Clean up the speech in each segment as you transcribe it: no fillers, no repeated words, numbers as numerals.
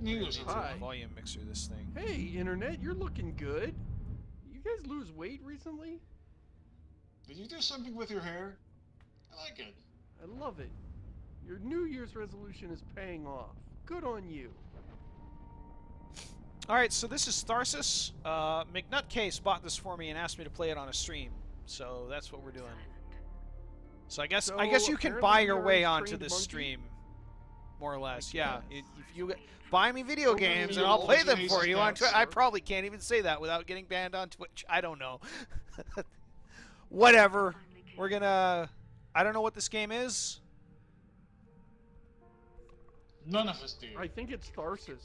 news? Hi. Volume mixer this thing. Hey, Internet, you're looking good. You guys lose weight recently? Did you do something with your hair? I like it. I love it. Your New Year's resolution is paying off. Good on you. Alright, so this is Tharsis. McNutcase bought this for me and asked me to play it on a stream. So that's what we're doing. So I guess you can buy your way onto this stream. More or less, yeah. If you buy me video games and I'll play them for you on Twitch. I probably can't even say that without getting banned on Twitch. I don't know. Whatever. We're gonna... I don't know what this game is. None of us do. I think it's Tharsis.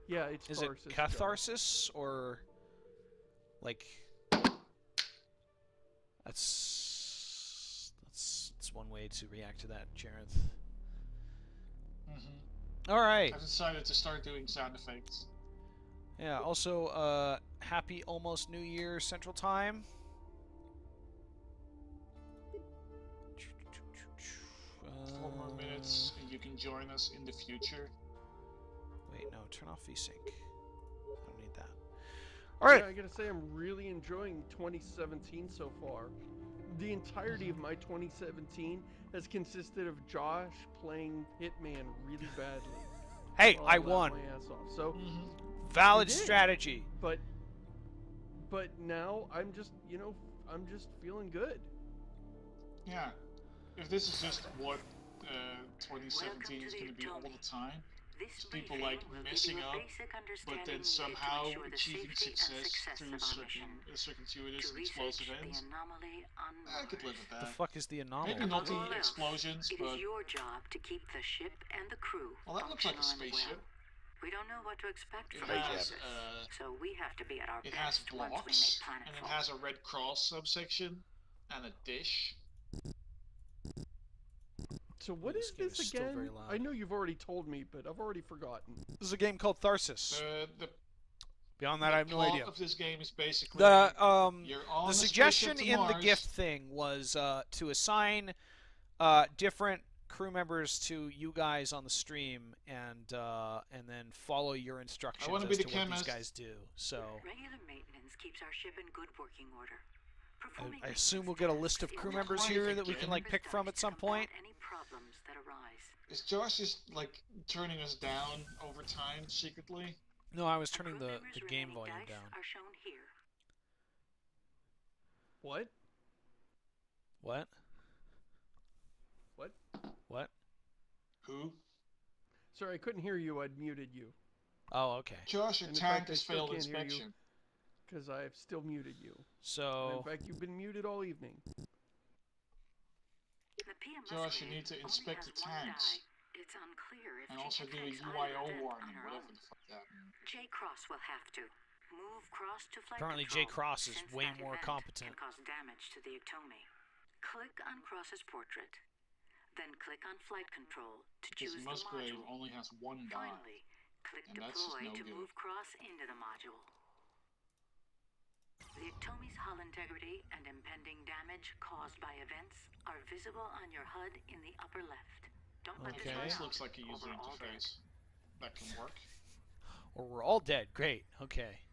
Yeah, it's Tharsis. Is it Catharsis or... like... That's one way to react to that, Jareth. Alright. I've decided to start doing sound effects. Yeah, also, happy almost New Year Central Time. 4 more minutes, and you can join us in the future. Wait, no, turn off VSync. I don't need that. Alright! Yeah, I gotta say, I'm really enjoying 2017 so far. The entirety of my 2017 has consisted of Josh playing Hitman really badly. Hey, I laughed won! my ass off. So, Valid strategy. But now I'm just, you know, I'm just feeling good. Yeah. If this is just what 2017 is going to be all the time, people like messing up, but then somehow achieving success through circuitous explosive ends, I could live with that. The fuck is the anomaly? Maybe not the explosions, but... It is your job to keep the ship and the crew well, that looks like a spaceship. well. We don't know what to expect It from has, Tharsis, so we have to be at our it has best once we blocks, make planetfall. and it has a Red Cross subsection, and a dish. So what is game this is still very again? loud. I know you've already told me, but I've already forgotten. This is a game called Tharsis. Beyond that, I have no idea. The plot of this game is basically the suggestion in the gift thing was to assign different crew members to you guys on the stream, and then follow your instructions as to what these guys do. So Regular maintenance keeps our ship in good working order. I assume we'll get a list of crew members here that we can like pick from at some point. Any problems that arise. Is Josh just like turning us down over time secretly? No, I was turning the game volume down. Are shown here. What? What? What? What? Who? Sorry, I couldn't hear you. I'd muted you. Oh, okay. Josh, your tank has failed inspection. Because I've still muted you. So... And in fact, you've been muted all evening. Josh, you need to inspect the tanks. It's unclear if and also do a UIO warning, whatever the fuck that means. J. Cross will have to. Move Cross to flight Apparently control, J. Cross is since way that more event competent. Can cause damage to the Ectomy. Click on Cross's portrait. Then click on flight control to choose the Musgrave module. only has one die. Finally, click deploy to move Cross into the module. The Ectomy's hull integrity and impending damage caused by events are visible on your HUD in the upper left. Don't let Okay, this looks like a user interface. That can work. Or we're all dead. Great. Okay.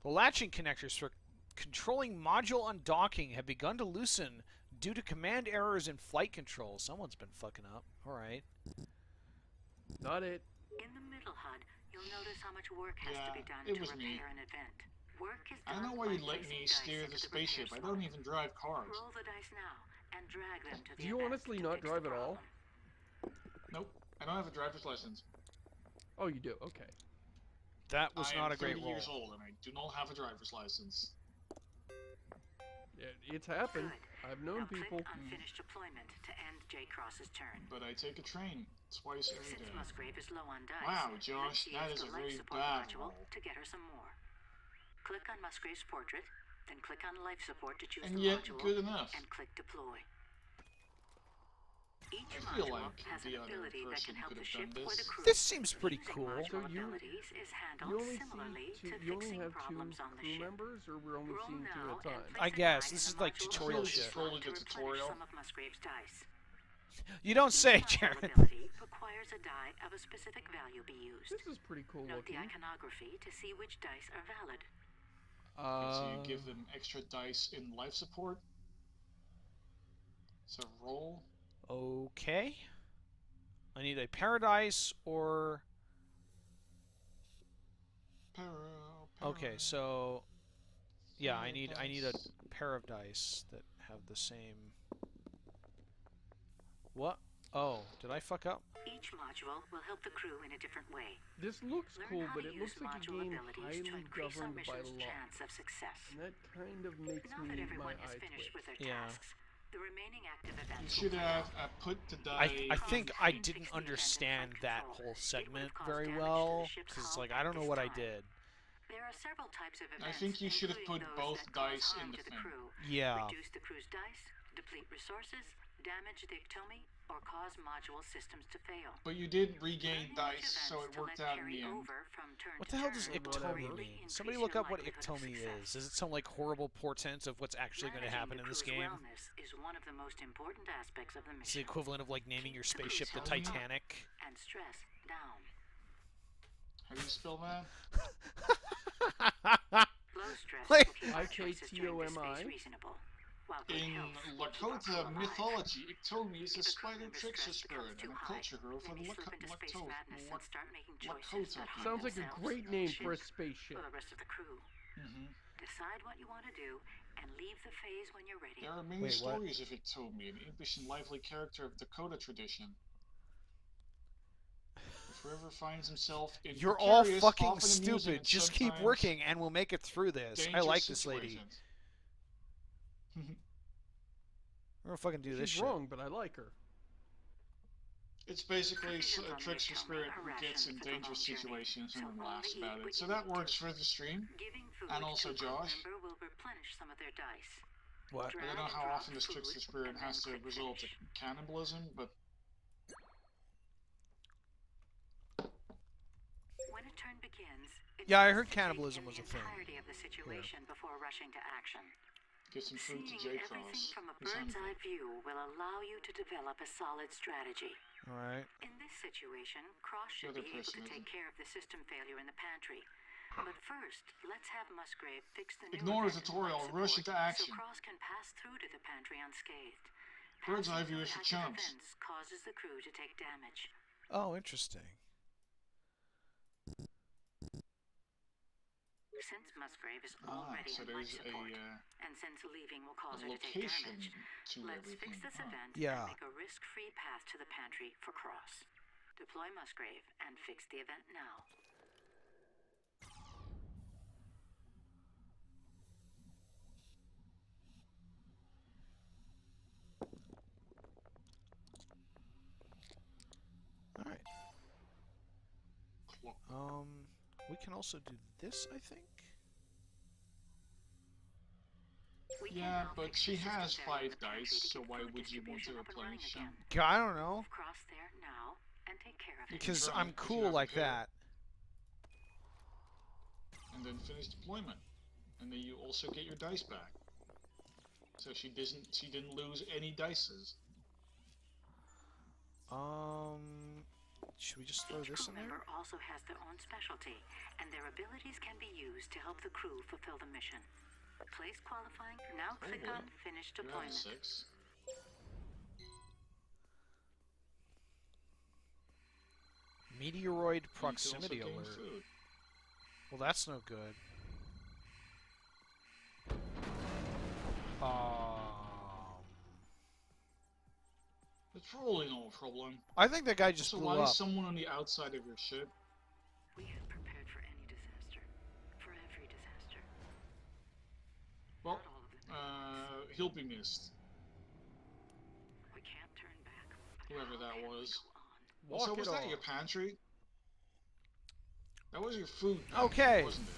The latching connectors for controlling module undocking have begun to loosen due to command errors in flight control. Someone's been fucking up. Alright. Not it. In the middle HUD, you'll notice how much work has to be done to repair an event. Work is done. I don't know why you let me steer the spaceship. I don't even drive cars. Roll the dice now and drag them to the Do you honestly not drive at all? Nope. I don't have a driver's license. Oh, you do? Okay. That was not a great roll. I am 30 years old and I do not have a driver's license. Yeah, it's happened. Good. I've known now people. Click on finish deployment to end J. Cross's turn. But I take a train twice every day. Since Musgrave is low on dice, Wow, Josh, that is a very bad roll. To get her some more. Click on Musgrave's portrait, then click on life support to choose and the yet, module, good enough. and click deploy. Each I feel module like has the an other ability that person can help could the have ship done or the this. crew. This seems pretty cool. Module So you abilities is handled only similarly see to two, you only fixing have two problems on the crew ship. members, or we're only Roll seeing two now at a time? and place I a guess. die This in is the like module tutorial slot shit. Probably to the replenish tutorial. some of Musgrave's dice. You don't say, Each magical Jared. ability requires a die of a specific value be used. This is pretty cool Note the looking. iconography to see which dice are valid. So you give them extra dice in life support. So roll. Okay. I need a paradise or... Okay, so... Yeah, I need a pair of dice that have the same... What? Oh, did I fuck up? Each module will help the crew in a different way. This looks Learn cool, how but to it use looks like a module game abilities to highly increase our governed by mission's luck. chance of success. And that kind of makes Now that my everyone has eye finished twitch. with their Yeah. tasks, the remaining active You events should will play have out. put the die. I think I didn't understand that whole segment very well, because it's like, I don't know what I did. There are several types of events. I think you should have put including both those that cause dice harm in the to thing. crew, Yeah. reduce the crew's dice, deplete resources, damage the ectomy, or cause module systems to fail. But you did regain Learn which dice, so events it to worked let out in carry the end. over from turn What to the hell does turn ectomy will mean? increase Somebody your look up what likelihood of ectomy success. is. Is it some like horrible portent of what's actually going to happen in this Managing the game? crew's wellness is one of the most important aspects of the It's the mission. equivalent of like naming your spaceship the Keep the crew's Titanic. And stress down. How do you spell that? Low stress Like- will keep our choices during this IKTOMI? phase reasonable. While good In health will keep our crew Lakota alive. mythology, Ectomy is a If a crew spider member's trickster stress becomes spirit too and a high, culture hero for they the may slip into space madness and start making choices Lakota. that harm Sounds like a themselves, great name for a ship, spaceship. or the rest of the crew. Decide what you want to do and leave the phase when you're ready. There are many Wait, what? stories of Ectomy, an impish and lively character of Dakota tradition. If whoever finds himself in You're all precarious, fucking often amusing, stupid. and Just keep sometimes working and we'll make it through this. I dangerous like this lady. situations. We're gonna fucking do this She's shit. wrong, but I like her. It's basically Provisions a on the trickster Ectomy spirit are who gets in rationed for the dangerous long journey, situations and so then only laughs eat about what it. So you that need works to. for the stream. Giving food And also to a crew Josh. member will replenish some of their dice. What? I don't know how often this trickster spirit has to result in cannibalism, but When a turn begins, it's Yeah, I best heard to take cannibalism in was the a thing. entirety of the situation before rushing to action. give some food to Seeing J everything Cross. from a Who's bird's hungry. eye view will allow you to develop a solid strategy. Alright. In this situation, Cross should The other be able person to take isn't. care of the system failure in the pantry. But first, let's have Musgrave fix the new Ignore the event in tutorial life and rush support into action. so Cross can pass through to the pantry unscathed. Bird's eye Passing view through is for active chumps. events causes the crew to take damage. Oh, interesting. Since Musgrave is already So in life there's support, a and since leaving will cause her to take location damage, to let's everything. fix this event Yeah. and make a risk-free path to the pantry for Cross. Deploy Musgrave and fix the event now. Alright. We can also do this, I think? We can Yeah, now but fix she the system has failure in 5 the pantry dice, to so get why food would you want to distribution up and running replenish again. them? I don't know. Move Cross there now and take care of it. Because Right, I'm if you cool have like to pay. that. And then finish deployment. And then you also get your dice back. So she didn't lose any dices. Should we just throw Each this crew in there? member also has their own specialty, and their abilities can be used to help the crew fulfill the mission. Place qualifying. Now click boy. on Finish You have Deployment. 6. Meteoroid And you can proximity also gain alert. food. Well, that's no good. It's probably no problem. I think that guy just So blew why up. is someone on the outside of your ship? We have prepared for any disaster. For every disaster. Well, Not all of them. he'll be missed. We can't turn back. Whoever How that can we was. go on? Also, Walk was it that off. your pantry? That was your food. Okay. Pantry, wasn't it?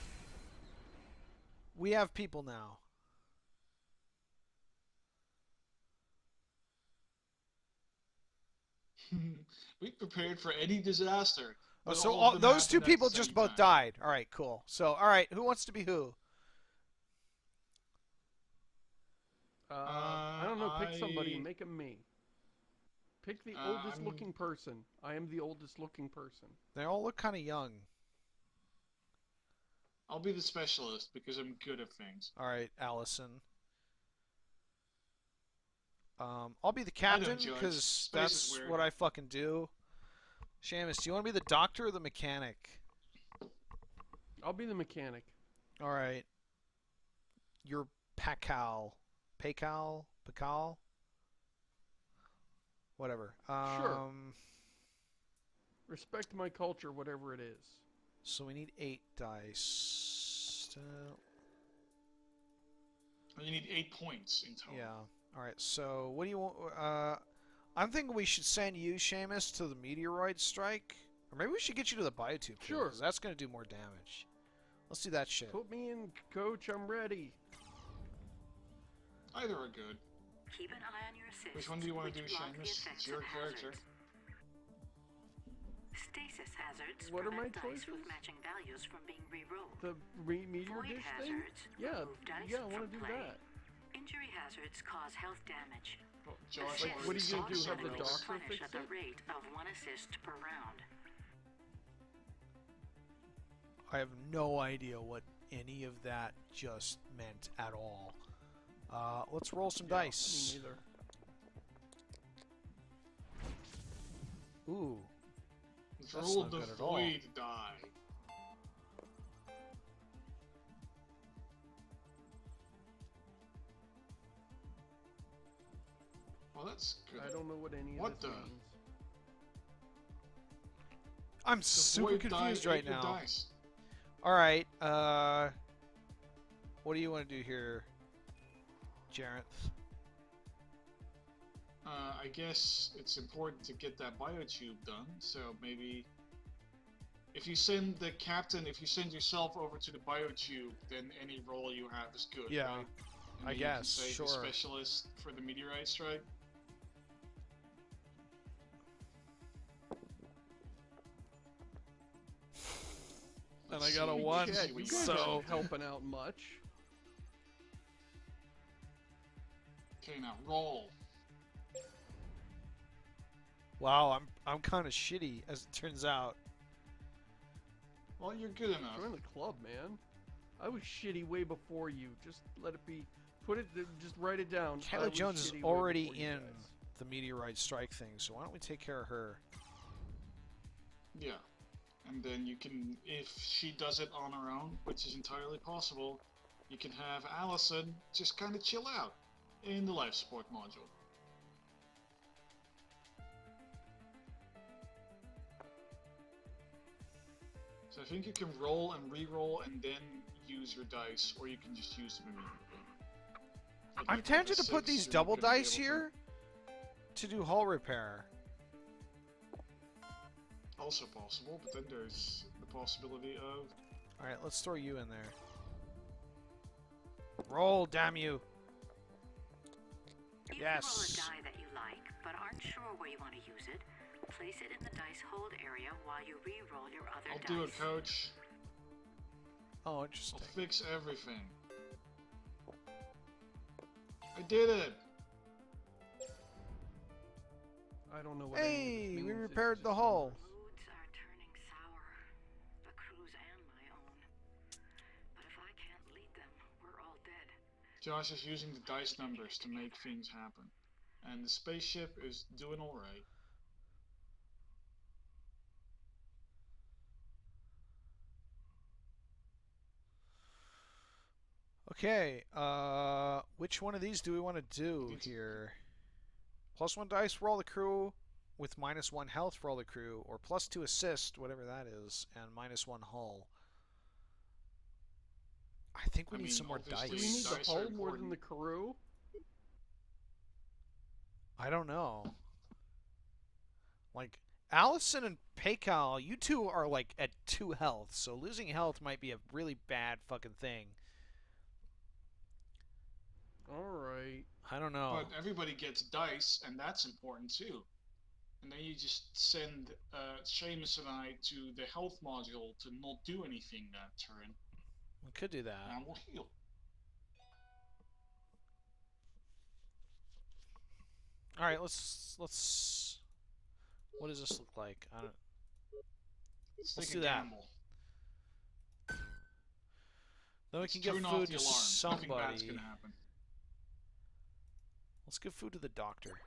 We have people now. We prepared for any disaster. Oh, but so all of them those two happened at people the just same both time. died. All right, cool. So, all right, who wants to be who? I don't know. Pick somebody I- and make him me. Pick the oldest looking person. I am the oldest looking person. They all look kind of young. I'll be the specialist because I'm good at things. All right, Allison. I'll be the captain because that's what I fucking do. Seamus, do you want to be the doctor or the mechanic? I'll be the mechanic. All right. You're Pakal. Pakal? Whatever. Sure. Respect my culture, whatever it is. So we need 8 dice. You need 8 points in total. Yeah. All right. So what do you want? I'm thinking we should send you, Seamus, to the meteoroid strike, or maybe we should get you to the biotube. Sure. Because that's going to do more damage. Let's do that shit. Put me in, Coach. I'm ready. Either are good. Keep an eye on your assists. Which one do you want to do, Seamus? It's your character. Stasis hazards what are my dice choices? with matching values from being re-rolled. The meteor Void dish thing? hazards Yeah, remove dice yeah, I want to from do play. that. Injury hazards cause health damage. Oh, Josh, Like, what are you gonna do, have the Assists doctor replenish fix at the it? rate of 1 assist per round. I have no idea what any of that just meant at all. Let's roll some dice. Me neither. Ooh. That's Roll not the good at all. void die. Well, that's good. I don't know what any of What this the? means. I'm The super void confused die right ate your now. dice. All right. What do you want to do here, Jareth? I guess it's important to get that biotube done, so maybe if you send the captain, if you send yourself over to the biotube, then any roll you have is good, Yeah, right? And I then guess, you can save sure. the specialist for the meteorite strike. And Let's I got a see, 1, let's see Shit, what you you guys got. aren't helping out much. Okay, now roll. Wow, I'm kind of shitty as it turns out. Well, you're good enough. Join the club, man. I was shitty way before you. Just let it be. Just write it down. I Kayla was Jones is shitty way already before you in guys. the meteorite strike thing, so why don't we take care of her? Yeah. And then you can, if she does it on her own, which is entirely possible, you can have Allison just kind of chill out in the life support module. So I think you can roll and re-roll and then use your dice, or you can just use them immediately. Like I'm if you have a tempted to put 6, these you're not double gonna be dice able to. here to do hull repair. Also possible, but then there's the possibility of... Alright, let's throw you in there. Roll, damn you! You Yes. can roll a die that you like, but aren't sure where you want to use it. Place it in the dice hold area while you re-roll your other I'll dice. do it, coach. Oh, I'll interesting. fix everything. I did it! I don't know what any of Hey, this means. we It's repaired the just hull. numbers. Roads are turning sour. The crew's and my own. But if I can't lead them, we're all dead. Josh is using the dice numbers to make things happen. And the spaceship is doing alright. Okay, which one of these do we want to do here? +1 dice for all the crew, with -1 health for all the crew, or +2 assist, whatever that is, and -1 hull. I think we I need mean, some more obviously- Do we dice. need the Dice are hull more than important. the crew? I don't know. Like, Allison and Pekal, you two are like at 2 health, so losing health might be a really bad fucking thing. Alright. I don't know. But everybody gets dice, and that's important too. And then you just send Seamus and I to the health module to not do anything that turn, We could do that. and we'll heal. All right, let's What does this look like? I don't. Let's Let's take do a that. gamble. Then we Let's can give turn off food the to alarm. Nothing bad's somebody. gonna happen. Let's give food to the doctor.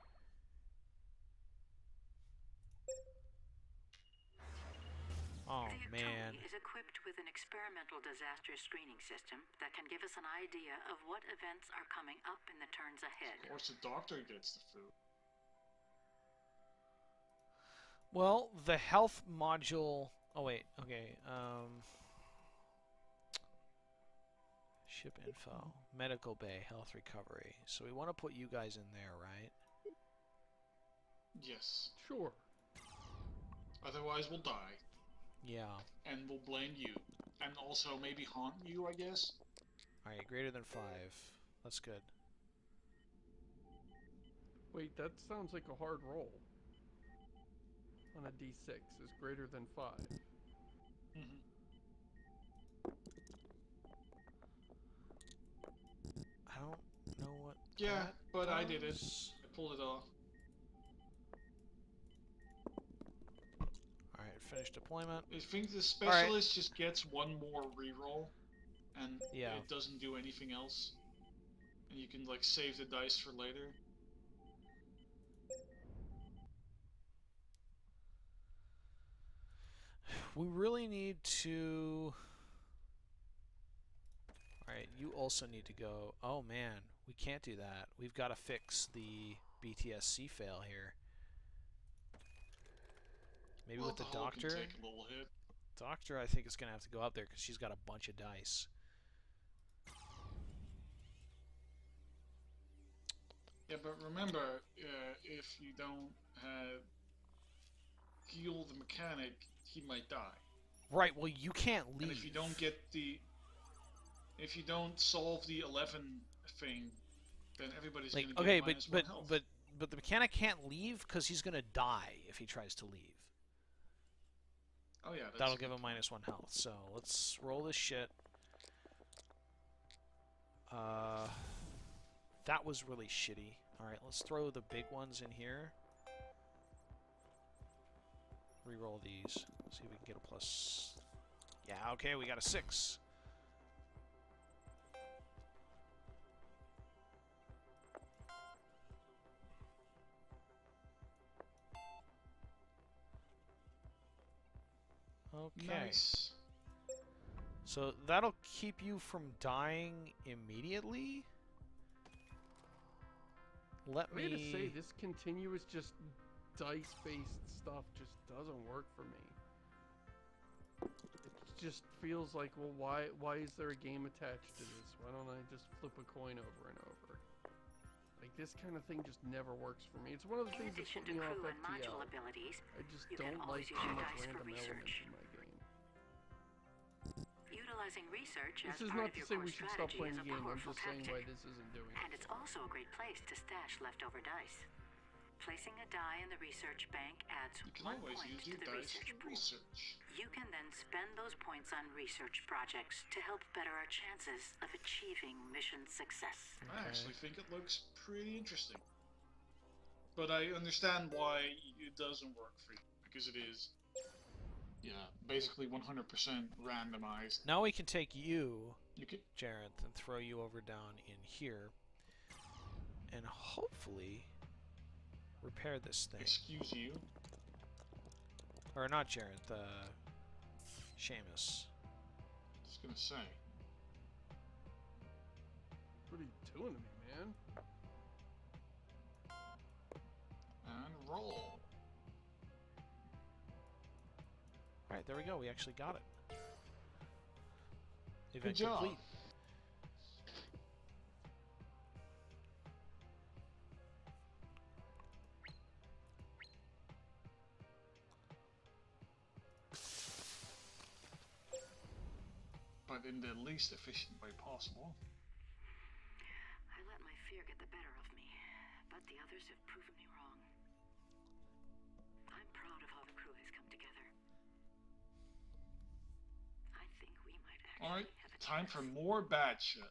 Oh, the man. Actoni is equipped with an experimental disaster screening system that can give us an idea of what events are coming up in the turns ahead. Of course, the doctor gets the food. Well, the health module... Oh, wait. Okay. Ship info. Medical bay. Health recovery. So we want to put you guys in there, right? Yes. Sure. Otherwise, we'll die. Yeah. And we'll blame you. And also maybe haunt you, I guess? Alright, greater than 5. That's good. Wait, that sounds like a hard roll. On a d6 is greater than 5. Mm-hmm. I don't know what. Yeah, but I did it. does. I pulled it off. Alright, finish deployment. I think the specialist just gets one more reroll, and Yeah. it doesn't do anything else. And you can, like, save the dice for later. We really need to... Alright, you also need to go... Oh, man. We can't do that. We've got to fix the BTSC fail here. Maybe Well, with the hull doctor? can take a little hit. Doctor, I think, is going to have to go up there because she's got a bunch of dice. Yeah, but remember, if you don't heal the mechanic, he might die. Right, well, you can't leave. And if you don't get the... If you don't solve the 11 thing, then everybody's like, going to okay, get minus 1 health. but the mechanic can't leave because he's going to die if he tries to leave. Oh yeah, That'll give him minus 1 health. So let's roll this shit. That was really shitty. Alright, let's throw the big ones in here. Reroll these. See if we can get a plus. Yeah, okay, we got a 6. Okay. Nice. So that'll keep you from dying immediately. Let me... I gotta say, this continuous just dice-based stuff just doesn't work for me. It just feels like, well, why is there a game attached to this? Why don't I just flip a coin over and over? Like, this kind of thing just never works for me. It's one of the things that put me off FTL. I just don't like too much random elements in my game. Utilizing research This as is part not of to your say core we should stop strategy playing is the a game. I'm powerful just saying tactic. why this isn't doing it. And it's also a great place to stash leftover dice. Placing a die in the research bank adds You can 1 always point use to your the dice research for pool. research. You can then spend those points on research projects to help better our chances of achieving mission success. I actually think it looks pretty interesting. But I understand why it doesn't work for you, because it is, yeah, basically 100% randomized. Now we can take you, You could, Jareth, and throw you over down in here. And hopefully repair this thing. excuse you. Or not Jareth, Seamus. Just gonna say. What are you doing to me, man? And roll. Alright, there we go. We actually got it. Good Event job. complete. But in the least efficient way possible. I let my fear get the better of me, but the others have proven me wrong. I'm proud of how the crew has come together. I think we might actually Alright, have a time chance. for more bad shit.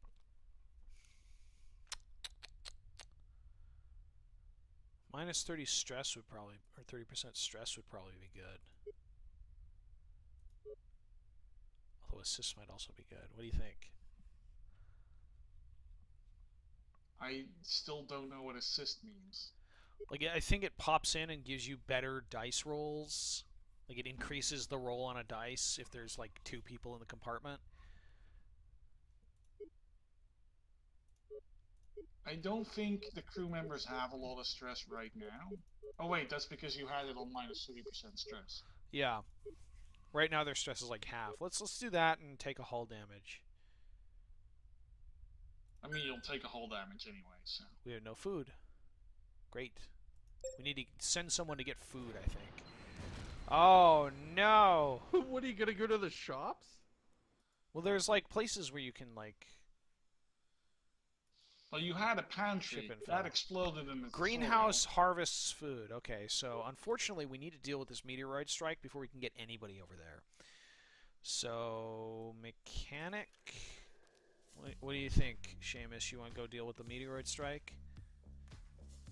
Minus 30 stress would probably, or 30% stress would probably be good. Although assist might also be good. What do you think? I still don't know what assist means. Like, I think it pops in and gives you better dice rolls. Like, it increases the roll on a dice if there's, like, 2 people in the compartment. I don't think the crew members have a lot of stress right now. Oh wait, that's because you had it on minus 30% stress. Yeah. Right now their stress is like half. Let's do that and take a hull damage. I mean, you'll take a hull damage anyway, so... We have no food. Great. We need to send someone to get food, I think. Oh, no! What, are you gonna go to the shops? Well, there's, like, places where you can, like... Well, you had a pantry. That exploded in the Greenhouse harvests food. Okay, so unfortunately we need to deal with this meteoroid strike before we can get anybody over there. So, mechanic... What do you think, Seamus? You want to go deal with the meteoroid strike?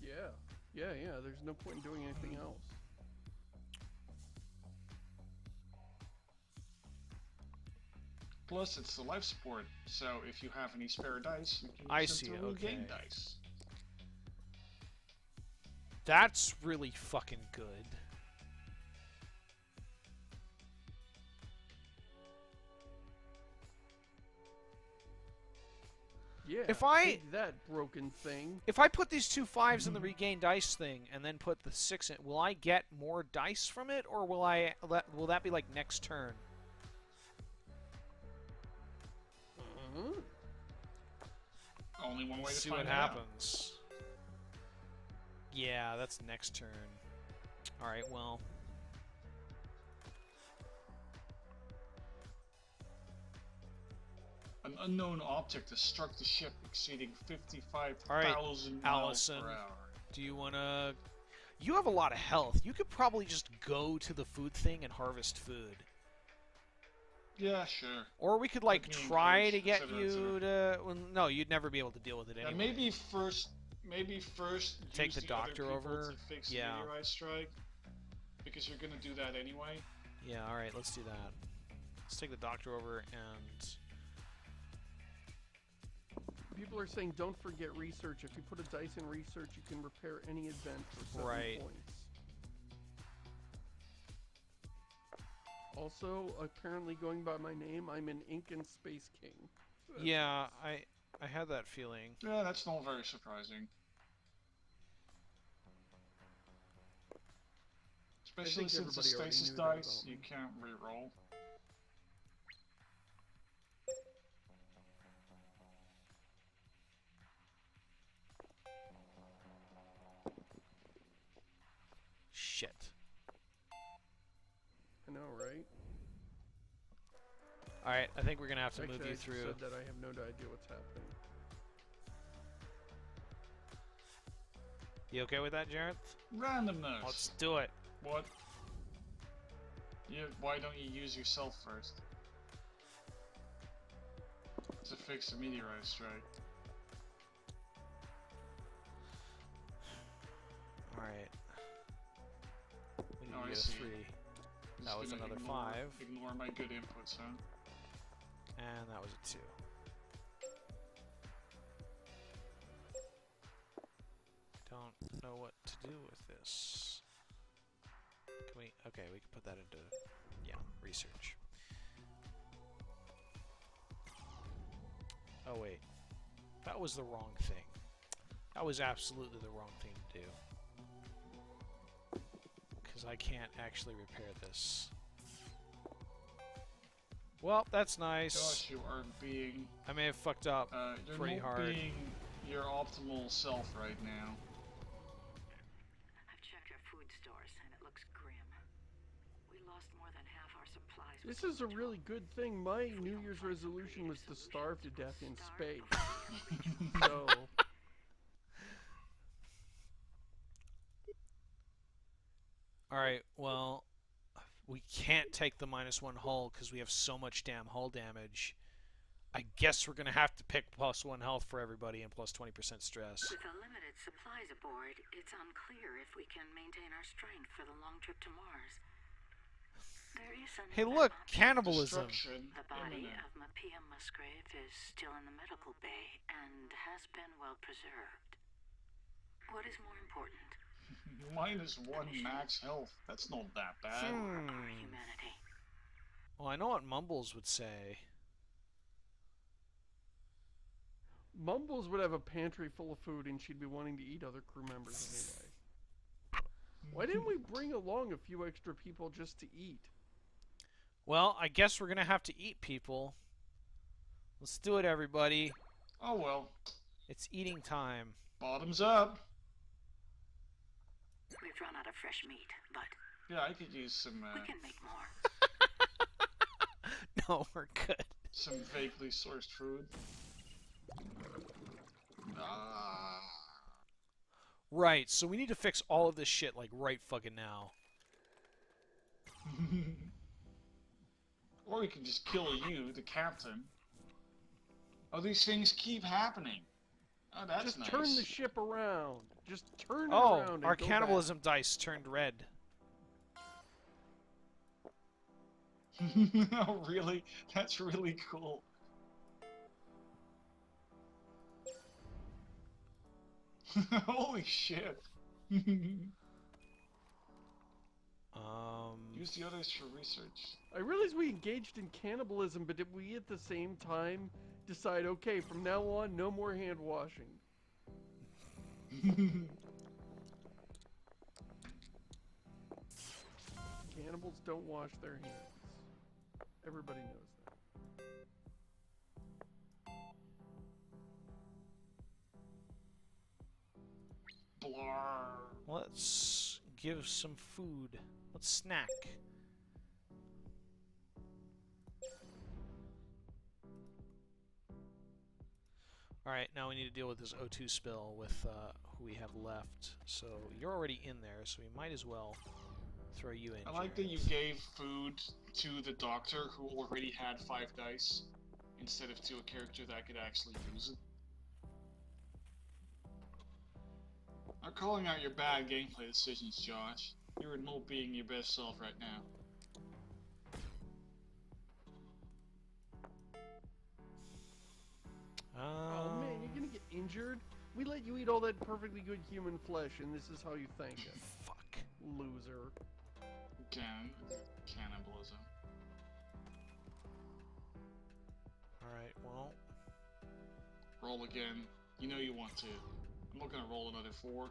Yeah. Yeah, there's no point in doing anything else. Plus, it's the life support, so if you have any spare dice, you can use them to regain dice. That's really fucking good. Yeah, if I take that broken thing. If I put these 2 5s in the regain dice thing and then put the 6 in, will I get more dice from it, or will that be like next turn? Only one way to see find what out. happens. Yeah, that's next turn. All right, well. An unknown object has struck the ship exceeding 55,000 right, miles per hour. Do you want to... You have a lot of health. You could probably just go to the food thing and harvest food. Yeah, sure. Or we could, like, try to get you to... Well, no, you'd never be able to deal with it anyway. Yeah, maybe first take use the doctor over to fix the meteorite strike, because you're gonna do that anyway. Yeah, all right, let's do that. Let's take the doctor over and... People are saying don't forget research. If you put a dice in research, you can repair any event for 7 points. Also, apparently going by my name, I'm an Incan Space King. So yeah, I had that feeling. Yeah, that's not very surprising. Especially since the stasis dice, you can't re-roll. Shit. I know, right? Alright, I think we're gonna have to Actually, move you I through. Said that I have no idea what's happening. You okay with that, Jareth? Randomness. Let's do it. What? Why don't you use yourself first? To fix the meteorite strike. Alright. We need Oh, to I get a see. 3. That was another 5. Ignore my good inputs, huh? And that was a 2. Don't know what to do with this. Can we... Okay, we can put that into... Yeah, research. Oh, wait. That was the wrong thing. That was absolutely the wrong thing to do. Because I can't actually repair this. Well, that's nice. Gosh, you are being... I may have fucked up you're pretty not hard. being your optimal self right now. I've checked our food stores, and it looks grim. We lost more than half our supplies. This is a really good thing. My New Year's resolution was to starve to death in space. So... Alright, well, we can't take the -1 hull because we have so much damn hull damage. I guess we're gonna have to pick +1 health for everybody and +20% stress. With a limited supplies aboard, it's unclear if we can maintain our strength for the long trip to Mars. There is Hey, look, cannibalism. The body of Mapia Musgrave is still in the medical bay and has been well preserved. What is more important? -1 max health. That's not that bad. Our humanity. Well, I know what Mumbles would say. Mumbles would have a pantry full of food and she'd be wanting to eat other crew members anyway. Why didn't we bring along a few extra people just to eat? Well, I guess we're gonna have to eat people. Let's do it, everybody. Oh well. It's eating time. Bottoms up. We've run out of fresh meat, but Yeah, I could use some we can make more. No, we're good. some vaguely sourced food. Right, so we need to fix all of this shit, like, right fucking now. Or we can just kill you, the captain. Oh, these things keep happening. Oh, that's Just nice. turn the ship around. Just turn it Oh, around and our go cannibalism dice turned red. Oh, really? That's really cool. Holy shit. Use the others for research. I realize we engaged in cannibalism, but did we at the same time decide, okay, from now on, no more hand washing? Cannibals don't wash their hands. Everybody knows that. Blar. Let's give some food. Let's snack. Alright, now we need to deal with this O2 spill with who we have left. So you're already in there, so we might as well throw you in. I like that you gave food to the doctor who already had 5 dice, instead of to a character that could actually use it. I'm calling out your bad gameplay decisions, Josh. You're not being your best self right now. Oh man, you're gonna get injured? We let you eat all that perfectly good human flesh, and this is how you thank us. Fuck. Loser. Again, cannibalism. Alright, well. Roll again. You know you want to. I'm not gonna roll another 4.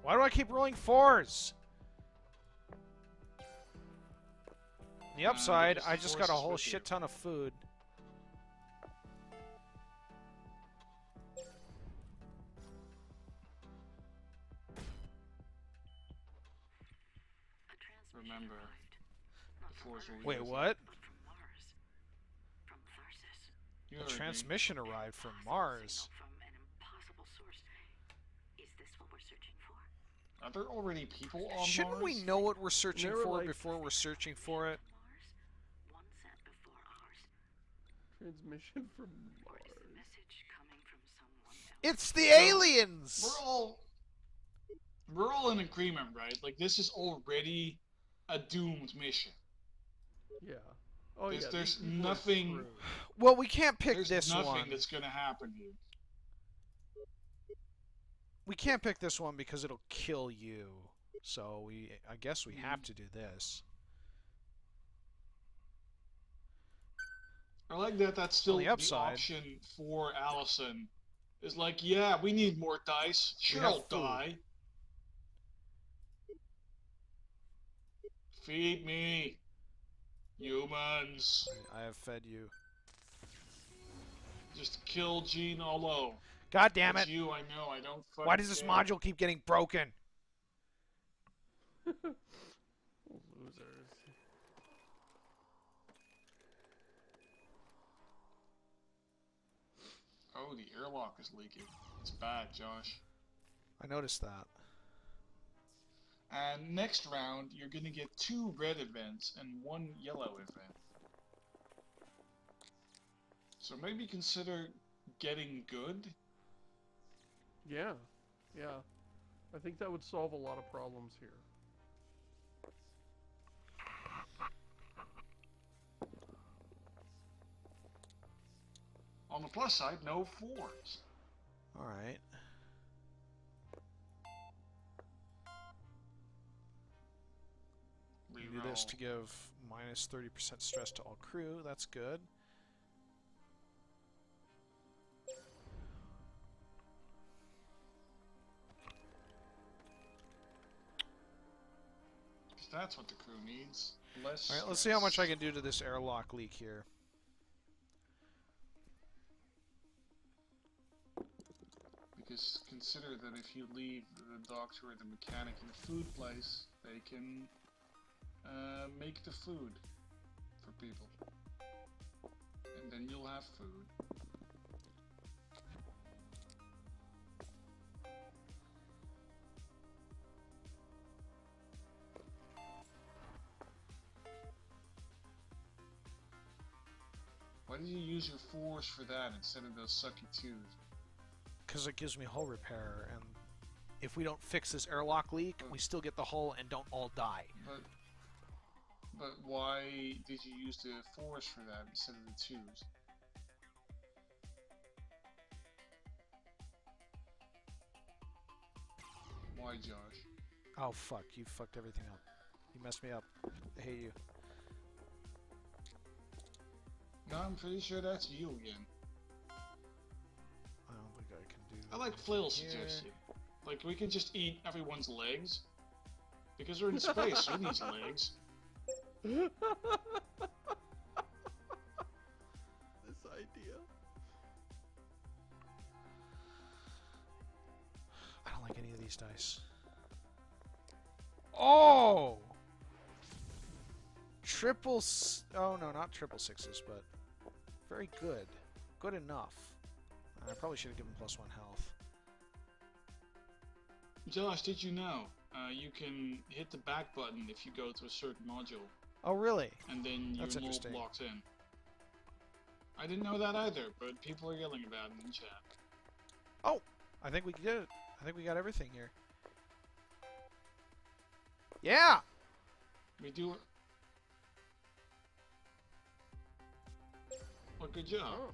Why do I keep rolling 4s? On the upside, because I the just force got a is whole with shit you. ton of food. Remember, the force will be Wait, with you. what? But from Mars. From Tharsis. You A heard me. transmission arrived from Mars. From an impossible source. Is this what we're searching for? Are there already people on Shouldn't we Mars? know what we're searching Never for liked- before we're searching for it? Mars? One sent before ours. Transmission from Or is Mars. the message coming from someone else? It's the aliens! We're all in agreement, right? Like, this is already a doomed mission. Yeah. Oh There's- yeah. there's these people are nothing- screwed. Well, we can't pick There's this nothing one. that's gonna happen here. We can't pick this one because it'll kill you. So I guess we have to do this. I like that that's still On the the upside- option for Allison. Is like, yeah, we need more dice. Sure, have I'll food. die. Feed me. Humans. I have fed you. Just kill Gene Olo. God damn It's it! you, I know, I don't fucking Why does this care. module keep getting broken? Losers. Oh, the airlock is leaking. It's bad, Josh. I noticed that. And next round, you're gonna get 2 red events and 1 yellow event. So maybe consider getting good. Yeah, yeah. I think that would solve a lot of problems here. On the plus side, no 4s. Alright. We do this to give minus 30% stress to all crew. That's good. That's what the crew needs. Less Alright, let's see how much I can do to this airlock leak here. Because consider that if you leave the doctor or the mechanic in the food place, they can make the food for people. And then you'll have food. Why did you use your 4s for that instead of those sucky 2s? Because it gives me hull repair, and if we don't fix this airlock leak, we still get the hull and don't all die. But why did you use the 4s for that instead of the 2s? Why, Josh? Oh fuck, you fucked everything up. You messed me up. I hate you. No, I'm pretty sure that's you again. I don't think I can do that. I like Flail's suggestion. Like, we can just eat everyone's legs. Because we're in space, who needs legs? This idea. I don't like any of these dice. Oh! Oh no, not triple sixes, but very good. Good enough. I probably should have given +1 health. Josh, did you know? You can hit the back button if you go to a certain module. Oh really? And then you're not locked in. I didn't know that either, but people are yelling about it in chat. Oh! I think we did it. I think we got everything here. Yeah! We do it. Well, good job. Oh.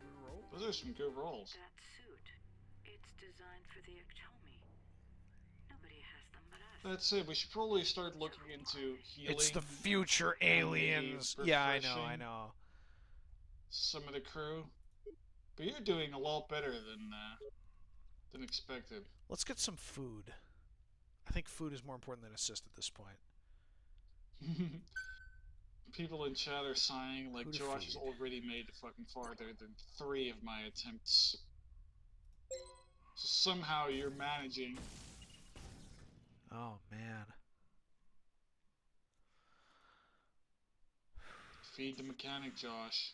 Good roll. Those are some good rolls. That suit, it's designed for the Ectomi. Nobody has them but us. That's it. We should probably start looking into healing. It's the future aliens. Yeah, I know. Some of the crew. But you're doing a lot better than expected. Let's get some food. I think food is more important than assist at this point. People in chat are sighing like Food or Josh has feed? already made it fucking farther than 3 of my attempts. So somehow you're managing. Oh, man. Feed the mechanic, Josh.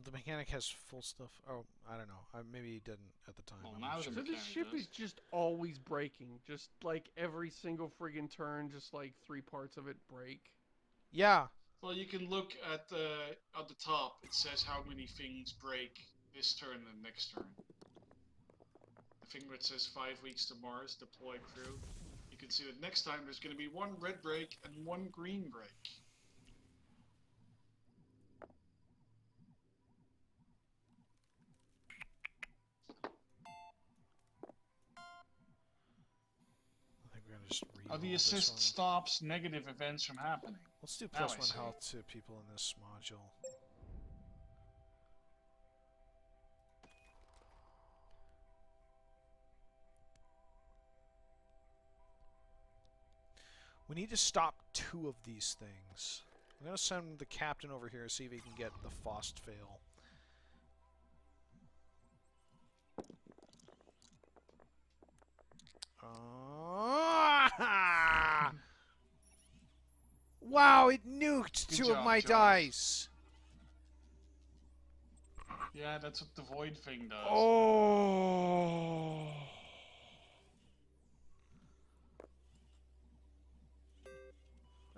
The mechanic has full stuff. Oh, I don't know. Maybe he didn't at the time. Well, I'm now not the sure. So this mechanic ship does. is just always breaking. Just like every single friggin' turn, just like 3 parts of it break. Yeah. Well, you can look at the top. It says how many things break this turn and the next turn. The thing where it says 5 weeks to Mars, deploy crew. You can see that next time there's going to be 1 red break and 1 green break. I think we're going to just read The assist stops negative events from happening. Let's do Now I +1 see. health to people in this module. We need to stop 2 of these things. I'm going to send the captain over here to see if he can get the Faust fail. Wow, it nuked Good 2 job, of my Josh. dice. Yeah, that's what the void thing does. Oh.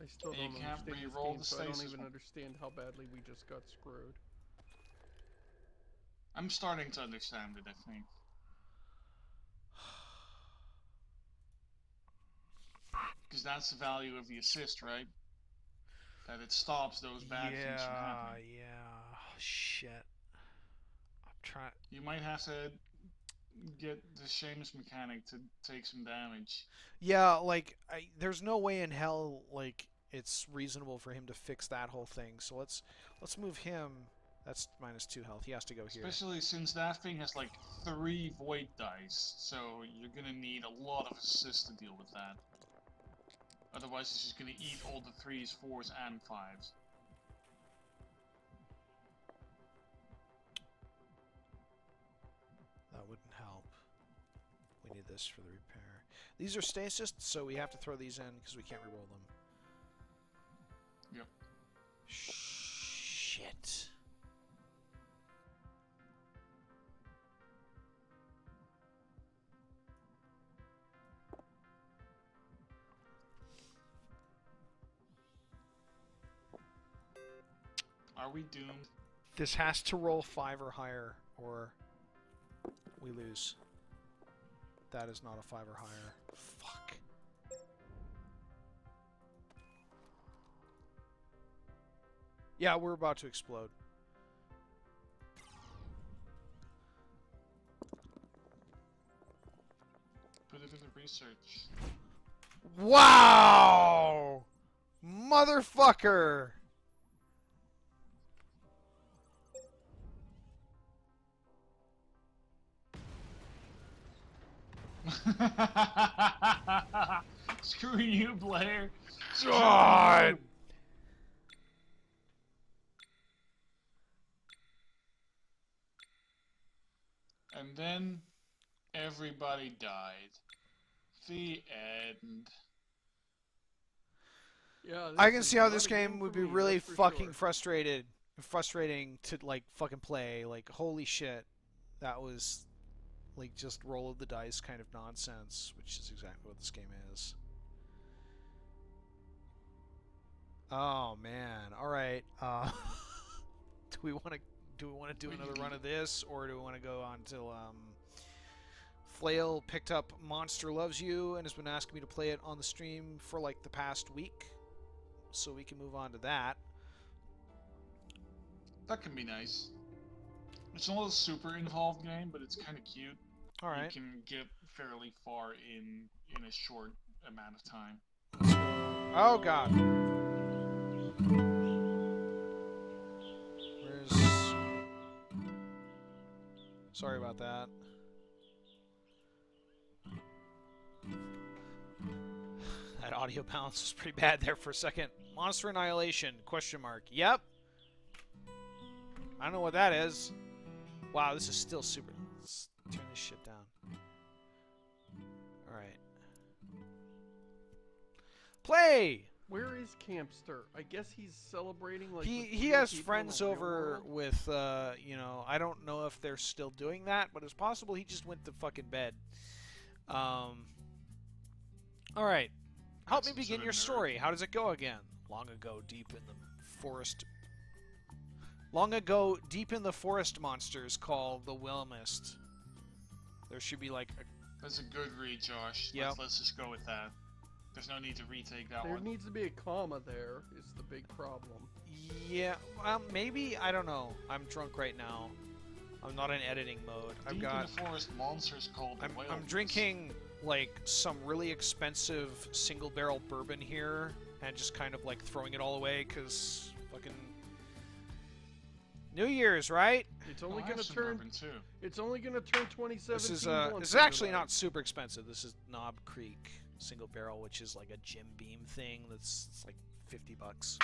I still You don't can't understand this re-roll game, the so I don't stasis even one. understand how badly we just got screwed. I'm starting to understand it, I think. Because that's the value of the assist, right? That it stops those bad things from happening. Yeah. Shit. I'm trying. You might have to get the Seamus mechanic to take some damage. Yeah, like there's no way in hell like it's reasonable for him to fix that whole thing. So let's move him. That's -2 health. He has to go here. Especially since that thing has like 3 void dice, so you're gonna need a lot of assists to deal with that. Otherwise, it's just gonna eat all the 3s, 4s, and 5s. That wouldn't help. We need this for the repair. These are stasis, so we have to throw these in because we can't reroll them. Yep. Shit. Are we doomed? This has to roll 5 or higher, or we lose. That is not a 5 or higher. Fuck. Yeah, we're about to explode. Put it in the research. Wow! Motherfucker! Screw you, Blair. God! And then everybody died. The end. Yeah, I can see how this game would be really fucking frustrating to like fucking play. Like, holy shit, that was like just roll of the dice kind of nonsense, which is exactly what this game is. Oh man, all right. Do we want to do another run of this, or do we want to go on till Flail picked up Monster Loves You and has been asking me to play it on the stream for like the past week, so we can move on to that. That can be nice. It's not a super involved game, but it's kind of cute. All right. You can get fairly far in a short amount of time. Oh god. Where's... Sorry about that. That audio balance was pretty bad there for a second. Monster Annihilation, question mark. Yep. I don't know what that is. Wow, this is still super... Let's turn this shit down. Alright. Play! Where is Campster? I guess he's celebrating like He has friends over with, you know, I don't know if they're still doing that, but it's possible he just went to fucking bed. Alright. Help me begin your story. How does it go again? Long ago, deep in the forest... Long ago, deep in the forest monsters called the Wilmist. There should be like a... That's a good read, Josh. Yep. Let's just go with that. There's no need to retake that one. There needs to be a comma there, is the big problem. Yeah, maybe, I don't know. I'm drunk right now. I'm not in editing mode. I've got... Deep in the forest monsters called the Wilmist. I'm drinking, like, some really expensive single-barrel bourbon here, and just kind of, like, throwing it all away, because fucking... New Year's, right? It's only gonna turn. Too. It's only gonna turn 2017. This is actually not super expensive. This is Knob Creek single barrel, which is like a Jim Beam thing. It's like $50.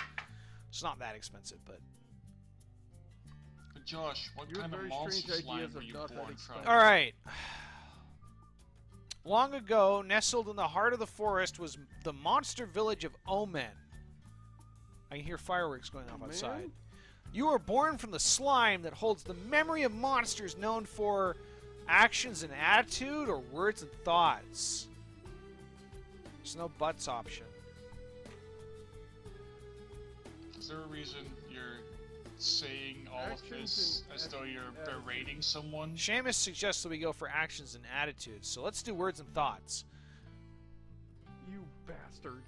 It's not that expensive, but. But Josh, what kind of monster slime were you born from? All right. Long ago, nestled in the heart of the forest, was the monster village of Omen. I can hear fireworks going off outside. You were born from the slime that holds the memory of monsters known for actions and attitude or words and thoughts. There's no buts option. Is there a reason you're saying all of this as though you're berating someone? Seamus suggests that we go for actions and attitudes, so let's do words and thoughts. You bastard.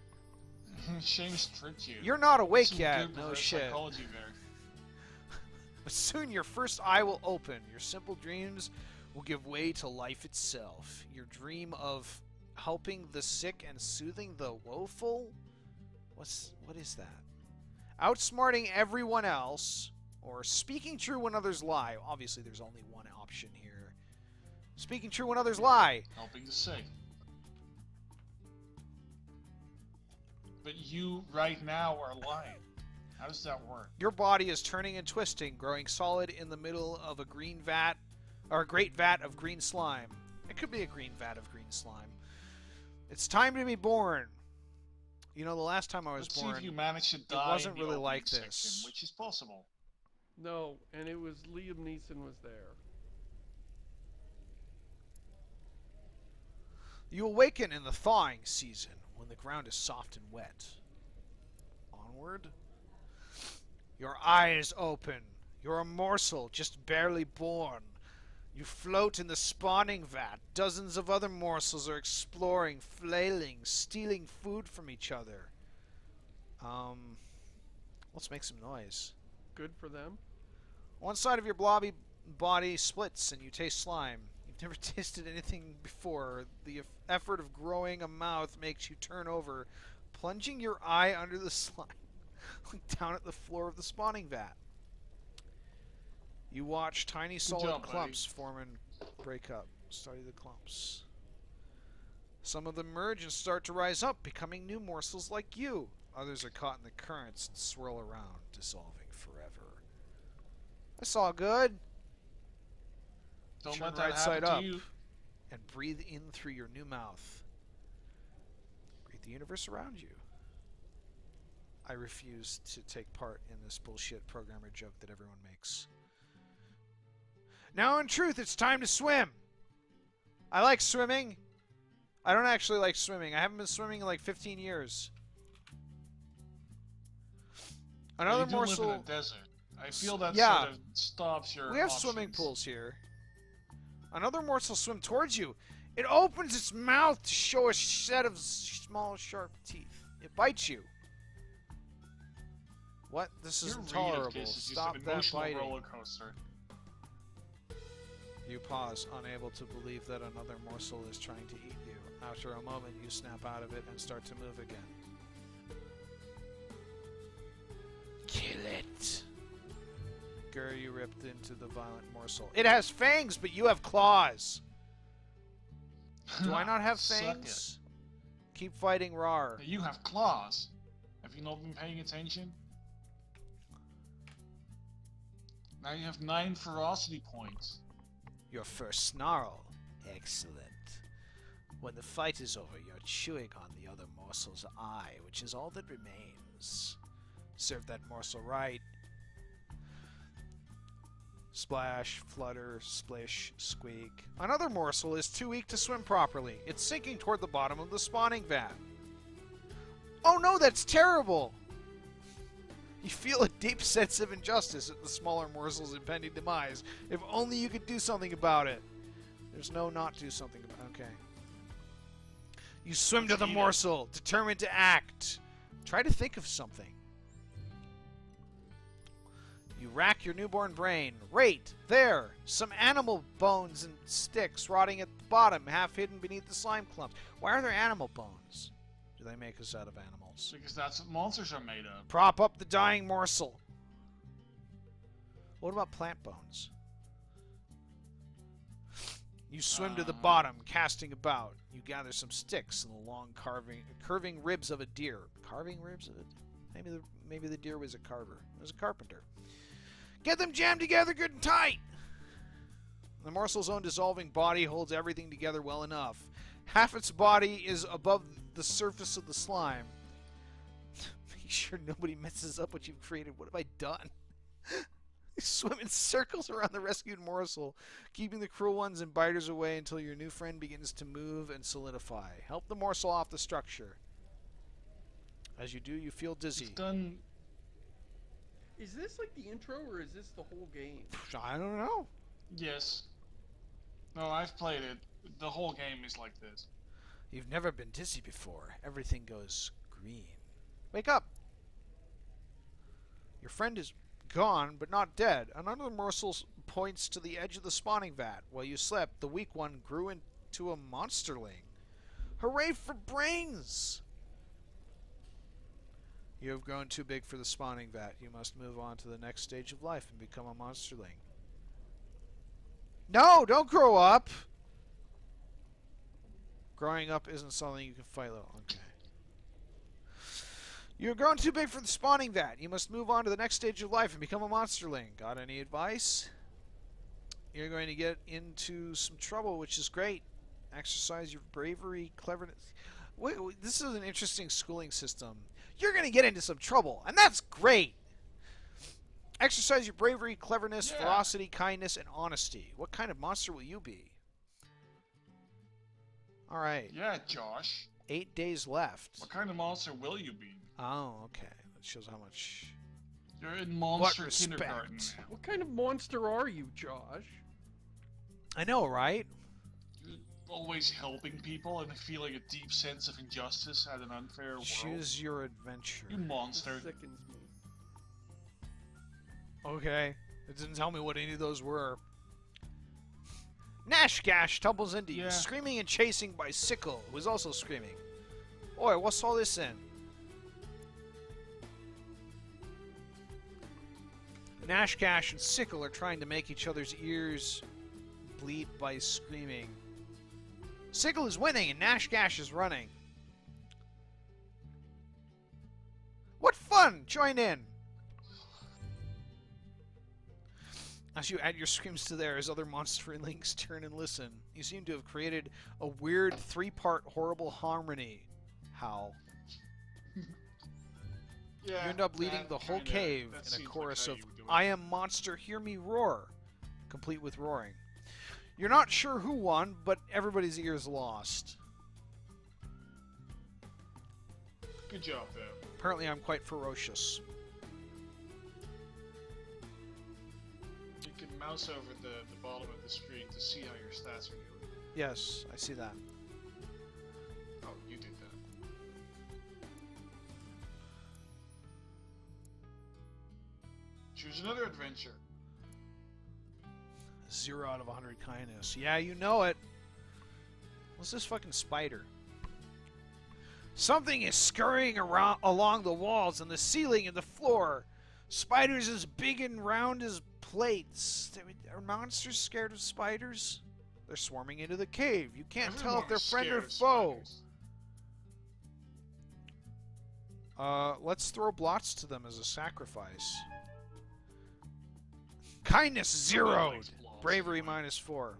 Seamus tricked you. You're not awake Some yet. good No reverse shit. psychology there. But soon your first eye will open. Your simple dreams will give way to life itself. Your dream of helping the sick and soothing the woeful? What is that? Outsmarting everyone else, or speaking true when others lie. Obviously, there's only one option here. Speaking true when others lie. Helping the sick. But you, right now, are lying. How does that work? Your body is turning and twisting, growing solid in the middle of a green vat, or a great vat of green slime. It could be a green vat of green slime. It's time to be born. You know, the last time I was born, see if you managed to die it wasn't in the really like opening this. section, which is possible. No, and it was Liam Neeson was there. You awaken in the thawing season, when the ground is soft and wet. Onward. Your eyes open. You're a morsel, just barely born. You float in the spawning vat. Dozens of other morsels are exploring, flailing, stealing food from each other. Let's make some noise. Good for them. One side of your blobby body splits and you taste slime. You've never tasted anything before. The effort of growing a mouth makes you turn over, plunging your eye under the slime. Look down at the floor of the spawning vat. You watch tiny solid clumps form and break up. Study the clumps. Some of them merge and start to rise up, becoming new morsels like you. Others are caught in the currents and swirl around, dissolving forever. That's all good. Don't Turn let that right happen side to up you. and breathe in through your new mouth. Greet the universe around you. I refuse to take part in this bullshit programmer joke that everyone makes. Now, in truth, it's time to swim. I like swimming. I don't actually like swimming. I haven't been swimming in like 15 years. Another you do morsel. live in a desert. I feel that Yeah. sort of stops your We have options. swimming pools here. Another morsel swim towards you. It opens its mouth to show a set of small, sharp teeth. It bites you. What? This is Your intolerable. read of this is just Stop an that emotional biting. roller coaster. You pause, unable to believe that another morsel is trying to eat you. After a moment, you snap out of it and start to move again. Kill it. Gur, you ripped into the violent morsel. It has fangs, but you have claws. Do I not have Suck fangs? Keep fighting, Rar. it. You have claws. Have you not been paying attention? Now you have 9 ferocity points. Your first snarl. Excellent. When the fight is over, you're chewing on the other morsel's eye, which is all that remains. Serve that morsel right. Splash, flutter, splish, squeak. Another morsel is too weak to swim properly. It's sinking toward the bottom of the spawning vat. Oh no, that's terrible! You feel a deep sense of injustice at the smaller morsel's impending demise. If only you could do something about it. There's no not do something about it. Okay. You swim to the morsel, determined to act. Try to think of something. You rack your newborn brain. Right, there! Some animal bones and sticks rotting at the bottom, half hidden beneath the slime clumps. Why are there animal bones? Do they make us out of animals? Because that's what monsters are made of. Prop up the dying morsel. What about plant bones? You swim to the bottom, casting about. You gather some sticks and the long curving ribs of a deer. Carving ribs of it? Maybe the deer was a carver. It was a carpenter. Get them jammed together good and tight! The morsel's own dissolving body holds everything together well enough. Half its body is above the surface of the slime. Make sure nobody messes up what you've created. What have I done? You swim in circles around the rescued morsel, keeping the cruel ones and biters away until your new friend begins to move and solidify. Help the morsel off the structure. As you do, you feel dizzy. Is this like the intro, or is this the whole game? I don't know. Yes. No, I've played it. The whole game is like this. You've never been dizzy before. Everything goes green. Wake up! Your friend is gone, but not dead. Another morsel points to the edge of the spawning vat. While you slept, the weak one grew into a monsterling. Hooray for brains! You have grown too big for the spawning vat. You must move on to the next stage of life and become a monsterling. No! Don't grow up! Growing up isn't something you can fight though. Okay. You're grown too big for the spawning vat. You must move on to the next stage of life and become a monsterling. Got any advice? You're going to get into some trouble, which is great. Exercise your bravery, cleverness. Wait, this is an interesting schooling system. You're going to get into some trouble, and that's great. Exercise your bravery, cleverness, ferocity, kindness, and honesty. What kind of monster will you be? All right. Yeah, Josh. 8 days left. What kind of monster will you be? Oh, okay. That shows how much. You're in monster kindergarten now. What kind of monster are you, Josh? I know, right? You're always helping people and feeling a deep sense of injustice at an unfair world. Choose your adventure. You monster. This sickens me. Okay. It didn't tell me what any of those were. Nashgash tumbles into you, screaming and chasing by Sickle, who is also screaming. Oi, what's all this in? Nashgash and Sickle are trying to make each other's ears bleed by screaming. Sickle is winning and Nashgash is running. What fun! Join in! As you add your screams to theirs, other monsterlings turn and listen. You seem to have created a weird 3-part horrible harmony. How? You end up leading the whole cave in a chorus of I am monster, hear me roar, complete with roaring. You're not sure who won, but everybody's ears lost. Good job, though. Apparently I'm quite ferocious. You can mouse over the bottom of the screen to see how your stats are doing. Yes, I see that. Oh, you did that. Choose another adventure. 0 out of 100 kindness. Yeah, you know it. What's this fucking spider? Something is scurrying around along the walls and the ceiling and the floor. Spiders as big and round as plates. Are monsters scared of spiders? They're swarming into the cave. You can't tell if they're friend or foe. Let's throw blots to them as a sacrifice. Kindness zeroed. Bravery -4.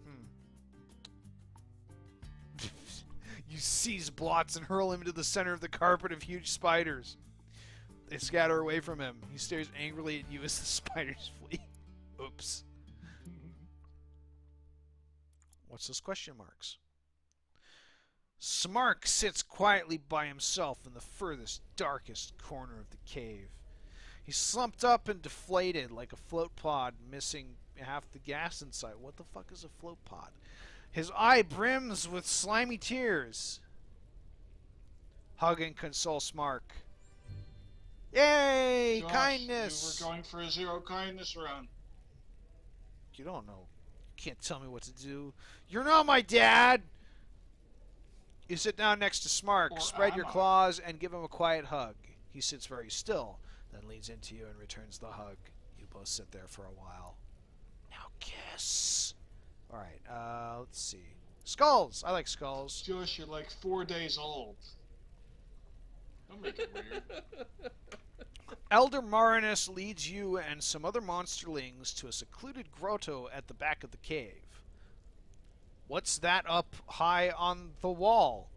You seize blots and hurl him into the center of the carpet of huge spiders. They scatter away from him. He stares angrily at you as the spiders flee. Oops. What's those question marks? Smark sits quietly by himself in the furthest, darkest corner of the cave. He's slumped up and deflated like a float pod missing half the gas inside. What the fuck is a float pod? His eye brims with slimy tears. Hug and console Smark. Yay! Josh, kindness! You were going for a 0 kindness run. You don't know. You can't tell me what to do. You're not my dad! You sit down next to Smark, Or spread am your I? claws, and give him a quiet hug. He sits very still, then leans into you and returns the hug. You both sit there for a while. Now kiss. Alright, let's see. Skulls! I like skulls. Josh, you're like 4 days old. Don't make it weird. Elder Marinus leads you and some other monsterlings to a secluded grotto at the back of the cave. What's that up high on the wall?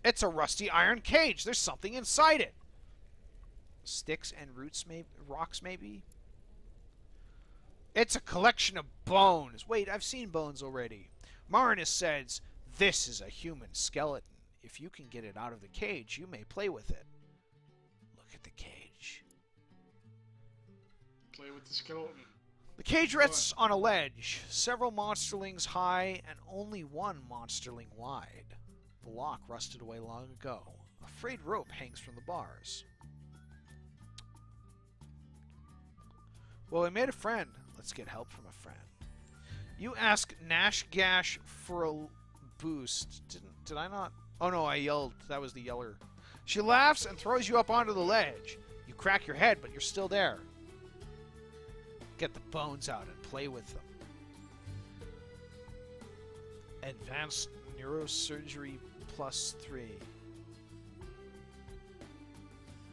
It's a rusty iron cage. There's something inside it. Sticks and rocks maybe? It's a collection of bones. Wait, I've seen bones already. Marinus says, this is a human skeleton. If you can get it out of the cage, you may play with it. Look at the cage. Play with the skeleton. The cage rests on a ledge, several monsterlings high and only one monsterling wide. The lock rusted away long ago. A frayed rope hangs from the bars. Well, we made a friend. Let's get help from a friend. You ask Nash Gash for a boost. Did I not? Oh no, I yelled. That was the yeller. She laughs and throws you up onto the ledge. You crack your head, but you're still there. Get the bones out and play with them. Advanced neurosurgery +3.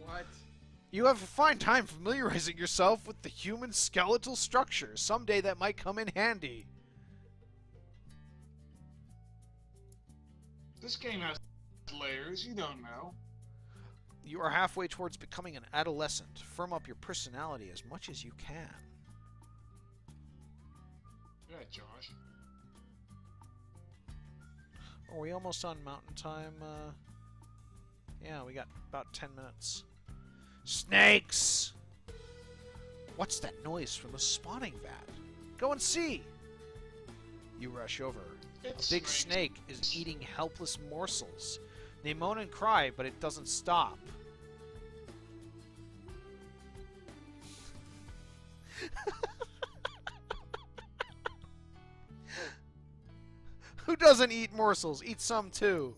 What? You have a fine time familiarizing yourself with the human skeletal structure. Someday that might come in handy. This game has layers, you don't know. You are halfway towards becoming an adolescent. Firm up your personality as much as you can. Yeah, Josh. Are we almost on mountain time? Yeah, we got about 10 minutes. Snakes! What's that noise from the spawning vat? Go and see! You rush over. It's A big snake is eating helpless morsels. They moan and cry, but it doesn't stop. Who doesn't eat morsels? Eat some too.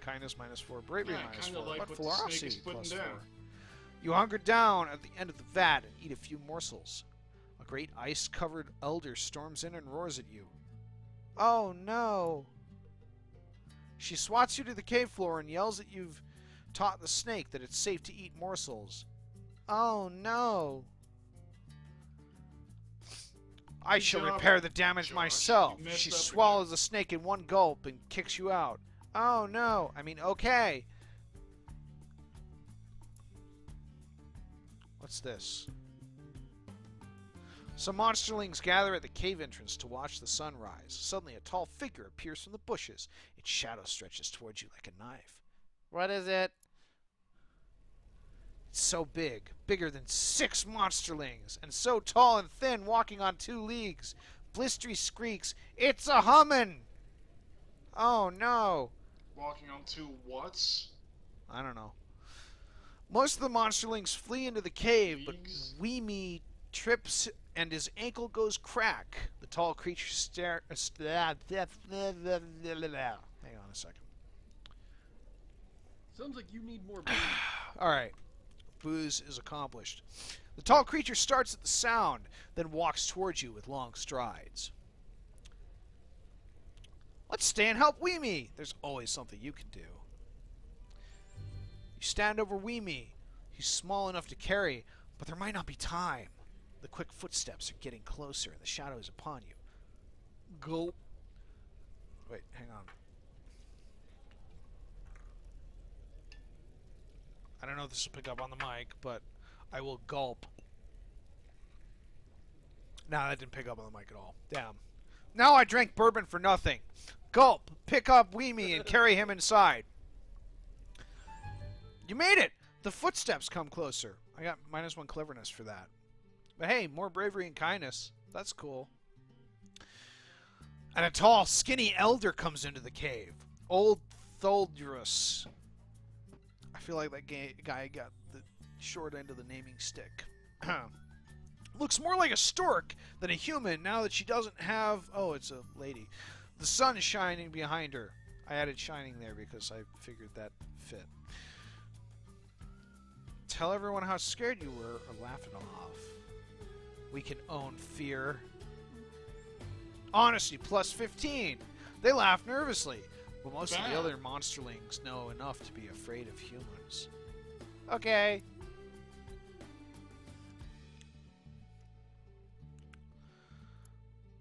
Kindness -4, bravery Yeah, kinda -4, like but what the snake is ferocity putting +4. down. You hunker down at the end of the vat and eat a few morsels. A great ice-covered elder storms in and roars at you. Oh no! She swats you to the cave floor and yells that you've taught the snake that it's safe to eat morsels. Oh no! I Good shall job, repair the damage Josh. myself. You messed She up swallows the snake in one gulp and kicks you out. Oh no! I mean, okay. What's this? Some monsterlings gather at the cave entrance to watch the sun rise. Suddenly, a tall figure appears from the bushes. Its shadow stretches towards you like a knife. What is it? It's so big, bigger than 6 monsterlings, and so tall and thin, walking on 2 legs. Blistery squeaks, "It's a hummin'!" Oh no! Walking on 2 what's? I don't know. Most of the monsterlings flee into the cave, but Leagues? Weemy trips and his ankle goes crack. The tall creature hang on a second. Sounds like you need more booze. Alright. Booze is accomplished. The tall creature starts at the sound, then walks towards you with long strides. Let's stay and help Weemy. There's always something you can do. You stand over Weemy. He's small enough to carry, but there might not be time. The quick footsteps are getting closer, and the shadow is upon you. Gulp. Wait, hang on. I don't know if this will pick up on the mic, but I will gulp. Nah, that didn't pick up on the mic at all. Damn. Now I drank bourbon for nothing. Gulp. Pick up Weemy and carry him inside. You made it! The footsteps come closer. I got -1 cleverness for that. But hey, more bravery and kindness. That's cool. And a tall, skinny elder comes into the cave. Old Tholdrus. I feel like that guy got the short end of the naming stick. Looks more like a stork than a human now that she doesn't have... Oh, it's a lady. The sun is shining behind her. I added shining there because I figured that fit. Tell everyone how scared you were or laugh it off. We can own fear. Honesty +15. They laugh nervously, but most of the other monsterlings know enough to be afraid of humans. Okay.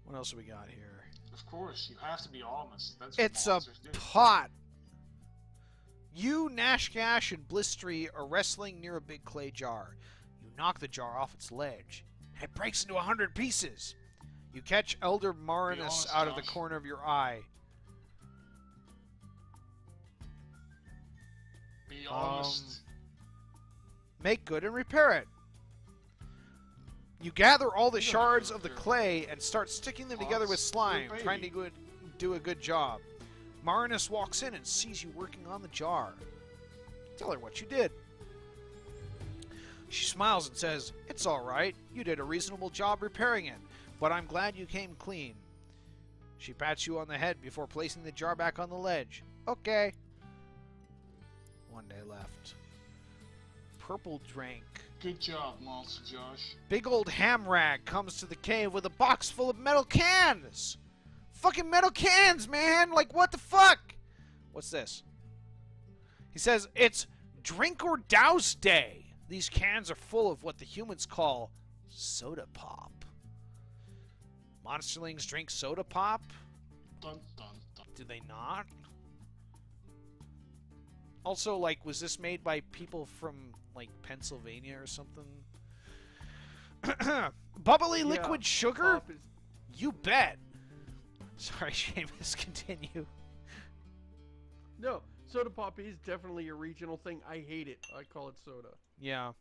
What else have we got here? Of course, you have to be honest. That's what It's a monsters do. pot. You, Nashgash, and Blistery are wrestling near a big clay jar. You knock the jar off its ledge, and it breaks into 100 pieces. You catch Elder Marinus honest, out of the Josh. corner of your eye. Be honest. Make good and repair it. You gather all the shards of the clay and start sticking them together with slime, trying to do a good job. Marinus walks in and sees you working on the jar. Tell her what you did. She smiles and says, "It's all right. You did a reasonable job repairing it, but I'm glad you came clean." She pats you on the head before placing the jar back on the ledge. Okay. One day left. Purple drink. Good job, Monster Josh. Big old Hamrag comes to the cave with a box full of metal cans. Fucking metal cans, man! Like, what the fuck? What's this? He says, it's Drink or Douse Day. These cans are full of what the humans call soda pop. Monsterlings drink soda pop? Dun, dun, dun. Do they not? Also, like, was this made by people from, like, Pennsylvania or something? Bubbly liquid sugar? You bet. Sorry, Seamus, continue. No, soda pop is definitely a regional thing. I hate it. I call it soda. Yeah.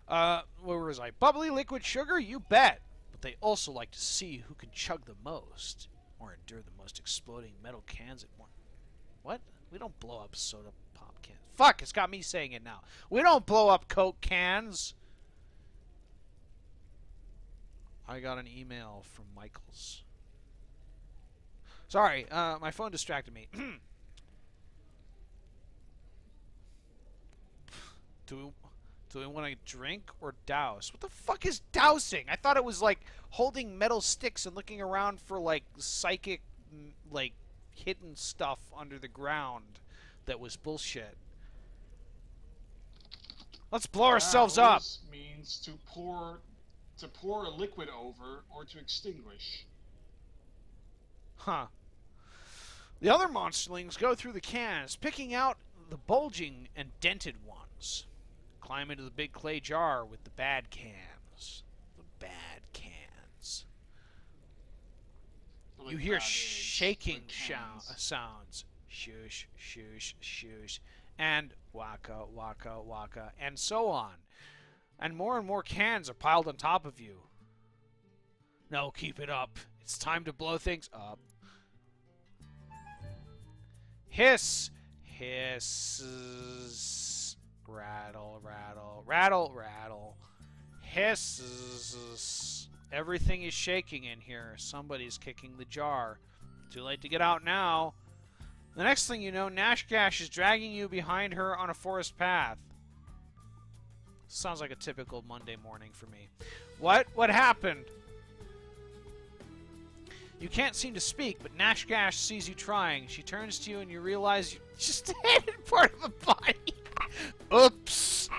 Where was I? Bubbly liquid sugar? You bet. But they also like to see who can chug the most or endure the most exploding metal cans at once. What? We don't blow up soda pop cans. Fuck, it's got me saying it now. We don't blow up Coke cans. I got an email from Michaels. Sorry, my phone distracted me. Do we want to drink or douse? What the fuck is dousing? I thought it was like holding metal sticks and looking around for like psychic, like hidden stuff under the ground that was bullshit. Let's blow ourselves up. Douse means to pour a liquid over or to extinguish. Huh. The other monsterlings go through the cans, picking out the bulging and dented ones. Climb into the big clay jar with the bad cans. The bad cans. Like You hear bad eggs, shaking like cans. sounds. Shoosh, shoosh, shoosh. And waka, waka, waka. And so on. And more cans are piled on top of you. No, keep it up. It's time to blow things up. Hiss. Hisses. Rattle, rattle, rattle, rattle. Hisses. Everything is shaking in here. Somebody's kicking the jar. Too late to get out now. The next thing you know, Nashgash is dragging you behind her on a forest path. Sounds like a typical Monday morning for me. What? What happened? You can't seem to speak, but Nashgash sees you trying. She turns to you and you realize you just handed part of a body. Oops.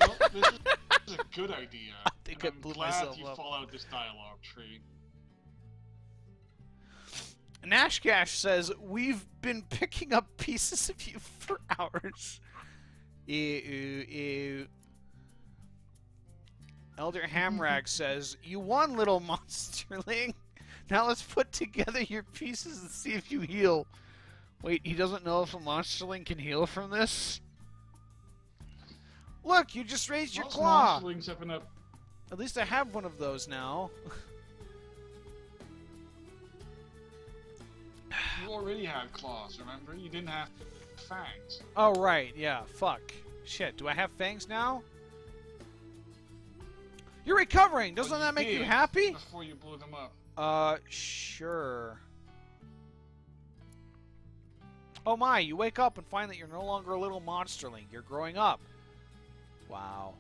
Well, this is a good idea. I think and I blew I'm glad myself you up. followed this dialogue tree. Nashgash says, "We've been picking up pieces of you for hours." Ew, ew. Elder Hamrag says, "You won, little monsterling. Now let's put together your pieces and see if you heal." Wait, he doesn't know if a monsterling can heal from this? Look, you just raised your Most claw. monsterlings have been up. At least I have one of those now. You already had claws, remember? You didn't have fangs. Oh, right, yeah, fuck. Shit, do I have fangs now? You're recovering! Doesn't Well, that make you did happy? Before you blew them up. Sure. Oh my, you wake up and find that you're no longer a little monsterling. You're growing up. Wow.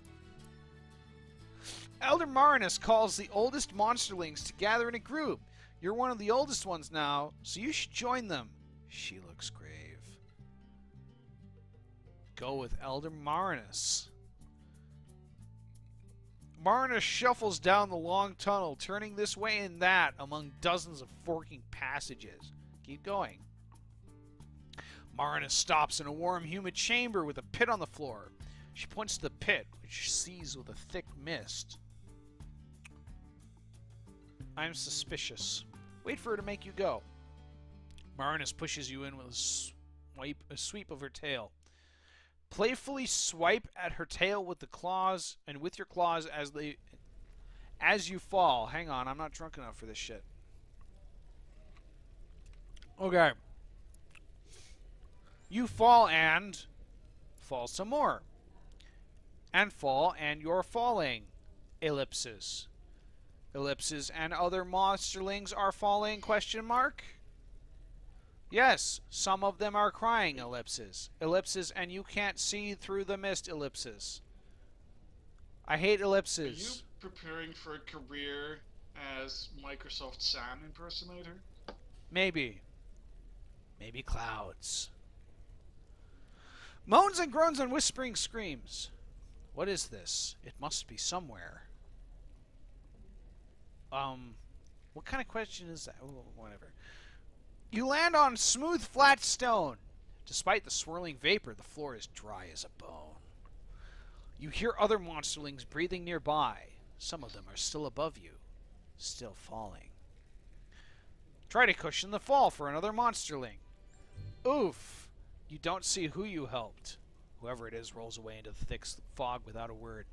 Elder Marinus calls the oldest monsterlings to gather in a group. You're one of the oldest ones now, so you should join them. She looks grave. Go with Elder Marinus. Marinus shuffles down the long tunnel, turning this way and that among dozens of forking passages. Keep going. Marinus stops in a warm, humid chamber with a pit on the floor. She points to the pit, which sees with a thick mist. I'm suspicious. Wait for her to make you go. Marinus pushes you in with a sweep of her tail. Playfully swipe at her tail with the claws and with your claws as you fall. Hang on, I'm not drunk enough for this shit. Okay. You fall and fall some more. And fall and you're falling. Ellipses. Ellipses and other monsterlings are falling, question mark? Yes, some of them are crying, ellipses. Ellipses and you can't see through the mist, ellipses. I hate ellipses. Are you preparing for a career as Microsoft Sam impersonator? Maybe. Maybe clouds. Moans and groans and whispering screams. What is this? It must be somewhere. What kind of question is that? Oh, whatever. You land on smooth, flat stone. Despite the swirling vapor, the floor is dry as a bone. You hear other monsterlings breathing nearby. Some of them are still above you, still falling. Try to cushion the fall for another monsterling. Oof! You don't see who you helped. Whoever it is rolls away into the thick fog without a word.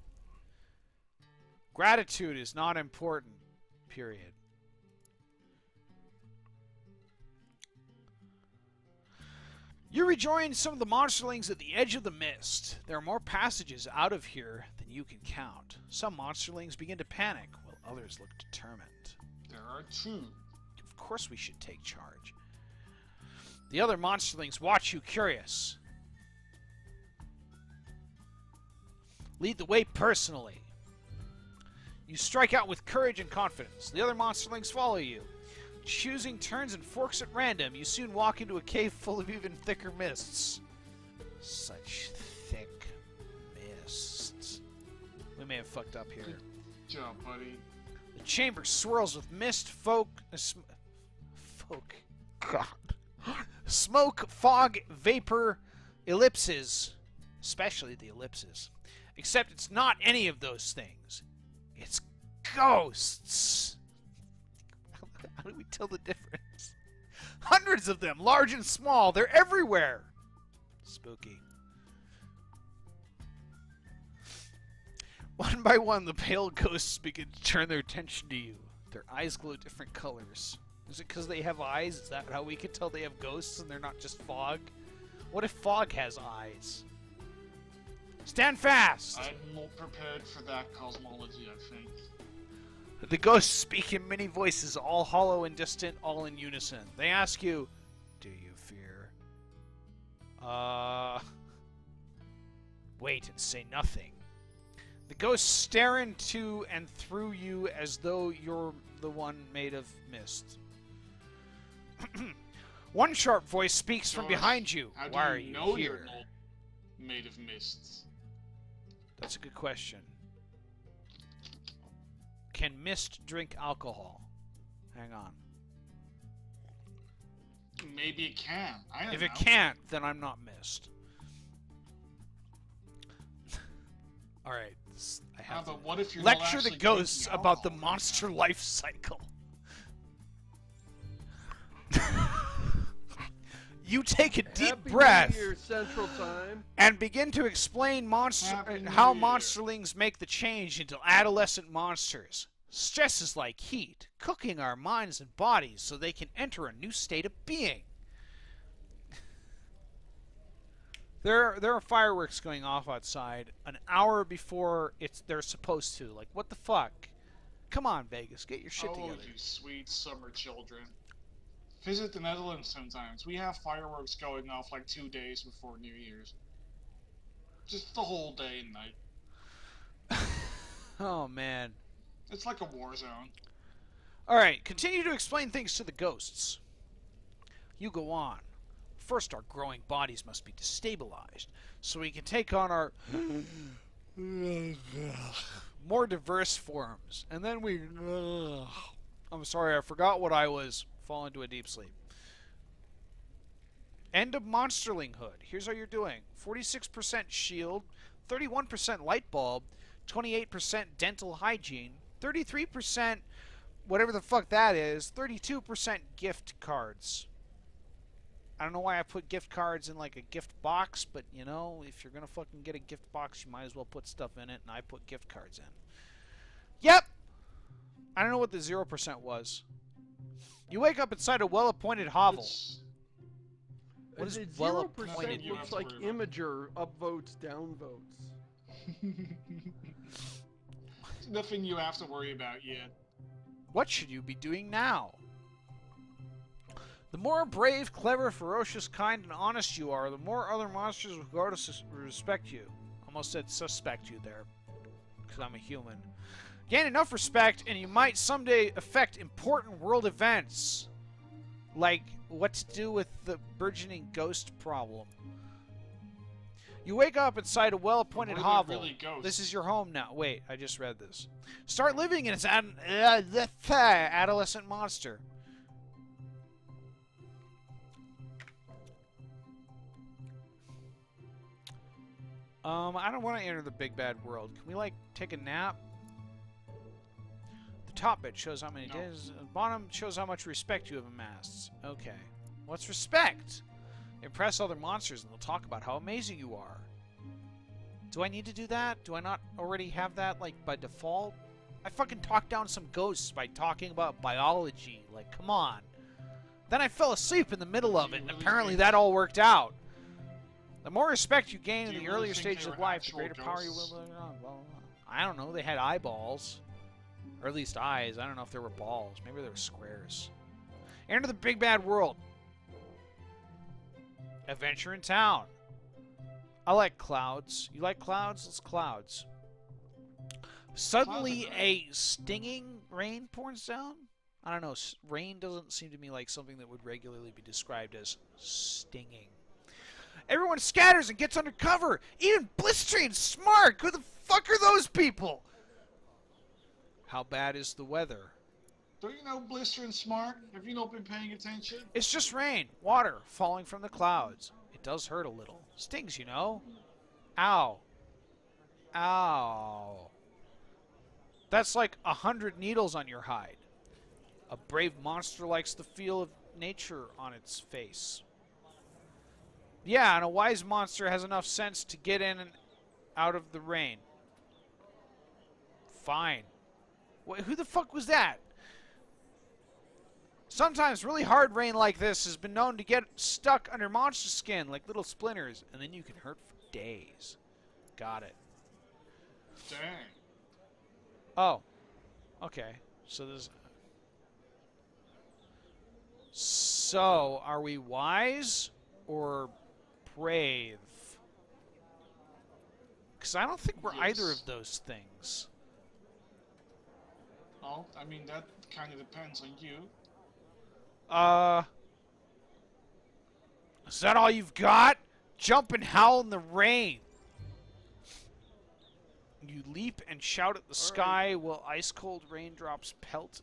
Gratitude is not important. Period. You rejoin some of the monsterlings at the edge of the mist. There are more passages out of here than you can count. Some monsterlings begin to panic, while others look determined. There are two. Of course we should take charge. The other monsterlings watch you curious. Lead the way personally. You strike out with courage and confidence. The other monsterlings follow you. Choosing turns and forks at random, you soon walk into a cave full of even thicker mists. Such thick mists. We may have fucked up here. Good job, buddy. The chamber swirls with mist, smoke, fog, vapor, ellipses. Especially the ellipses. Except it's not any of those things. It's ghosts. How do we tell the difference? Hundreds of them, large and small. They're everywhere. Spooky. One by one, the pale ghosts begin to turn their attention to you. Their eyes glow different colors. Is it because they have eyes? Is that how we can tell they have ghosts and they're not just fog? What if fog has eyes? Stand fast! I'm more prepared for that cosmology, I think. The ghosts speak in many voices, all hollow and distant, all in unison. They ask you, do you fear? Wait and say nothing. The ghosts stare into and through you as though you're the one made of mist. One sharp voice speaks from behind you. Why are you know here? You're not made of mists? That's a good question. Can mist drink alcohol? Hang on. Maybe it can. I don't know. If it can't, then I'm not mist. Alright. I have but to what if you're lecture not the actually ghosts drinking about the alcohol? monster life cycle. You take a deep Happy breath New Year, Central Time. and begin to explain Happy New how Year. monsterlings make the change into adolescent monsters. Stress is like heat, cooking our minds and bodies so they can enter a new state of being. There are fireworks going off outside an hour before they're supposed to. Like, what the fuck? Come on, Vegas, get your shit together. You sweet summer children. Visit the Netherlands sometimes. We have fireworks going off like 2 days before New Year's. Just the whole day and night. Oh, man. It's like a war zone. Alright, continue to explain things to the ghosts. You go on. First, our growing bodies must be destabilized, so we can take on our more diverse forms. And then we... I'm sorry, I forgot what I was. Fall into a deep sleep. End of monsterlinghood. Here's how you're doing. 46% shield, 31% light bulb, 28% dental hygiene, 33% whatever the fuck that is, 32% gift cards. I don't know why I put gift cards in like a gift box, but you know, if you're gonna fucking get a gift box, you might as well put stuff in it, and I put gift cards in. Yep! I don't know what the 0% was. You wake up inside a well-appointed hovel. What is well-appointed? 0% looks like Imager upvotes, downvotes. Nothing you have to worry about yet. What should you be doing now? The more brave, clever, ferocious, kind, and honest you are, the more other monsters will grow to respect you. Almost said suspect you there, because I'm a human. Gain enough respect, and you might someday affect important world events. Like what to do with the burgeoning ghost problem. You wake up inside a well-appointed hovel. Really this is your home now. Wait, I just read this. Start living as an adolescent monster. I don't want to enter the big bad world. Can we, like, take a nap? The top bit shows how many days. The bottom shows how much respect you have amassed. Okay. What's respect? Impress other monsters and they'll talk about how amazing you are. Do I need to do that? Do I not already have that, like, by default? I fucking talked down some ghosts by talking about biology. Like, come on. Then I fell asleep in the middle of it, and apparently that all worked out. The more respect you gain in the earlier stages of life, the greater power you will... I don't know. They had eyeballs. Or at least eyes. I don't know if there were balls. Maybe they were squares. Enter the big bad world. Adventure in town. I like clouds. You like clouds? Let's clouds. Suddenly a stinging rain pours down? I don't know. Rain doesn't seem to me like something that would regularly be described as stinging. Everyone scatters and gets under cover. Even Blistery and Smart. Who the fuck are those people? How bad is the weather? Don't you know Blister and Smart? Have you not been paying attention? It's just rain. Water falling from the clouds. It does hurt a little. Stings, you know. Ow. Ow. That's like 100 needles on your hide. A brave monster likes the feel of nature on its face. Yeah, and a wise monster has enough sense to get in and out of the rain. Fine. Wait, who the fuck was that? Sometimes really hard rain like this has been known to get stuck under monster skin like little splinters, and then you can hurt for days. Got it. Dang. Oh. Okay. So there's... So, are we wise or brave? Because I don't think we're either of those things. Well, I mean, that kind of depends on you. Is that all you've got? Jump and howl in the rain. You leap and shout at the sky while ice-cold raindrops pelt.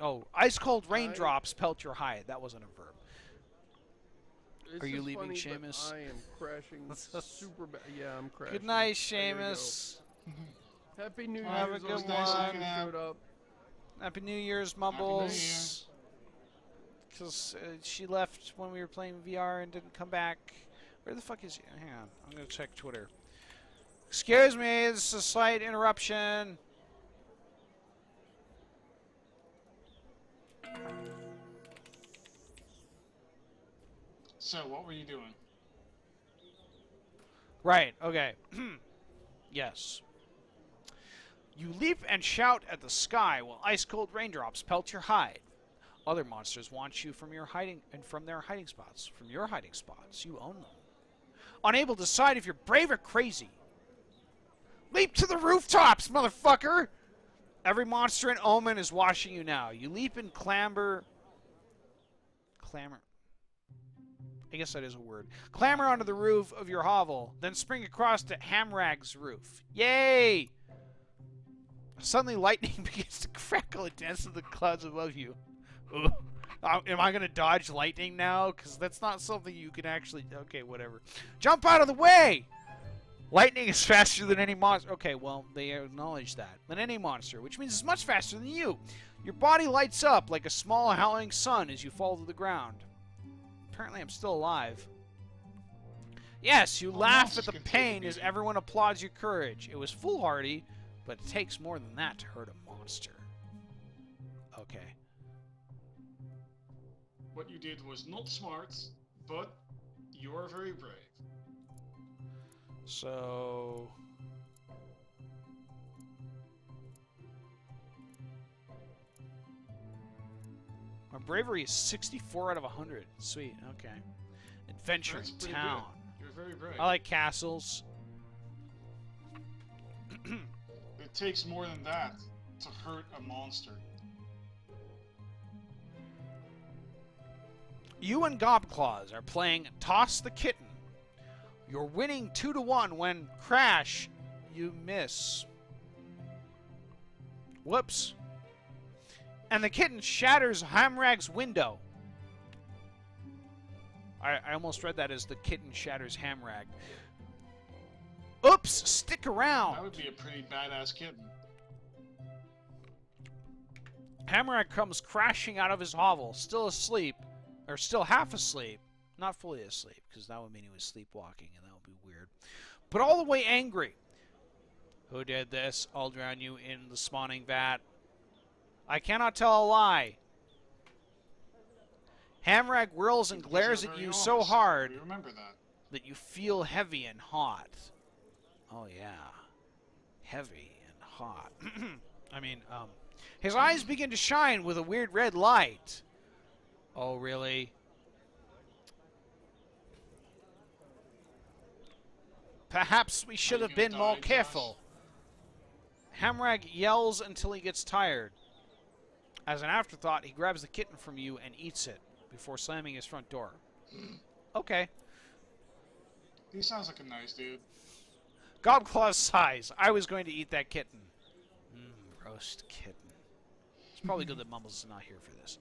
Oh, ice-cold raindrops pelt your hide. That wasn't a verb. Are you leaving, Seamus? I am crashing super bad. Yeah, I'm crashing. Good night, Seamus. Happy New Year's. Have a good one. Happy New Year's, Mumbles. Because she left when we were playing VR and didn't come back. Where the fuck is she? Hang on. I'm going to check Twitter. Excuse me. This is a slight interruption. So, what were you doing? Right. Okay. Yes. You leap and shout at the sky while ice-cold raindrops pelt your hide. Other monsters want you from your hiding and from their hiding spots. From your hiding spots, you own them. Unable to decide if you're brave or crazy. Leap to the rooftops, motherfucker! Every monster in Omen is watching you now. You leap and clamber. Clamor. I guess that is a word. Clamber onto the roof of your hovel, then spring across to Hamrag's roof. Yay! Suddenly, lightning begins to crackle and dance in the clouds above you. Am I going to dodge lightning now? Because that's not something you can actually... Okay, whatever. Jump out of the way! Lightning is faster than any monster. Okay, well, they acknowledge that. Than any monster, which means it's much faster than you. Your body lights up like a small howling sun as you fall to the ground. Apparently I'm still alive. Yes, you laugh at the pain as everyone applauds your courage. It was foolhardy, but it takes more than that to hurt a monster. Okay. What you did was not smart, but you are very brave. So... my bravery is 64 out of 100. Sweet, okay. Adventure That's in pretty town. good. You're very brave. I like castles. It takes more than that to hurt a monster. You and Gobclaws are playing Toss the Kitten. You're winning 2-1 when crash, you miss. Whoops. And the kitten shatters Hamrag's window. I almost read that as the kitten shatters Hamrag. Oops, stick around. That would be a pretty badass kitten. Hamrag comes crashing out of his hovel, still asleep, or still half asleep. Not fully asleep, because that would mean he was sleepwalking, and that would be weird. But all the way angry. Who did this? I'll drown you in the spawning vat. I cannot tell a lie. Hamrag whirls and glares at you so hard that you feel heavy and hot. Oh, yeah. Heavy and hot. I mean, his eyes begin to shine with a weird red light. Oh, really? Perhaps we should have been more careful. Hamrag yells until he gets tired. As an afterthought, he grabs the kitten from you and eats it before slamming his front door. Okay. He sounds like a nice dude. Gobclaw sighs. I was going to eat that kitten. Roast kitten. It's probably good that Mumbles is not here for this.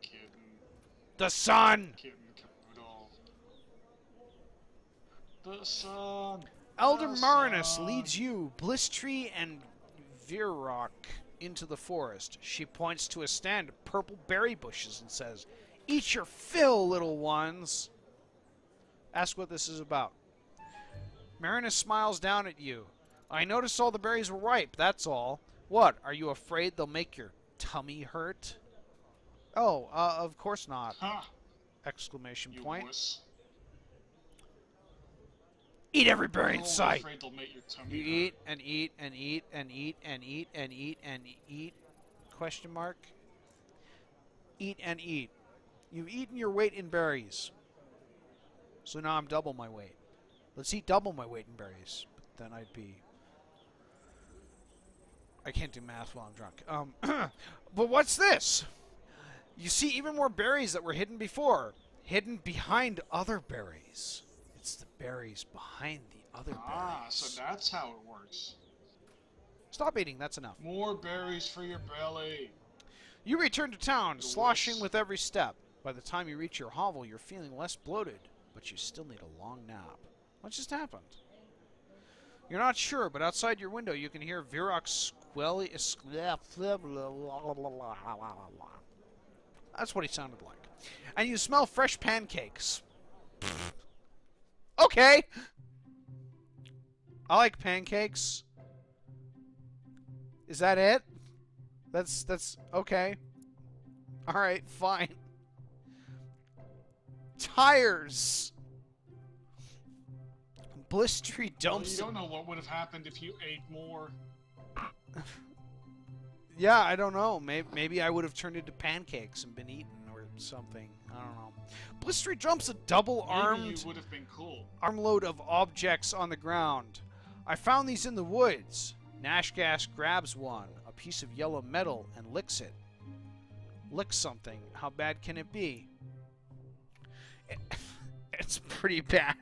Kitten. The sun! Kitten capital. The sun! Elder Marinus leads you, Blistry and Virok, into the forest. She points to a stand of purple berry bushes and says, "Eat your fill, little ones." Ask what this is about. Marinus smiles down at you. I noticed all the berries were ripe, that's all. What, are you afraid they'll make your tummy hurt? Oh, of course not. Huh. Exclamation You point. wuss. Eat every berry in I'm sight. afraid they'll make your tummy You hurt. eat and eat and eat and eat and eat and eat and eat. Question mark. Eat and eat. You've eaten your weight in berries. So now I'm double my weight. Let's eat double my weight in berries. But then I'd be... I can't do math while I'm drunk. But what's this? You see even more berries that were hidden before. Hidden behind other berries. It's the berries behind the other berries. Ah, so that's how it works. Stop eating, that's enough. More berries for your belly. You return to town, sloshing with every step. By the time you reach your hovel, you're feeling less bloated, but you still need a long nap. What just happened? You're not sure, but outside your window you can hear Virok's squelly... That's what he sounded like. And you smell fresh pancakes. Okay. I like pancakes. Is that it? That's okay. Alright, fine. Tires. Blistery dumps. Well, you don't know what would have happened if you ate more. Yeah, I don't know. Maybe I would have turned into pancakes and been eaten or something. I don't know. Blistery jumps a double-armed... Maybe you would have been cool. armload of objects on the ground. I found these in the woods. Nashgas grabs one, a piece of yellow metal, and licks it. Lick something. How bad can it be? It's pretty bad.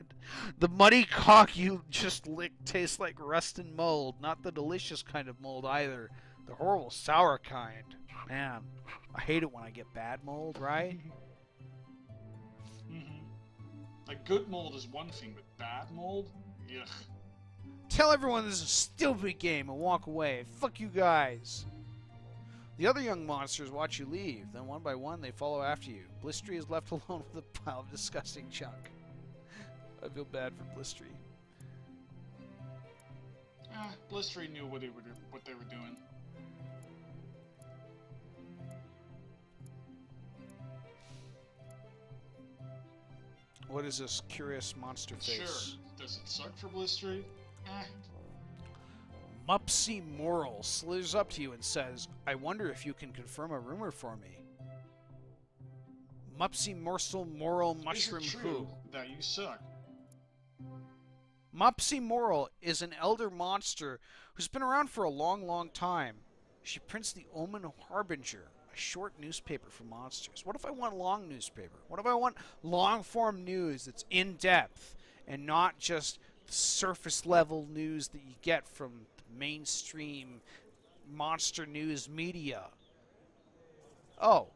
The muddy cock you just licked tastes like rust and mold. Not the delicious kind of mold either. The horrible sour kind. Man, I hate it when I get bad mold, right? Like, good mold is one thing, but bad mold? Yuck. Tell everyone this is a stupid game and walk away. Fuck you guys. The other young monsters watch you leave. Then one by one, they follow after you. Blistery is left alone with a pile of disgusting junk. I feel bad for Blistery. Blistery knew what they were doing. What is this curious monster face? Sure. Does it suck for Blistery? Mupsy Moral slithers up to you and says, I wonder if you can confirm a rumor for me. Mupsy Morsel Moral Mushroom Is it Poo. true that you suck? Mupsy Moral is an elder monster who's been around for a long, long time. She prints the Omen Harbinger, a short newspaper for monsters. What if I want long newspaper? What if I want long-form news that's in-depth and not just surface-level news that you get from mainstream monster news media? Oh.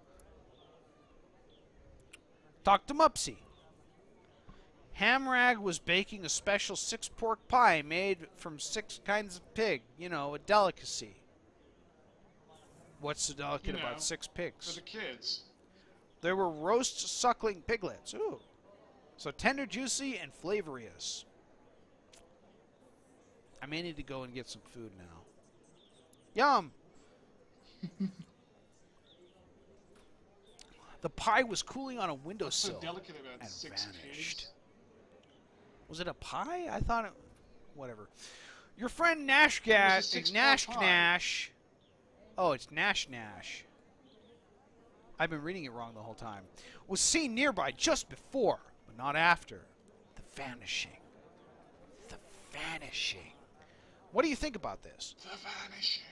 Talk to Mupsy. Hamrag was baking a special 6-pork pie made from 6 kinds of pig. You know, a delicacy. What's so delicate about 6 pigs? For the kids. There were roast suckling piglets. Ooh. So tender, juicy, and flavorious. I may need to go and get some food now. Yum! The pie was cooling on a windowsill What's so delicate about and 6 vanished. pigs? Was it a pie? I thought it... Whatever. Your friend Nash Nash... Oh, it's Nash Nash. I've been reading it wrong the whole time. Was seen nearby just before, but not after. The vanishing. The vanishing. What do you think about this? The vanishing.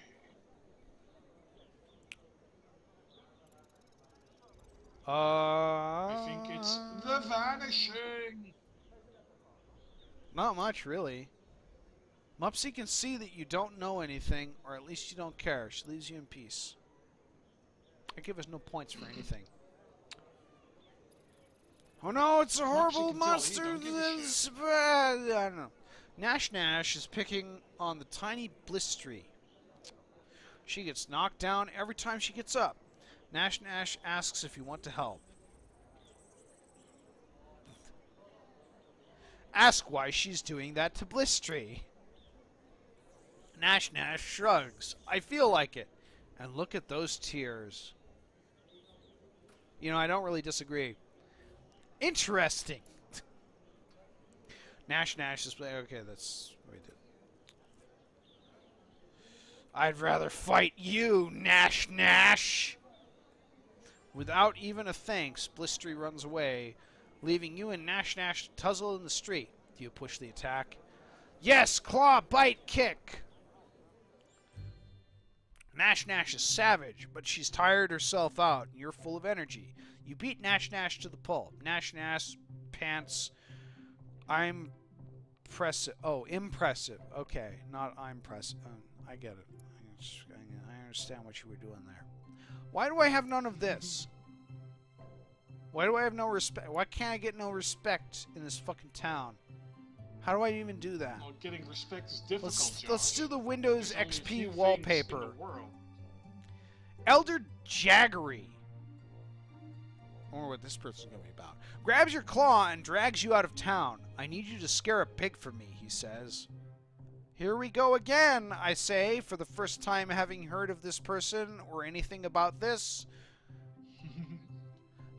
I think it's the vanishing. Not much, really. Mupsy can see that you don't know anything, or at least you don't care. She leaves you in peace. I give us no points for anything. Oh no, it's a horrible monster! I don't know. Nash Nash is picking on the tiny Blistery. She gets knocked down every time she gets up. Nash Nash asks if you want to help. Ask why she's doing that to Blistery. Nash Nash shrugs. I feel like it. And look at those tears. You know, I don't really disagree. Interesting. Nash Nash is... Okay, that's what we did. I'd rather fight you, Nash Nash. Without even a thanks, Blistery runs away, leaving you and Nash Nash to tussle in the street. Do you push the attack? Yes! Claw, bite, kick! Nash Nash is savage, but she's tired herself out, and you're full of energy. You beat Nash Nash to the pulp. Nash Nash pants. I'm impressive. Oh, impressive. Okay, not I'm impressive. I get it. I understand what you were doing there. Why do I have none of this? Why do I have no respect? Why can't I get no respect in this fucking town? How do I even do that? Well, getting respect is difficult, Let's do the Windows There's only a few XP wallpaper. things in the world. Elder Jaggery. I wonder what this person's going to be about. Grabs your claw and drags you out of town. I need you to scare a pig for me, he says. Here we go again, I say, for the first time having heard of this person or anything about this.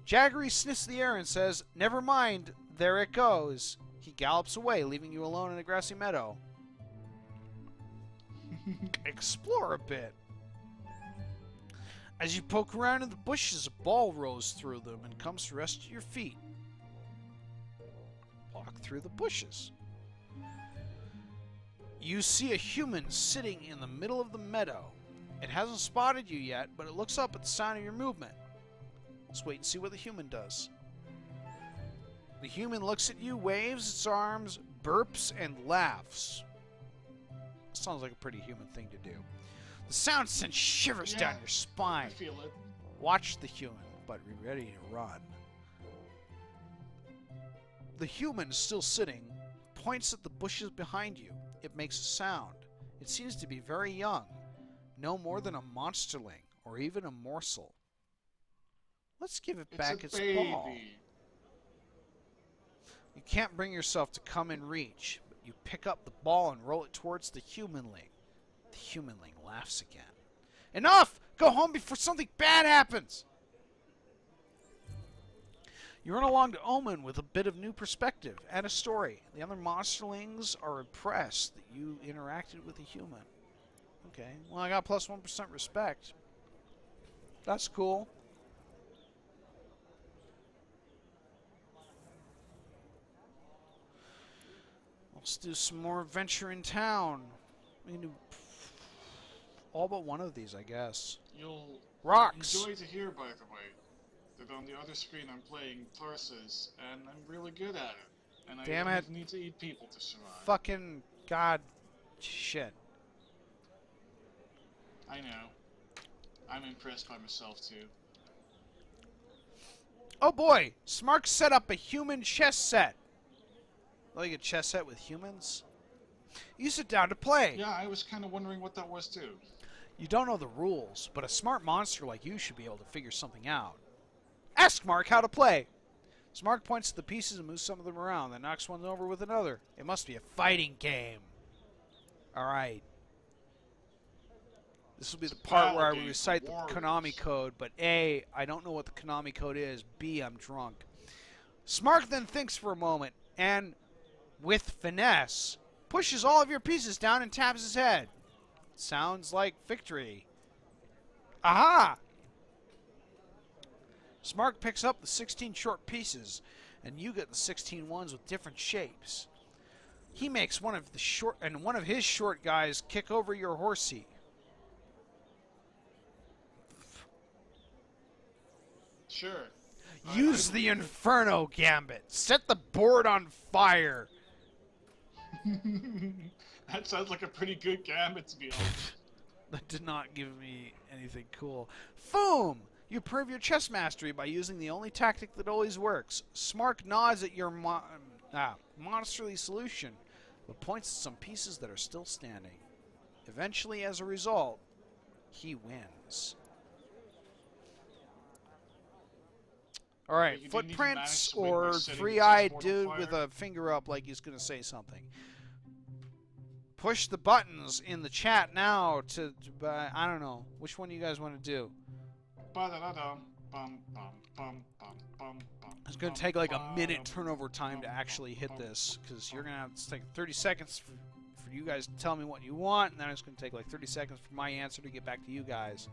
Jaggery sniffs the air and says, never mind, there it goes. He gallops away, leaving you alone in a grassy meadow. Explore a bit. As you poke around in the bushes, a ball rolls through them and comes to rest at your feet. Walk through the bushes. You see a human sitting in the middle of the meadow. It hasn't spotted you yet, but it looks up at the sound of your movement. Let's wait and see what the human does. The human looks at you, waves its arms, burps, and laughs. Sounds like a pretty human thing to do. The sound sends shivers down your spine. I feel it. Watch the human, but be ready to run. The human is still sitting, points at the bushes behind you. It makes a sound. It seems to be very young, no more than a monsterling, or even a morsel. Let's give it It's back a its baby. ball. You can't bring yourself to come in reach, but you pick up the ball and roll it towards the humanling. The humanling laughs again. Enough! Go home before something bad happens! You run along to Omen with a bit of new perspective and a story. The other monsterlings are impressed that you interacted with a human. Okay, well, I got plus 1% respect. That's cool. Let's do some more adventure in town. We can do all but one of these, I guess. You'll Rocks! enjoy to hear, by the way, that on the other screen I'm playing Tharsis, and I'm really good at it. And Damn I it. need to eat people to survive. Fucking god shit. I know. I'm impressed by myself, too. Oh boy! Smark set up a human chess set. Like a chess set with humans? You sit down to play. Yeah, I was kind of wondering what that was, too. You don't know the rules, but a smart monster like you should be able to figure something out. Ask Mark how to play. Smark points to the pieces and moves some of them around, then knocks one over with another. It must be a fighting game. Alright. This will be the part where I recite the Konami code, but A, I don't know what the Konami code is. B, I'm drunk. Smark then thinks for a moment, and, with finesse, pushes all of your pieces down and taps his head. Sounds like victory. Aha! Smark picks up the 16 short pieces, and you get the 16 ones with different shapes. He makes one of his short guys kick over your horsey. Sure. Use the Inferno Gambit. Set the board on fire. That sounds like a pretty good gambit, to be honest. That did not give me anything cool. Foom! You prove your chess mastery by using the only tactic that always works. Smark nods at your monsterly solution, but points at some pieces that are still standing. Eventually, as a result, he wins. Alright, footprints or three-eyed dude with a finger up like he's going to say something. Push the buttons in the chat now to I don't know. Which one do you guys want to do? It's going to take like a minute turnover time to actually hit this, because you're going to have to take 30 seconds for you guys to tell me what you want, and then it's going to take like 30 seconds for my answer to get back to you guys.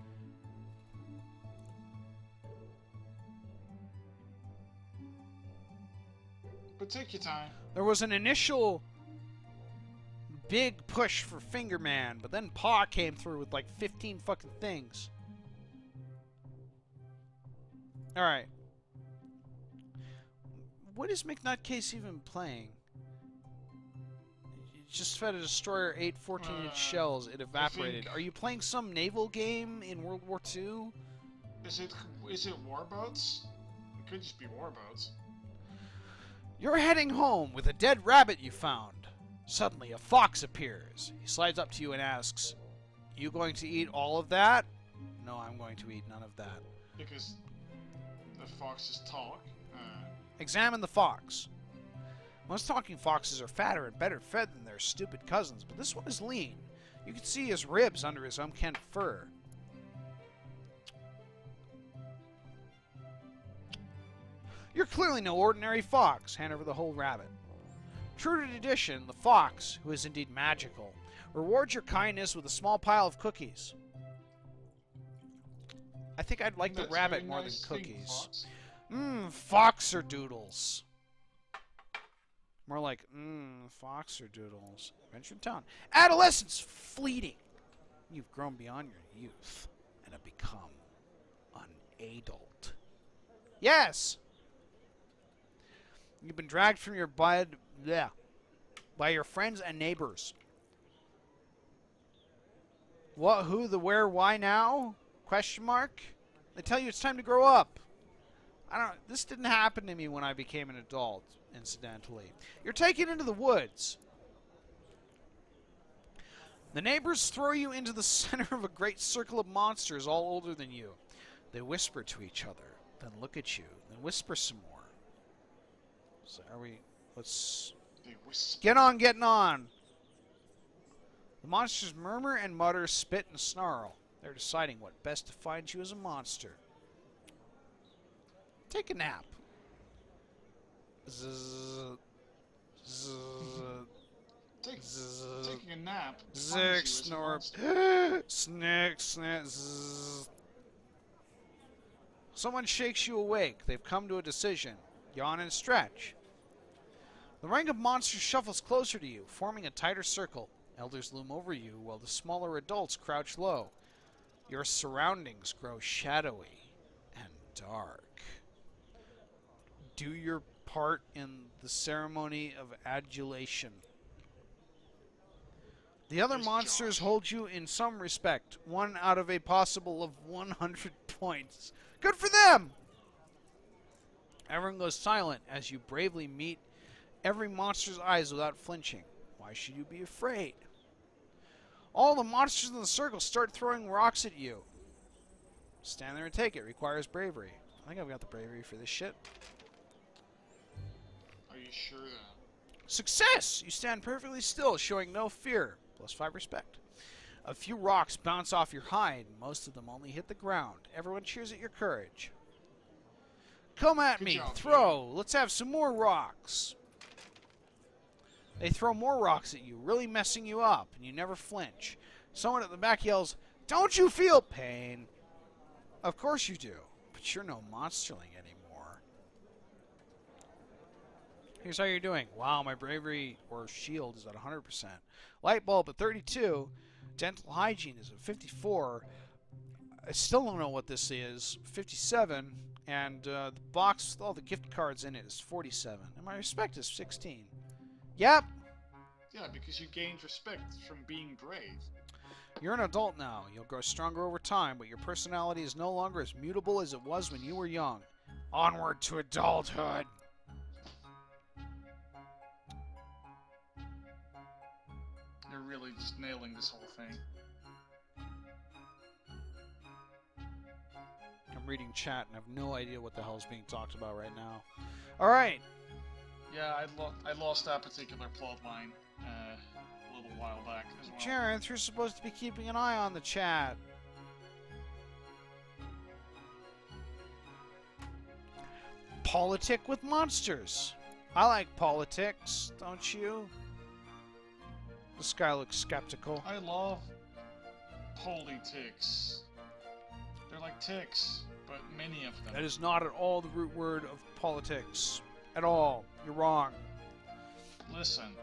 But take your time. There was an initial big push for Fingerman, but then Paw came through with like 15 fucking things. Alright. What is McNutcase even playing? You just fed a destroyer 8 14-inch shells. It evaporated. Are you playing some naval game in World War II? Is it warboats? It could just be warboats. You're heading home with a dead rabbit you found. Suddenly, a fox appears. He slides up to you and asks, "You going to eat all of that?" "No, I'm going to eat none of that." Because the foxes talk. Examine the fox. Most talking foxes are fatter and better fed than their stupid cousins, but this one is lean. You can see his ribs under his unkempt fur. You're clearly no ordinary fox. Hand over the whole rabbit. True to tradition, the fox, who is indeed magical, rewards your kindness with a small pile of cookies. I think I'd like the rabbit more than cookies. Foxer doodles. More like, foxer doodles. Adventure in town. Adolescence fleeting. You've grown beyond your youth and have become an adult. Yes! You've been dragged from your bed by your friends and neighbors. What, who, the where, why now? Question mark? They tell you it's time to grow up. This didn't happen to me when I became an adult, incidentally. You're taken into the woods. The neighbors throw you into the center of a great circle of monsters all older than you. They whisper to each other, then look at you, then whisper some more. So let's get on getting on. The monsters murmur and mutter, spit and snarl. They're deciding what best defines you as a monster. Take a nap. Zzz. Zzz. Taking a nap. Zick, snort. Snick, snap. Zzz. Someone shakes you awake. They've come to a decision. Yawn and stretch. The rank of monsters shuffles closer to you, forming a tighter circle. Elders loom over you, while the smaller adults crouch low. Your surroundings grow shadowy and dark. Do your part in the ceremony of adulation. The other monsters hold you in some respect, 1 out of a possible of 100 points. Good for them! Everyone goes silent as you bravely meet every monster's eyes without flinching. Why should you be afraid? All the monsters in the circle start throwing rocks at you. Stand there and take it. Requires bravery. I think I've got the bravery for this shit. Are you sure that? Success! You stand perfectly still, showing no fear. +5 respect. A few rocks bounce off your hide. Most of them only hit the ground. Everyone cheers at your courage. Come at me. Throw. Let's have some more rocks. They throw more rocks at you, really messing you up, and you never flinch. Someone at the back yells, "Don't you feel pain?" Of course you do, but you're no monsterling anymore. Here's how you're doing. Wow, my bravery or shield is at 100%. Light bulb at 32. Dental hygiene is at 54. I still don't know what this is. 57. And the box with all the gift cards in it is 47. And my respect is 16. Yep. Yeah, because you gained respect from being brave. You're an adult now. You'll grow stronger over time, but your personality is no longer as mutable as it was when you were young. Onward to adulthood. You're really just nailing this whole thing. I'm reading chat and I have no idea what the hell is being talked about right now. Alright. Yeah, I lost that particular plot line a little while back as well. Jareth, you're supposed to be keeping an eye on the chat. Politic with monsters. I like politics, don't you? This guy looks skeptical. I love politics. They're like ticks, but many of them. That is not at all the root word of politics. At all. You're wrong. Listen.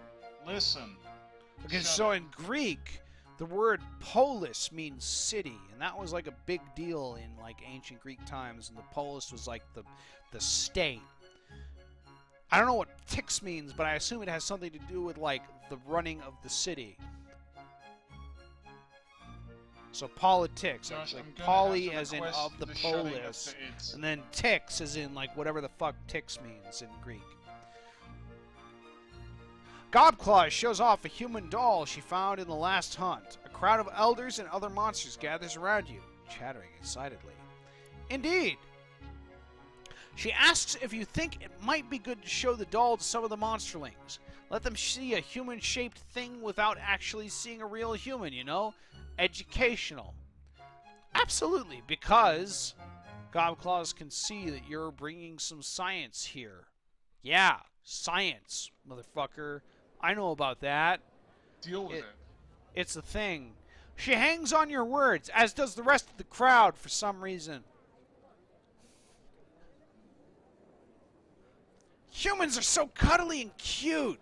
Okay, so in Greek, the word polis means city, and that was like a big deal in like ancient Greek times, and the polis was like the state. I don't know what tix means, but I assume it has something to do with like the running of the city. So politics, Josh, like I'm poly gonna have as to in request of the the shutting of polis, the its. and then tix as in like whatever the fuck tix means in Greek. Gobclaw shows off a human doll she found in the last hunt. A crowd of elders and other monsters gathers around you, chattering excitedly. Indeed. She asks if you think it might be good to show the doll to some of the monsterlings. Let them see a human-shaped thing without actually seeing a real human, you know? Educational. Absolutely, because Gobclaws can see that you're bringing some science here. Yeah, science, motherfucker. I know about that. Deal with it. It's a thing. She hangs on your words, as does the rest of the crowd for some reason. Humans are so cuddly and cute.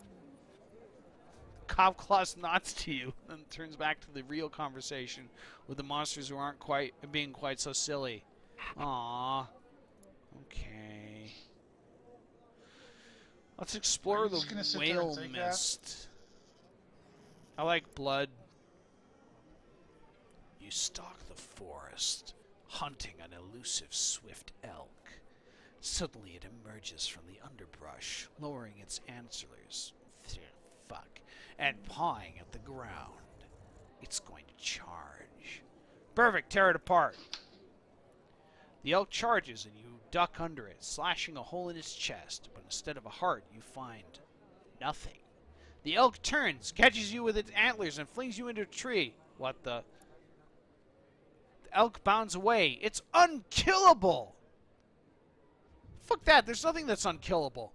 Gobclaws nods to you and turns back to the real conversation with the monsters who aren't being quite so silly. Aww. Okay. Let's explore the whale mist. I like blood. You stalk the forest, hunting an elusive swift elk. Suddenly it emerges from the underbrush, lowering its antlers, and pawing at the ground. It's going to charge. Perfect, tear it apart. The elk charges and you duck under it, slashing a hole in its chest, but instead of a heart, you find nothing. The elk turns, catches you with its antlers, and flings you into a tree. What the? The elk bounds away. It's unkillable! Fuck that, there's nothing that's unkillable.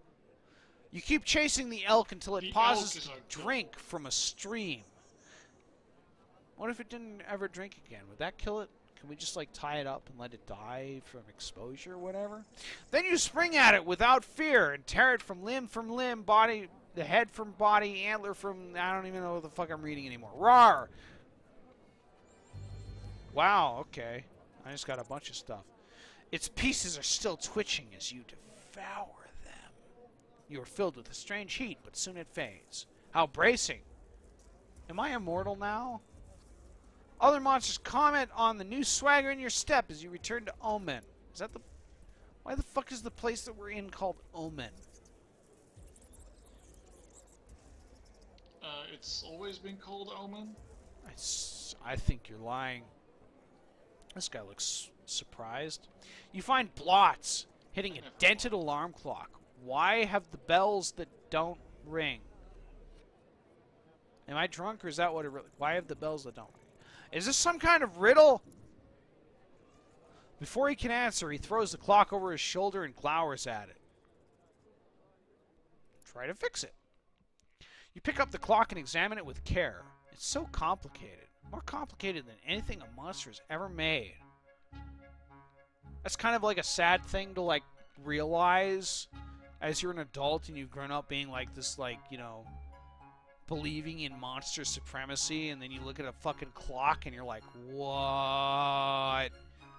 You keep chasing the elk until it pauses to drink from a stream. What if it didn't ever drink again? Would that kill it? Can we just, like, tie it up and let it die from exposure or whatever? Then you spring at it without fear and tear it from limb, body, the head from body, antler from... I don't even know what the fuck I'm reading anymore. Rawr! Wow, okay. I just got a bunch of stuff. Its pieces are still twitching as you devour them. You are filled with a strange heat, but soon it fades. How bracing! Am I immortal now? Other monsters comment on the new swagger in your step as you return to Omen. Is that the... Why the fuck is the place that we're in called Omen? It's always been called Omen. I think you're lying. This guy looks surprised. You find blots hitting a dented alarm clock. Why have the bells that don't ring? Am I drunk or is that what it really... Why have the bells that don't ring? Is this some kind of riddle? Before he can answer, he throws the clock over his shoulder and glowers at it. Try to fix it. You pick up the clock and examine it with care. It's so complicated. More complicated than anything a monster has ever made. That's kind of like a sad thing to, like, realize as you're an adult and you've grown up being like this, like, you know, believing in monster supremacy, and then you look at a fucking clock and you're like, what?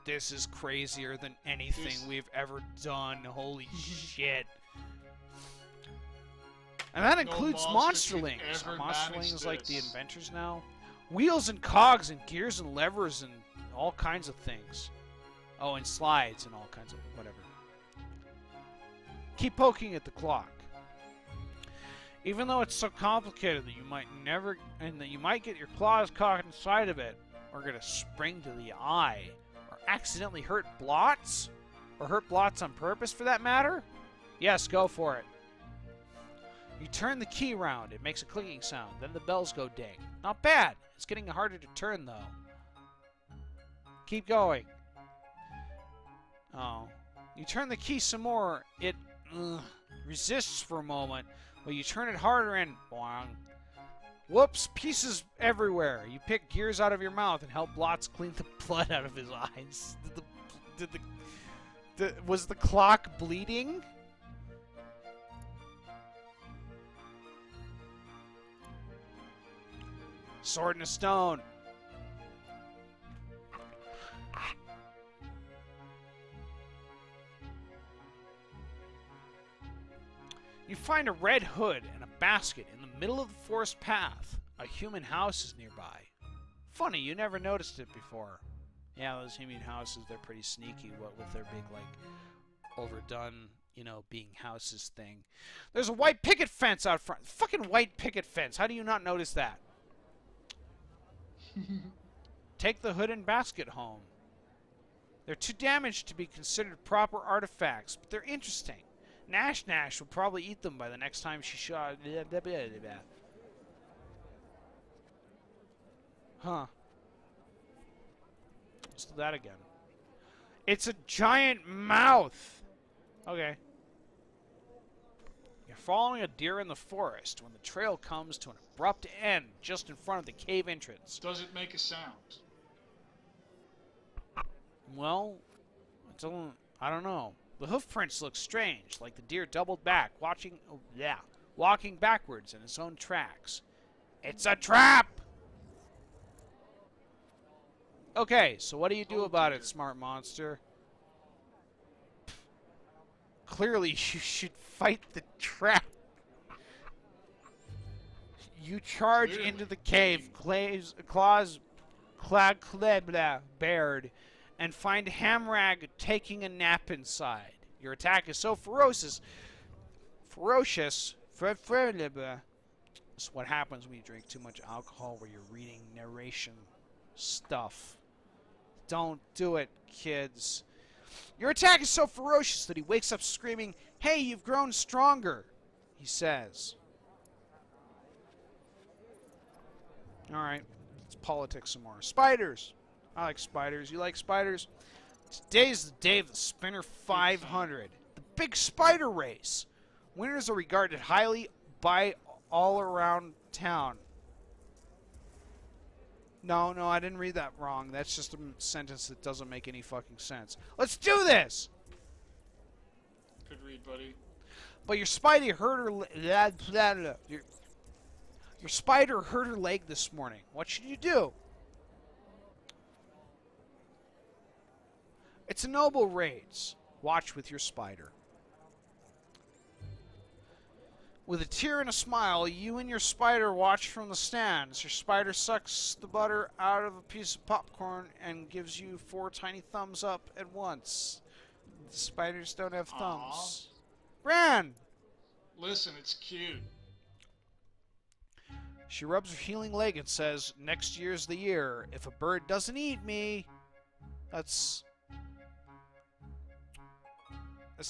This is crazier than anything we've ever done. Holy shit. And that includes monsterlings. Are monsterlings like the inventors now? Wheels and cogs and gears and levers and all kinds of things. Oh, and slides and all kinds of whatever. Keep poking at the clock. Even though it's so complicated that you might never, and that you might get your claws caught inside of it, or get a spring to the eye, or accidentally hurt blots, or hurt blots on purpose for that matter? Yes, go for it. You turn the key around, it makes a clicking sound, then the bells go ding. Not bad. It's getting harder to turn though. Keep going. Oh. You turn the key some more, it resists for a moment. Well, you turn it harder and boing. Whoops, pieces everywhere. You pick gears out of your mouth and help Blots clean the blood out of his eyes. Was the clock bleeding? Sword and a stone. You find a red hood and a basket in the middle of the forest path. A human house is nearby. Funny, you never noticed it before. Yeah, those human houses, they're pretty sneaky, what with their big, like, overdone, you know, being houses thing. There's a white picket fence out front. Fucking white picket fence. How do you not notice that? Take the hood and basket home. They're too damaged to be considered proper artifacts, but they're interesting. Nash will probably eat them by the next time she shot. Huh. Let's do that again. It's a giant mouth! Okay. You're following a deer in the forest when the trail comes to an abrupt end just in front of the cave entrance. Does it make a sound? Well, I don't know. The hoof prints look strange, like the deer doubled back, walking backwards in its own tracks. It's a trap! Okay, so what do you do about it, smart monster? Clearly, you should fight the trap. You charge into the cave, claws bared, and find Hamrag taking a nap inside. Your attack is so ferocious, It's what happens when you drink too much alcohol where you're reading narration stuff. Don't do it, kids. Your attack is so ferocious that he wakes up screaming, "Hey, you've grown stronger," he says. Alright, let's politics some more. Spiders! I like spiders. You like spiders? Today's the day of the Spinner 500. The big spider race. Winners are regarded highly by all around town. No, I didn't read that wrong. That's just a sentence that doesn't make any fucking sense. Let's do this! Good read, buddy. But your spider hurt her... Your spider hurt her leg this morning. What should you do? It's a noble race. Watch with your spider. With a tear and a smile, you and your spider watch from the stands. Your spider sucks the butter out of a piece of popcorn and gives you 4 tiny thumbs up at once. The spiders don't have thumbs. Bran! Listen, it's cute. She rubs her healing leg and says, "Next year's the year. If a bird doesn't eat me..." That's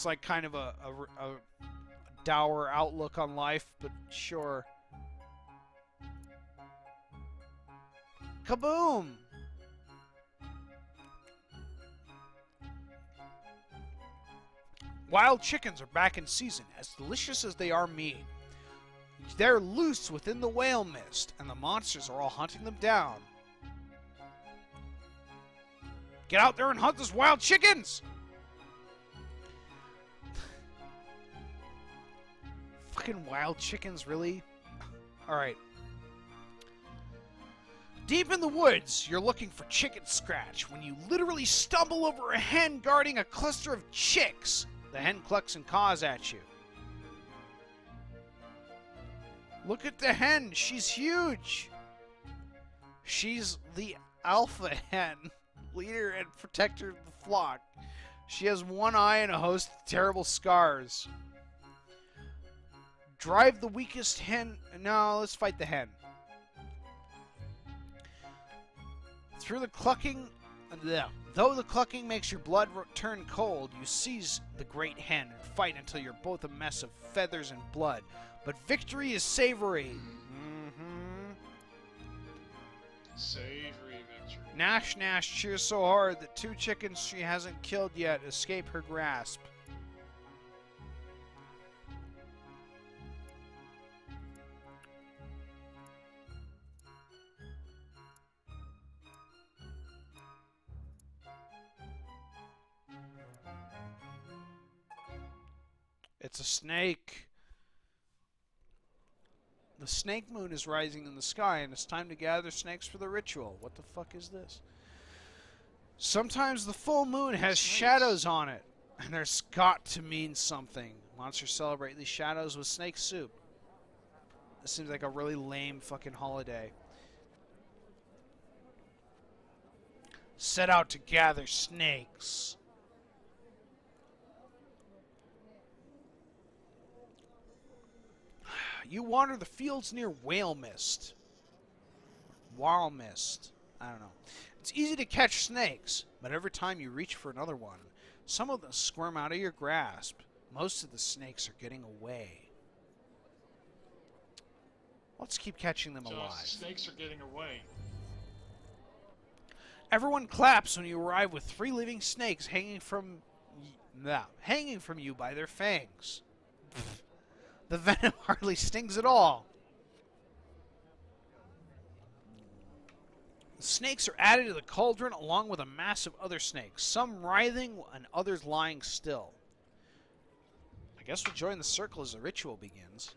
like kind of a dour outlook on life, but sure. Kaboom! Wild chickens are back in season, as delicious as they are mean. They're loose within the whale mist, and the monsters are all hunting them down. Get out there and hunt those wild chickens! Fucking wild chickens, really? Alright. Deep in the woods, you're looking for chicken scratch when you literally stumble over a hen guarding a cluster of chicks. The hen clucks and caws at you. Look at the hen. She's huge. She's the alpha hen, leader and protector of the flock. She has one eye and a host of terrible scars. Drive the weakest hen... No, let's fight the hen. Through the clucking... Though the clucking makes your blood turn cold, you seize the great hen and fight until you're both a mess of feathers and blood. But victory is savory. Savory victory. Nash cheers so hard that 2 chickens she hasn't killed yet escape her grasp. It's a snake. The snake moon is rising in the sky, and it's time to gather snakes for the ritual. What the fuck is this? Sometimes the full moon has shadows on it, and there's got to mean something. Monsters celebrate these shadows with snake soup. This seems like a really lame fucking holiday. Set out to gather snakes. You wander the fields near Whale Mist. Whale Mist. I don't know. It's easy to catch snakes, but every time you reach for another one, some of them squirm out of your grasp. Most of the snakes are getting away. Let's keep catching them alive. Snakes are getting away. Everyone claps when you arrive with 3 living snakes hanging from you by their fangs. The venom hardly stings at all. The snakes are added to the cauldron along with a mass of other snakes, some writhing and others lying still. I guess we'll join the circle as the ritual begins.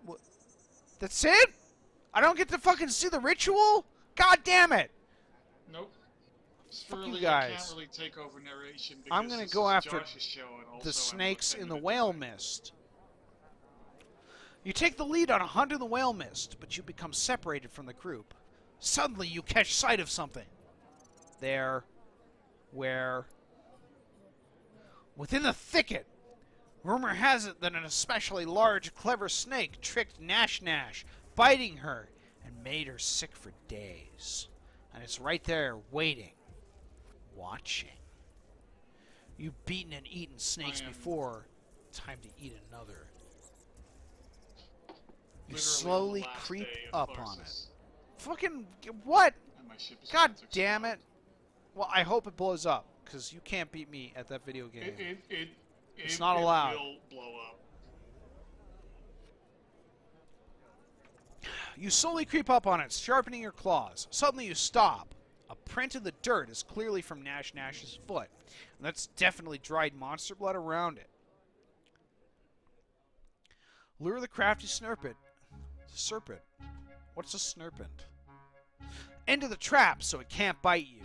What? That's it? I don't get to fucking see the ritual? God damn it! Nope. Fuck you guys. I can't really take over narration because I'm gonna go after the the snakes in the Whale Mist. You take the lead on a hunt in the Whale Mist, but you become separated from the group. Suddenly you catch sight of something. There. Where? Within the thicket. Rumor has it that an especially large, clever snake tricked Nash Nash, biting her, and made her sick for days. And it's right there, waiting, watching. You've beaten and eaten snakes before. Time to eat another. You slowly creep up on it. Fucking what? God damn it! Well, I hope it blows up, because you can't beat me at that video game. It's not allowed. It will blow up. You slowly creep up on it, sharpening your claws. Suddenly you stop. A print in the dirt is clearly from Nash Nash's foot. And that's definitely dried monster blood around it. Lure the crafty serpent. What's a snurpent? Into the trap so it can't bite you.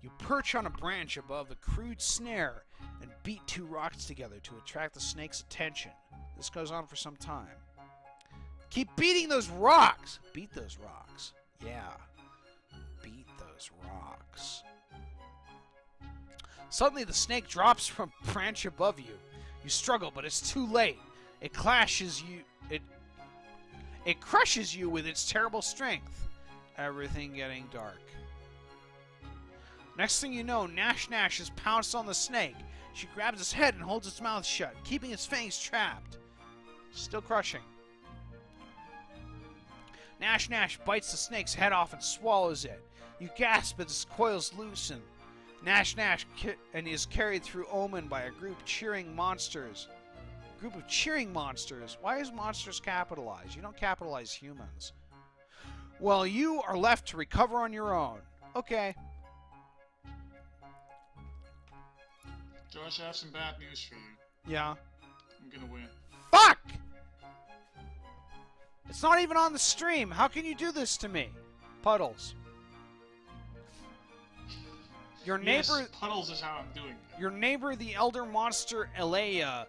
You perch on a branch above the crude snare and beat two rocks together to attract the snake's attention. This goes on for some time. Keep beating those rocks! Beat those rocks. Yeah. Beat those rocks. Suddenly the snake drops from a branch above you. You struggle, but it's too late. It crushes you with its terrible strength. Everything getting dark. Next thing you know, Nash Nash has pounced on the snake. She grabs its head and holds its mouth shut, keeping its fangs trapped. Still crushing. Nash Nash bites the snake's head off and swallows it. You gasp as its coils loosen. Nash Nash is carried through Omen by a group of cheering monsters. Why is monsters capitalized? You don't capitalize humans. Well, you are left to recover on your own. Okay. Josh, I have some bad news for you. Yeah. I'm gonna win. Fuck! It's not even on the stream. How can you do this to me? Puddles. Your neighbor... Yes, Puddles is how I'm doing it. Your neighbor, the elder monster Elea,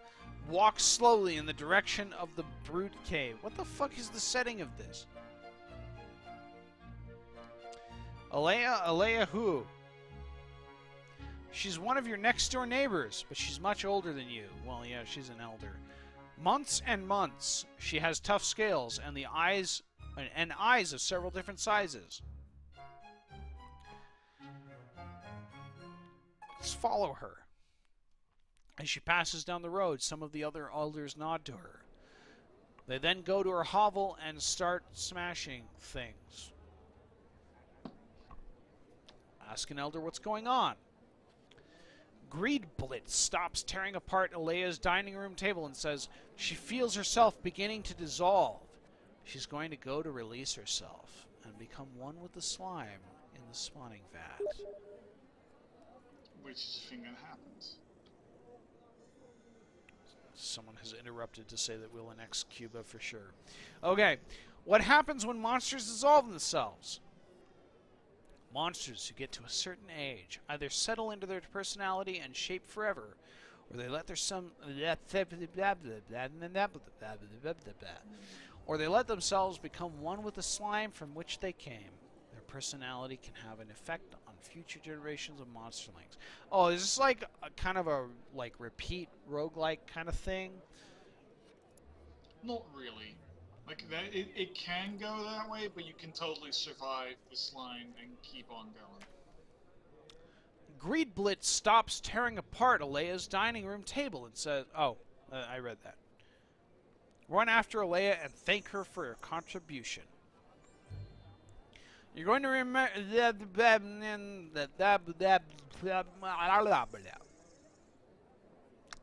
walks slowly in the direction of the brood cave. What the fuck is the setting of this? Elea who? She's one of your next-door neighbors, but she's much older than you. Well, yeah, she's an elder. Months and months. She has tough scales and the eyes of several different sizes. Let's follow her. As she passes down the road, some of the other elders nod to her. They then go to her hovel and start smashing things. Ask an elder what's going on. Greed Blitz stops tearing apart Alea's dining room table and says she feels herself beginning to dissolve. She's going to go to release herself and become one with the slime in the spawning vat. Which is a thing that happens. Someone has interrupted to say that we'll annex Cuba for sure. Okay, what happens when monsters dissolve themselves? Monsters who get to a certain age either settle into their personality and shape forever, or they let themselves become one with the slime from which they came. Their personality can have an effect on future generations of monsterlings. Oh, is this like a kind of a repeat roguelike kind of thing? Not really. Like that, it can go that way, but you can totally survive the slime and keep on going. Greed Blitz stops tearing apart Alea's dining room table and says, I read that. Run after Alea and thank her for her contribution. You're going to remember...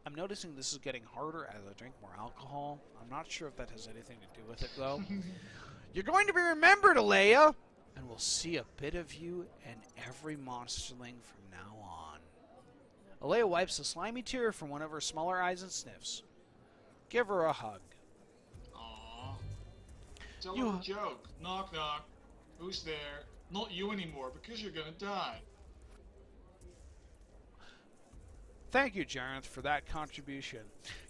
I'm noticing this is getting harder as I drink more alcohol. I'm not sure if that has anything to do with it, though. You're going to be remembered, Alea! And we'll see a bit of you in every monsterling from now on. Alea wipes a slimy tear from one of her smaller eyes and sniffs. Give her a hug. Aww. Tell her a joke. Knock knock. Who's there? Not you anymore, because you're gonna die. Thank you, Jareth, for that contribution.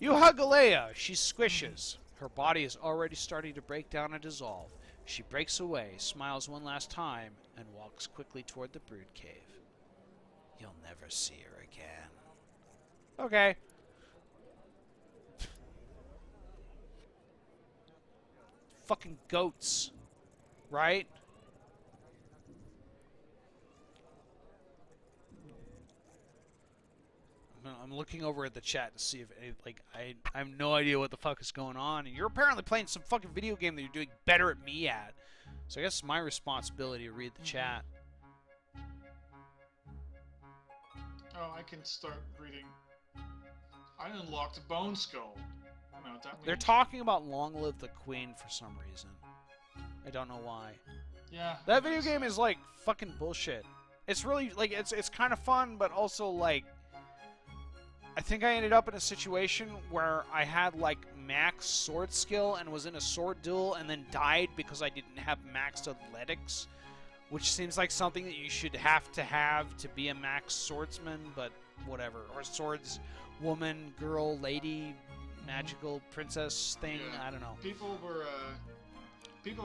You hug Alea. She squishes. Her body is already starting to break down and dissolve. She breaks away, smiles one last time, and walks quickly toward the brood cave. You'll never see her again. Okay. fucking goats, right? I'm looking over at the chat to see if I have no idea what the fuck is going on, and you're apparently playing some fucking video game that you're doing better at me at. So I guess it's my responsibility to read the chat. Oh, I can start reading. I unlocked a bone skull. No, that They're means... talking about Long Live the Queen for some reason. I don't know why. Yeah. That video game is like fucking bullshit. It's really like it's kind of fun, but also like I think I ended up in a situation where I had like max sword skill and was in a sword duel and then died because I didn't have max athletics, which seems like something that you should have to be a max swordsman, but whatever. Or swords woman, girl, lady, magical princess thing. Yeah. I don't know. People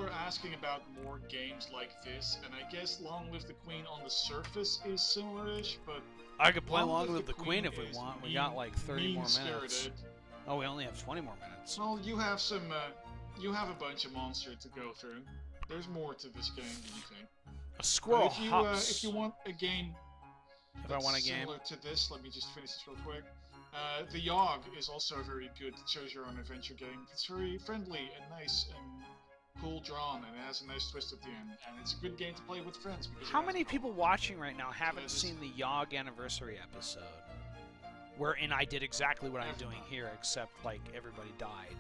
are asking about more games like this, and I guess Long Live the Queen on the surface is similar-ish, but I could play Long Live the Queen if we want. We got like 30 more minutes. Mean-spirited. Oh, we only have 20 more minutes. Well, you have some, you have a bunch of monsters to go through. There's more to this game than you think. A squirrel if you, hops. if you want a game If I want a game. similar to this, let me just finish this real quick. The Yogg is also a very good choose your own adventure game. It's very friendly and nice and cool drawn, and it has a nice twist at the end. And it's a good game to play with friends. Because How many people watching right now haven't seen the Yogg anniversary episode? Wherein I did exactly what I'm doing here, except like everybody died.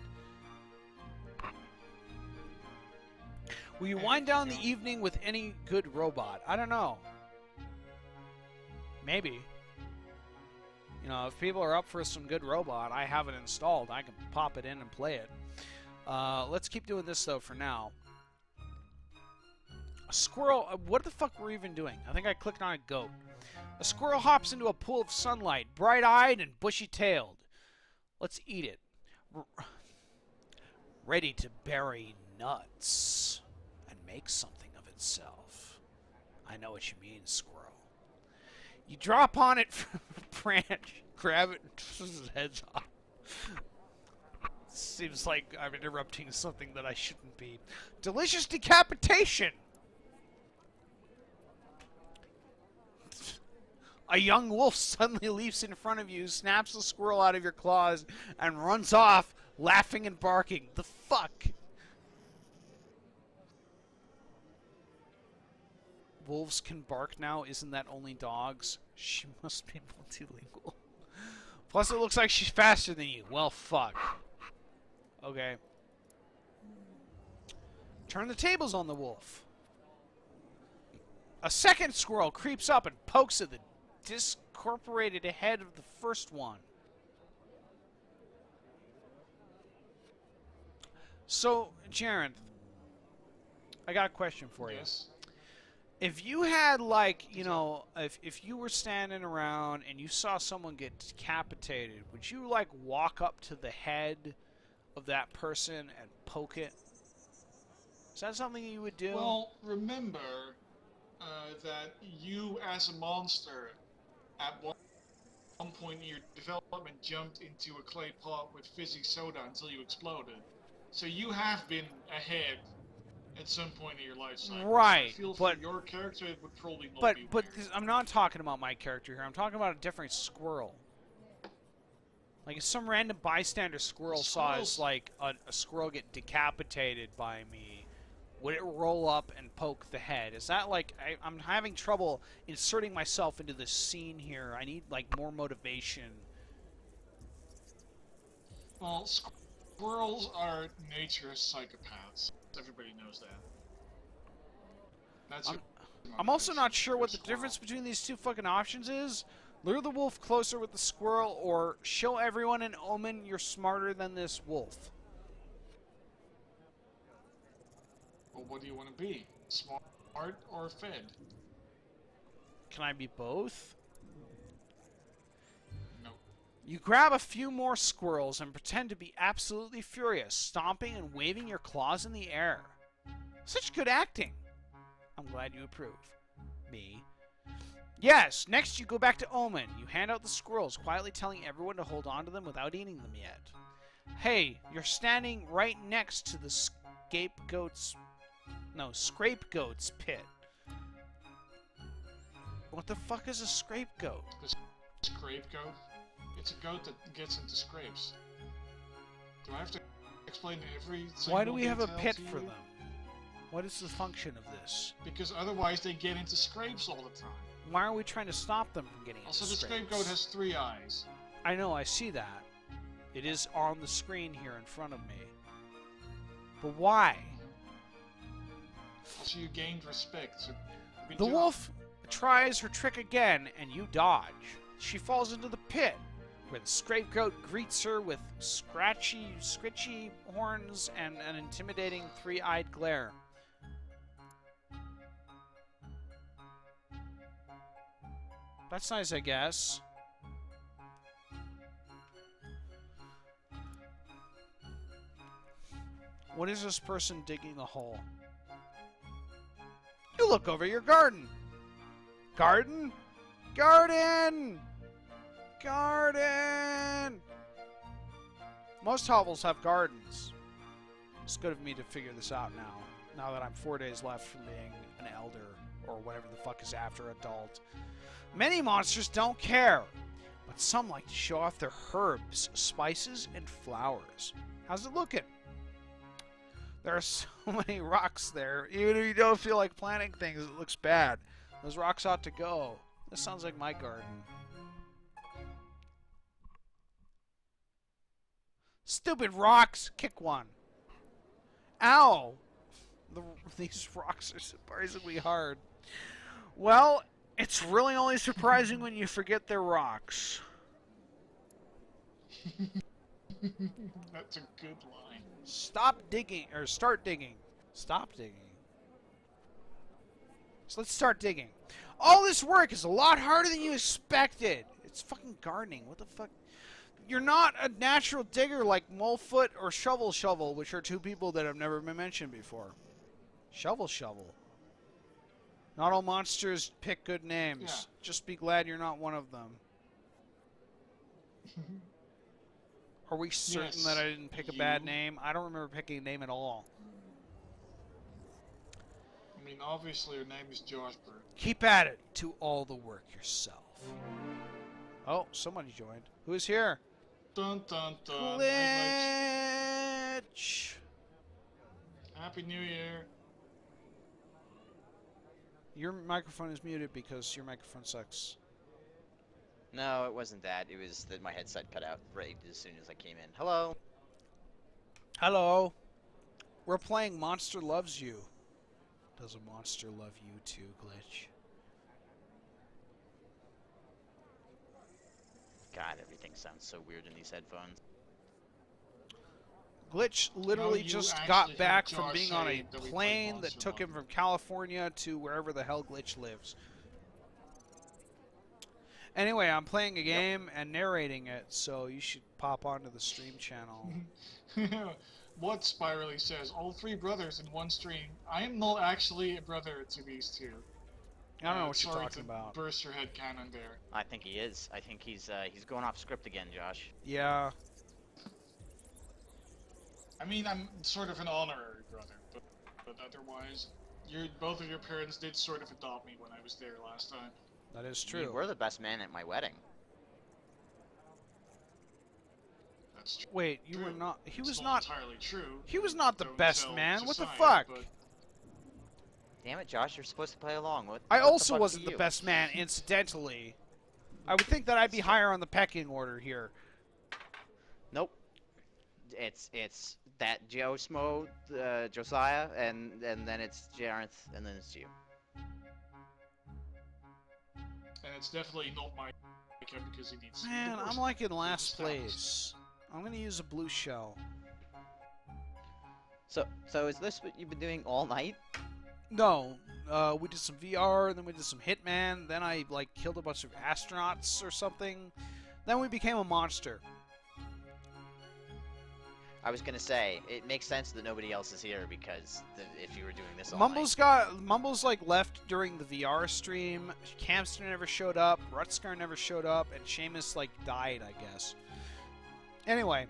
Will you wind down the evening with any good robot? I don't know. Maybe. You know, if people are up for some good robot, I have it installed. I can pop it in and play it. Let's keep doing this, though, for now. A squirrel... what the fuck were we even doing? I think I clicked on a goat. A squirrel hops into a pool of sunlight, bright-eyed and bushy-tailed. Let's eat it. Ready to bury nuts and make something of itself. I know what you mean, squirrel. You drop on it from a branch, grab it, and twist its head off. Seems like I'm interrupting something that I shouldn't be. Delicious decapitation! A young wolf suddenly leaps in front of you, snaps the squirrel out of your claws, and runs off, laughing and barking. The fuck? Wolves can bark now? Isn't that only dogs? She must be multilingual. Plus, it looks like she's faster than you. Well, fuck. Okay. Turn the tables on the wolf. A second squirrel creeps up and pokes at the discorporated head of the first one. So, Jared, I got a question for you. Yes. If you had, like, you know, if you were standing around and you saw someone get decapitated, would you, like, walk up to the head of that person and poke it? Is that something you would do? Well, remember that you, as a monster, at one point in your development, jumped into a clay pot with fizzy soda until you exploded. So you have been ahead at some point in your life cycle. Right, So I feel but for your character, it would probably not but be but weird. I'm not talking about my character here. I'm talking about a different squirrel. Like if some random bystander squirrel saw as like a squirrel get decapitated by me, would it roll up and poke the head? Is that like I'm having trouble inserting myself into this scene here? I need like more motivation. Well, squirrels are nature's psychopaths. Everybody knows that. That's I'm also not sure what the difference between these two fucking options is. Lure the wolf closer with the squirrel, or show everyone an omen you're smarter than this wolf. Well, what do you want to be? Smart or fed? Can I be both? No. You grab a few more squirrels and pretend to be absolutely furious, stomping and waving your claws in the air. Such good acting. I'm glad you approve. Me. Yes, next you go back to Omen. You hand out the squirrels, quietly telling everyone to hold on to them without eating them yet. Hey, you're standing right next to the scapegoat's... No, scapegoat's pit. What the fuck is a scapegoat? The scapegoat? It's a goat that gets into scrapes. Do I have to explain every single Why do we have a detail pit to for you? them? What is the function of this? Because otherwise they get into scrapes all the time. Why are we trying to stop them from getting into Also, the scrapes? scapegoat has 3 eyes. I know, I see that. It is on the screen here in front of me. But why? Also, you gained respect. So good The job. wolf tries her trick again, and you dodge. She falls into the pit, where the scapegoat greets her with scritchy horns and an intimidating 3-eyed glare. That's nice, I guess. What is this person digging a hole? You look over your garden. Garden? Garden! Garden! Most hovels have gardens. It's good of me to figure this out now. Now that I'm 4 days left from being an elder, or whatever the fuck is after adult. Many monsters don't care, but some like to show off their herbs, spices, and flowers. How's it looking? There are so many rocks there. Even if you don't feel like planting things, it looks bad. Those rocks ought to go. This sounds like my garden. Stupid rocks! Kick one. Ow! These rocks are surprisingly hard. Well, it's really only surprising when you forget they're rocks. That's a good line. Stop digging, or start digging. Stop digging. So let's start digging. All this work is a lot harder than you expected. It's fucking gardening. What the fuck? You're not a natural digger like Molefoot or Shovel, which are 2 people that have never been mentioned before. Shovel. Not all monsters pick good names. Yeah. Just be glad you're not one of them. Are we certain Yes, that I didn't pick a bad you. name? I don't remember picking a name at all. I mean, obviously your name is Joshbert. Keep at it. Do all the work yourself. Oh, somebody joined. Who is here? Dun dun dun. Night, Glitch. Happy New Year. Your microphone is muted because your microphone sucks. No, it wasn't that. It was that my headset cut out right as soon as I came in. Hello. Hello. We're playing Monster Loves You. Does a monster love you too, Glitch? God, everything sounds so weird in these headphones. Glitch literally you just actually got heard back from Josh being on a say that we plane played that Monster took him Love from California to wherever the hell Glitch lives. Anyway, I'm playing a game and narrating it, so you should pop onto the stream channel. What Spirally says, all 3 brothers in one stream. I am not actually a brother to these 2. I don't know what you're Sorry talking to about. burst your head cannon there. I think he is. I think he's going off script again, Josh. Yeah. I mean, I'm sort of an honorary brother, but otherwise, both of your parents did sort of adopt me when I was there last time. That is You true. were the best man at my wedding. That's true. Wait, you were not. He It's was not not. entirely true. He was not the Don't best tell man. What the society, fuck? but- Damn it, Josh! You're supposed to play along. What I what the also fuck wasn't are the you? best man, incidentally. I would think that I'd be higher on the pecking order here. Nope. It's that Joe Smo, Josiah, and then it's Jareth, and then it's you. And it's definitely not my kid because he needs. Man, divorce. I'm like in last Stop. place. I'm gonna use a blue shell. So is this what you've been doing all night? No, we did some VR, then we did some Hitman, then I like killed a bunch of astronauts or something. Then we became a monster. I was gonna say it makes sense that nobody else is here because if you were doing this all Mumbles like left during the VR stream. Camster never showed up. Rutsker never showed up, and Seamus like died, I guess. Anyway,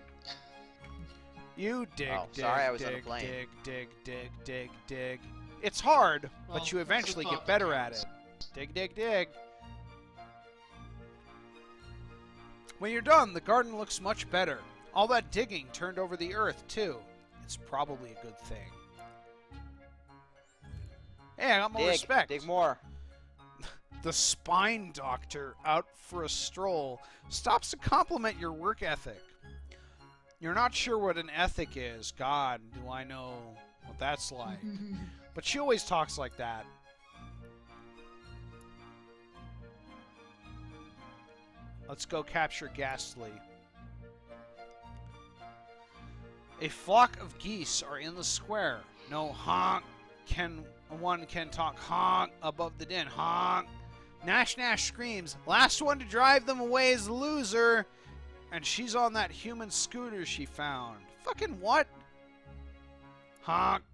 You dig, Oh, dig, sorry, I was on a dig, plane. dig, dig, dig, dig, dig. It's hard, Well, but you that's the eventually thought get that better at counts. it. Dig, dig, dig. When you're done, the garden looks much better. All that digging turned over the earth, too. It's probably a good thing. Hey, I got more respect. Dig more. The spine doctor, out for a stroll, stops to compliment your work ethic. You're not sure what an ethic is. God, do I know what that's like. But she always talks like that. Let's go capture Ghastly. A flock of geese are in the square. No honk one can talk honk above the din. Honk. Nash Nash screams, last one to drive them away is the loser. And she's on that human scooter she found. Fucking what? Honk.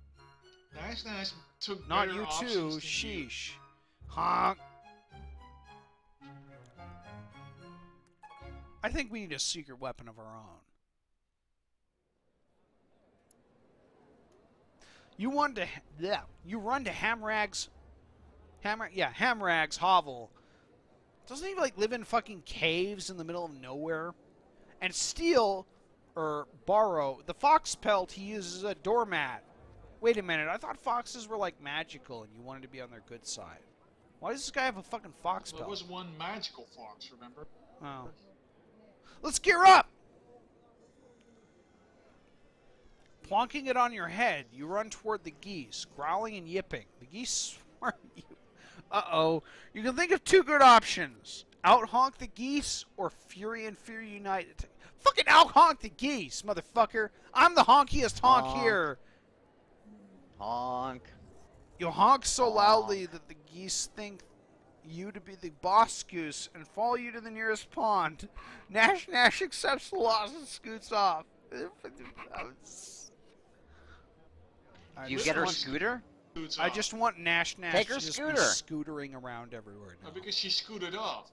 Nash took Not better you too. options than you. Sheesh. Honk. I think we need a secret weapon of our own. You run to Hamrag's hovel. Doesn't he like live in fucking caves in the middle of nowhere? And steal or borrow the fox pelt he uses as a doormat. Wait a minute, I thought foxes were like magical and you wanted to be on their good side. Why does this guy have a fucking fox Well, pelt? there was one magical fox, remember? Oh. Let's gear up! Plonking it on your head, you run toward the geese, growling and yipping. The geese swarm you. Uh-oh. You can think of two good options. Out-honk the geese, or Fury and Fear United. Fucking out-honk the geese, motherfucker. I'm the honkiest honk Honk. here. Honk. You honk so Honk. loudly that the geese think you to be the boss goose and follow you to the nearest pond. Nash Nash accepts the loss and scoots off. You get her scooter? Scoots I off. just want Nash Nash Take to her just scooter. be scootering around everywhere now. No, because she scooted off.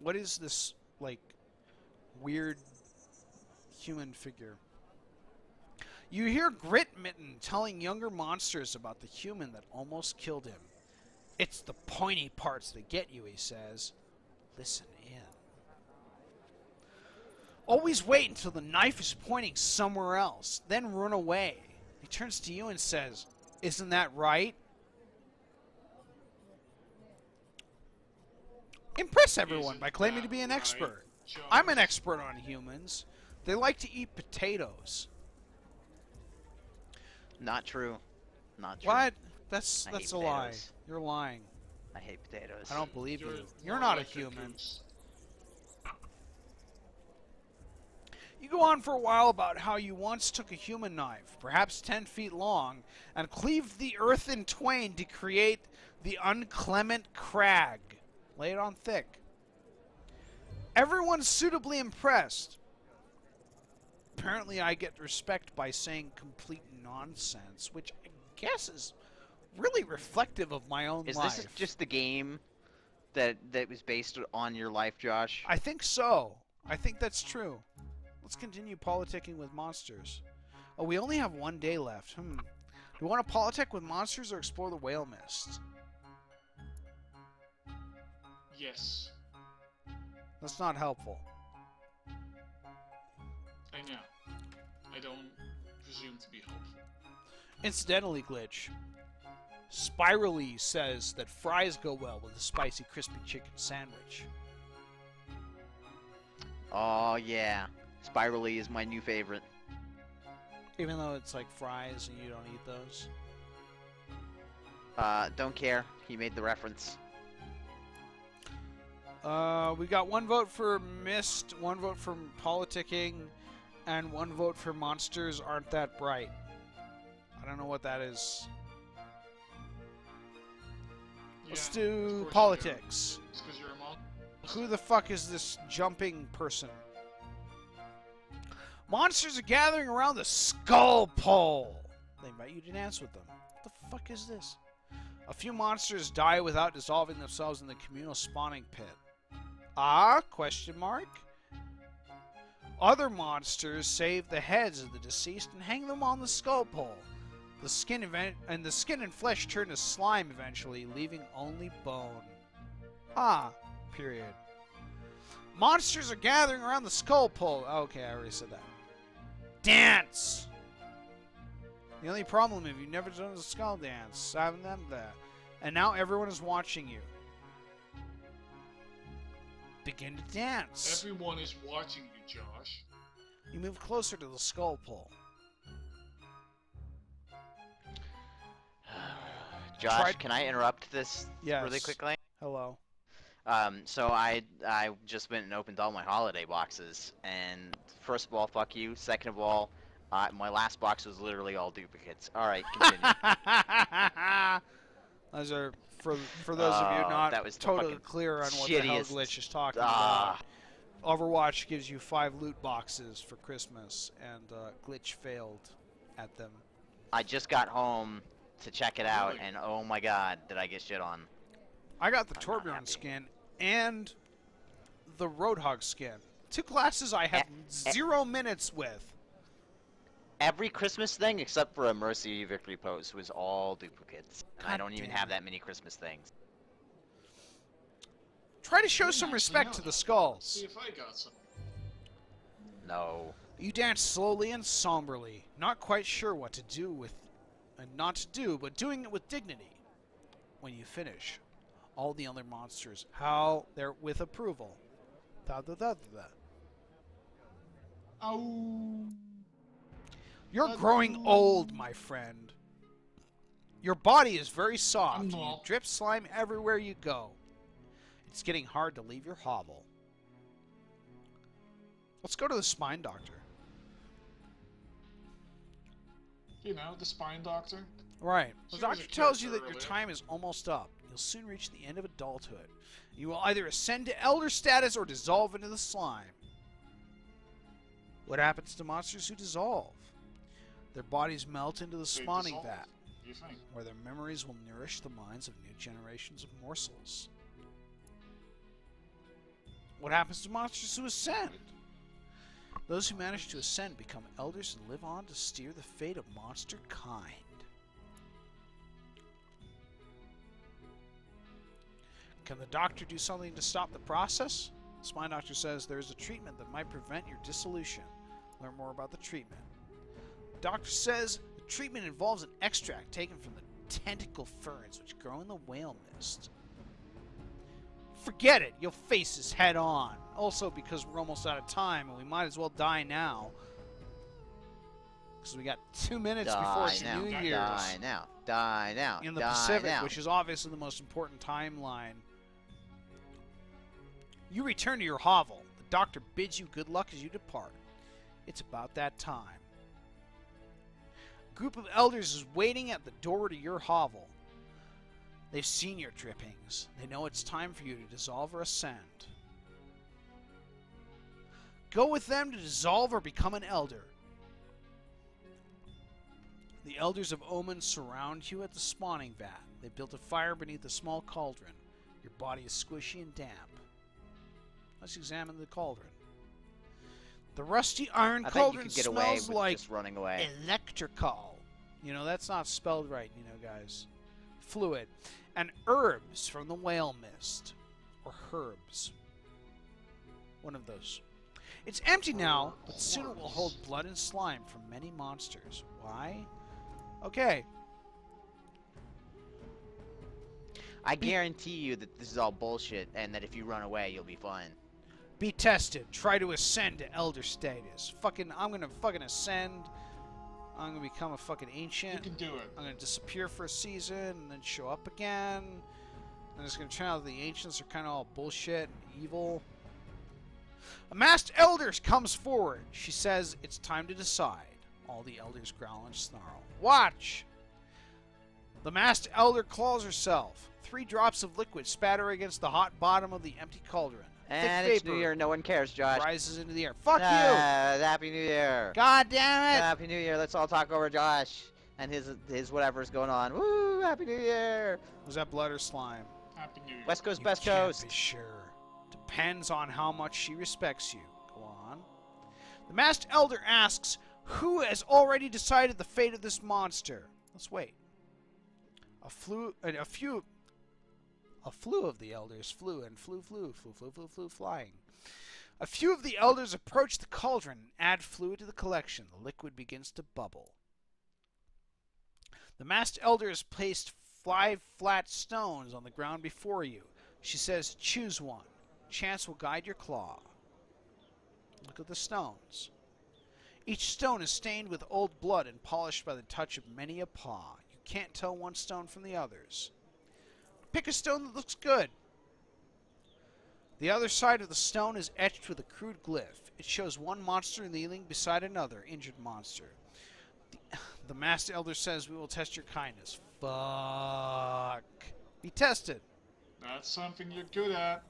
What is this, like, weird human figure? You hear Grit Mitten telling younger monsters about the human that almost killed him. It's the pointy parts that get you, he says. Listen in. Always wait until the knife is pointing somewhere else, then run away. He turns to you and says, isn't that right? Impress everyone by claiming to be an expert. Josh? I'm an expert on humans. They like to eat potatoes. Not true. Not true. What? That's I a hate lie. potatoes. You're lying. I hate potatoes. I don't believe you. You're more not a like human. goose. You go on for a while about how you once took a human knife, perhaps 10 feet long, and cleaved the earth in twain to create the unclement crag. Lay it on thick. Everyone's suitably impressed. Apparently I get respect by saying complete nonsense, which I guess is really reflective of my own Is life. this just the game that was based on your life, Josh? I think so. I think that's true. Let's continue politicking with monsters. Oh, we only have one day left. Do we want to politic with monsters or explore the whale mist? Yes, That's not helpful. I know. I don't presume to be helpful. Incidentally, Glitch, Spirally says that fries go well with a spicy crispy chicken sandwich. Oh yeah, Spirally is my new favorite. Even though it's like fries and you don't eat those. Don't care. He made the reference. We got one vote for Mist, one vote for politicking, and one vote for monsters aren't that bright. I don't know what that is. Let's Yeah, of do course you politics. do. It's because you're a monk. Who the fuck is this jumping person? Monsters are gathering around the skull pole. They invite you to dance with them. What the fuck is this? A few monsters die without dissolving themselves in the communal spawning pit. Ah? Question mark? Other monsters save the heads of the deceased and hang them on the skull pole. The skin and flesh turn to slime eventually, leaving only bone. Ah. Period. Monsters are gathering around the skull pole. Okay, I already said that. Dance! The only problem if you've never done the skull dance, having them there. And now everyone is watching you. Begin to dance. Everyone is watching you, Josh. You move closer to the skull pole. Josh, can I interrupt this Yes. really quickly? Hello. So I just went and opened all my holiday boxes, and first of all, fuck you. Second of all, my last box was literally all duplicates. All right, continue. Those are for those of you not that was totally fucking clear on what the hell shittiest. Glitch is talking about. Overwatch gives you 5 loot boxes for Christmas, and Glitch failed at them. I just got home to check it out, and oh my god, did I get shit on. I got the I'm not Torbjorn happy. skin and the Roadhog skin. 2 classes I have 0 minutes with. Every Christmas thing except for a Mercy Victory Pose was all duplicates. And I God don't even damn have it. that many Christmas things. Try to show some respect to the skulls. See if I got some. No. You dance slowly and somberly, not quite sure what to do with and not to do, but doing it with dignity. When you finish, all the other monsters howl there with approval. Da da da da da. Oh. You're growing old, my friend. Your body is very soft. I'm You not. drip slime everywhere you go. It's getting hard to leave your hovel. Let's go to the spine doctor. You know, the spine doctor. Right. The She was doctor a tells you character that your earlier. time is almost up. You'll soon reach the end of adulthood. You will either ascend to elder status or dissolve into the slime. What happens to monsters who dissolve? Their bodies melt into the They spawning dissolve, vat, You think? where their memories will nourish the minds of new generations of morsels. What happens to monsters who ascend? Those who manage to ascend become elders and live on to steer the fate of monster kind. Can the doctor do something to stop the process? The spine doctor says there is a treatment that might prevent your dissolution. Learn more about the treatment. The doctor says the treatment involves an extract taken from the tentacle ferns which grow in the whale mist. Forget it, you'll face this head on. Also because we're almost out of time and we might as well die now. Because we got 2 minutes before it's now, New Die Year's. Die now. Die now. In the die Pacific, now. which is obviously the most important timeline. You return to your hovel. The doctor bids you good luck as you depart. It's about that time. A group of elders is waiting at the door to your hovel. They've seen your drippings. They know it's time for you to dissolve or ascend. Go with them to dissolve or become an elder. The elders of Omen surround you at the spawning vat. They built a fire beneath a small cauldron. Your body is squishy and damp. Let's examine the cauldron. The rusty iron I bet you cauldron could get away smells with like just running away. electrical. You know, that's not spelled right, you know, guys. Fluid. And herbs from the whale mist. Or herbs. One of those. It's empty now, but soon it will hold blood and slime from many monsters. Why? Okay. I guarantee you that this is all bullshit, and that if you run away, you'll be fine. Be tested. Try to ascend to elder status. I'm gonna fucking ascend. I'm gonna become a fucking You ancient. can do it. I'm gonna disappear for a season and then show up again. And it's gonna turn out that the ancients are kind of all bullshit and evil. A masked elder comes forward. She says it's time to decide. All the elders growl and snarl. Watch! The masked elder claws herself. 3 drops of liquid spatter against the hot bottom of the empty cauldron. And Thick it's New vapor Year, no one cares, Josh. rises into the air. Fuck you! Happy New Year. God damn it! Happy New Year. Let's all talk over Josh and his whatever's going on. Woo! Happy New Year. Was that blood or slime? Happy New Year. West Coast, You Best can't Coast. be sure. To depends on how much she respects you. Go on. The Masked Elder asks, who has already decided the fate of this monster? Let's wait. A few of the elders flew flying. A few of the elders approach the cauldron and add fluid to the collection. The liquid begins to bubble. The Masked Elder has placed 5 flat stones on the ground before you. She says, choose one. Chance will guide your claw. Look at the stones. Each stone is stained with old blood and polished by the touch of many a paw. You can't tell one stone from the others. Pick a stone that looks good. The other side of the stone is etched with a crude glyph. It shows one monster kneeling beside another injured monster. The Masked Elder says, we will test your kindness. Fuck. Be tested. That's something you're good at.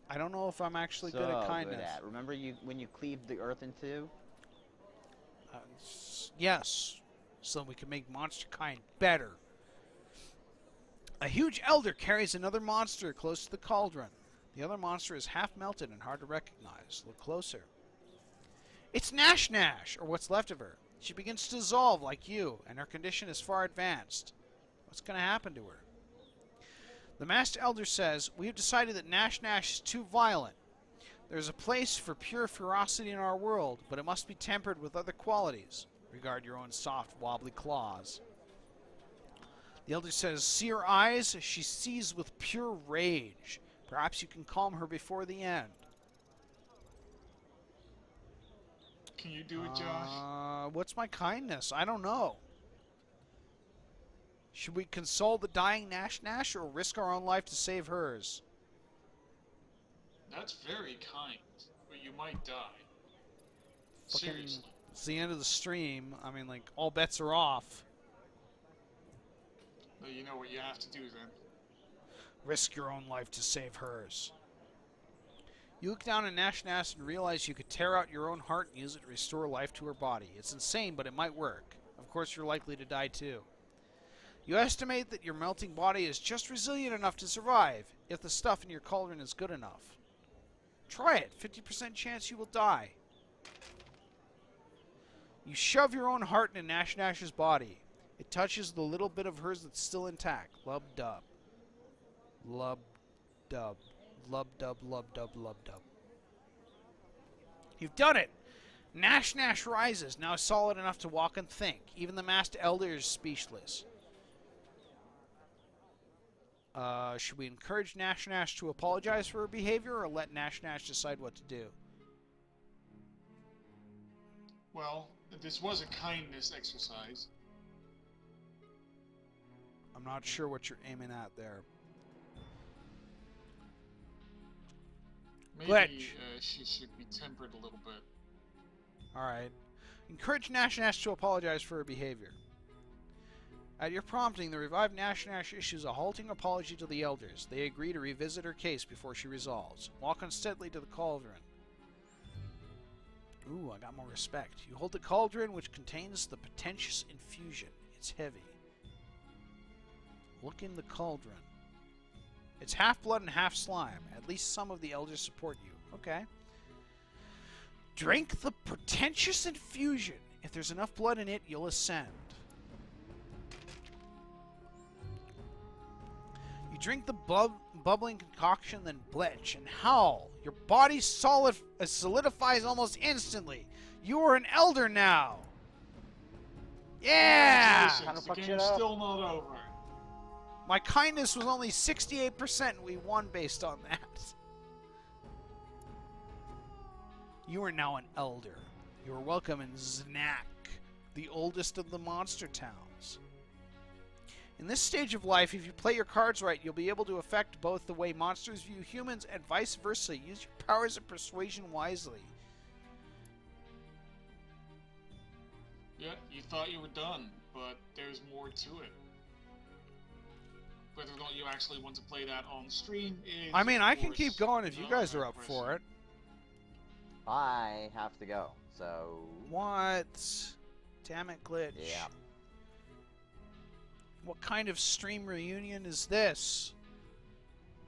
I don't know if I'm actually good at kindness. Remember when you cleaved the earth in two? Yes. So we can make monster kind better. A huge elder carries another monster close to the cauldron. The other monster is half melted and hard to recognize. Look closer. It's Nash Nash, or what's left of her. She begins to dissolve like you, and her condition is far advanced. What's going to happen to her? The Masked Elder says, we have decided that Nash Nash is too violent. There is a place for pure ferocity in our world, but it must be tempered with other qualities. Regard your own soft, wobbly claws. The Elder says, see her eyes? She sees with pure rage. Perhaps you can calm her before the end. Can you do it, Josh? What's my kindness? I don't know. Should we console the dying Nash Nash or risk our own life to save hers? That's very kind, but you might die. Seriously. It's the end of the stream. I mean, like, all bets are off. Well, you know what you have to do then. Risk your own life to save hers. You look down at Nash Nash and realize you could tear out your own heart and use it to restore life to her body. It's insane, but it might work. Of course, you're likely to die too. You estimate that your melting body is just resilient enough to survive, if the stuff in your cauldron is good enough. Try it. 50% chance you will die. You shove your own heart into Nash Nash's body. It touches the little bit of hers that's still intact. Lub dub. Lub dub. Lub dub, lub dub, lub dub. You've done it! Nash Nash rises, now solid enough to walk and think. Even the Masked Elder is speechless. Should we encourage Nash Nash to apologize for her behavior, or let Nash Nash decide what to do? Well, this was a kindness exercise. I'm not sure what you're aiming at there. Maybe she should be tempered a little bit. Alright. Encourage Nash Nash to apologize for her behavior. At your prompting, the revived Nash Nash issues a halting apology to the elders. They agree to revisit her case before she resolves. Walk unsteadily to the cauldron. Ooh, I got more respect. You hold the cauldron, which contains the pretentious infusion. It's heavy. Look in the cauldron. It's half blood and half slime. At least some of the elders support you. Okay. Drink the pretentious infusion. If there's enough blood in it, you'll ascend. You drink the bubbling concoction, then bletch and howl. Your body solidifies almost instantly. You are an elder now. Yeah! The game's still not over. My kindness was only 68%, and we won based on that. You are now an elder. You are welcome in Znak, the oldest of the monster towns. In this stage of life, if you play your cards right, you'll be able to affect both the way monsters view humans and vice versa. Use your powers of persuasion wisely. Yeah, you thought you were done, but there's more to it. Whether or not you actually want to play that on stream is... I mean, I can keep going if you guys are up for it. I have to go, so... What? Damn it, Glitch. Yeah. What kind of stream reunion is this?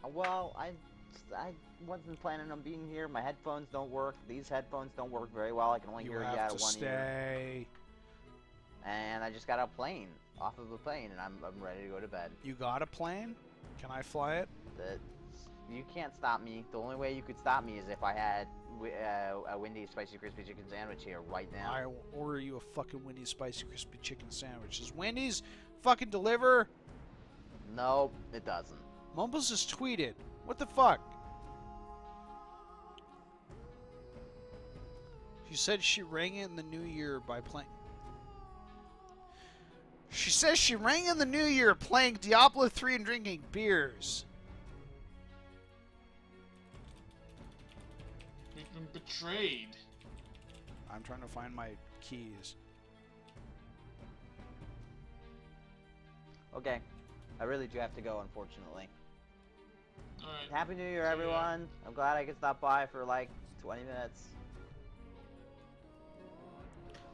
Well, I I wasn't planning on being here. My headphones don't work. These headphones don't work very well. I can only hear you out of one ear. And I just got off of a plane, and I'm ready to go to bed. You got a plane? Can I fly it? You can't stop me. The only way you could stop me is if I had a Wendy's Spicy Crispy Chicken Sandwich here right now. I will order you a fucking Wendy's Spicy Crispy Chicken Sandwich. Does Wendy's fucking deliver? Nope, it doesn't. Mumbles just tweeted. What the fuck? She said she rang in the new year by playing... She says she rang in the new year playing Diablo 3 and drinking beers. We've been betrayed. I'm trying to find my keys. Okay. I really do have to go, unfortunately. Alright. Happy New Year, everyone. I'm glad I could stop by for like 20 minutes.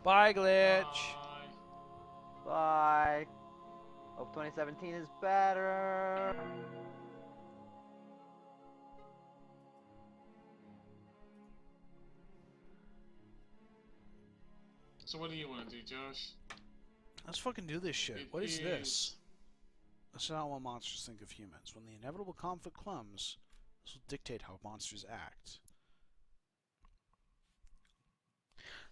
Bye, Glitch. Bye. Bye. Hope 2017 is better. So what do you want to do, Josh? Let's fucking do this shit. What is this? This is not what monsters think of humans. When the inevitable conflict comes, this will dictate how monsters act.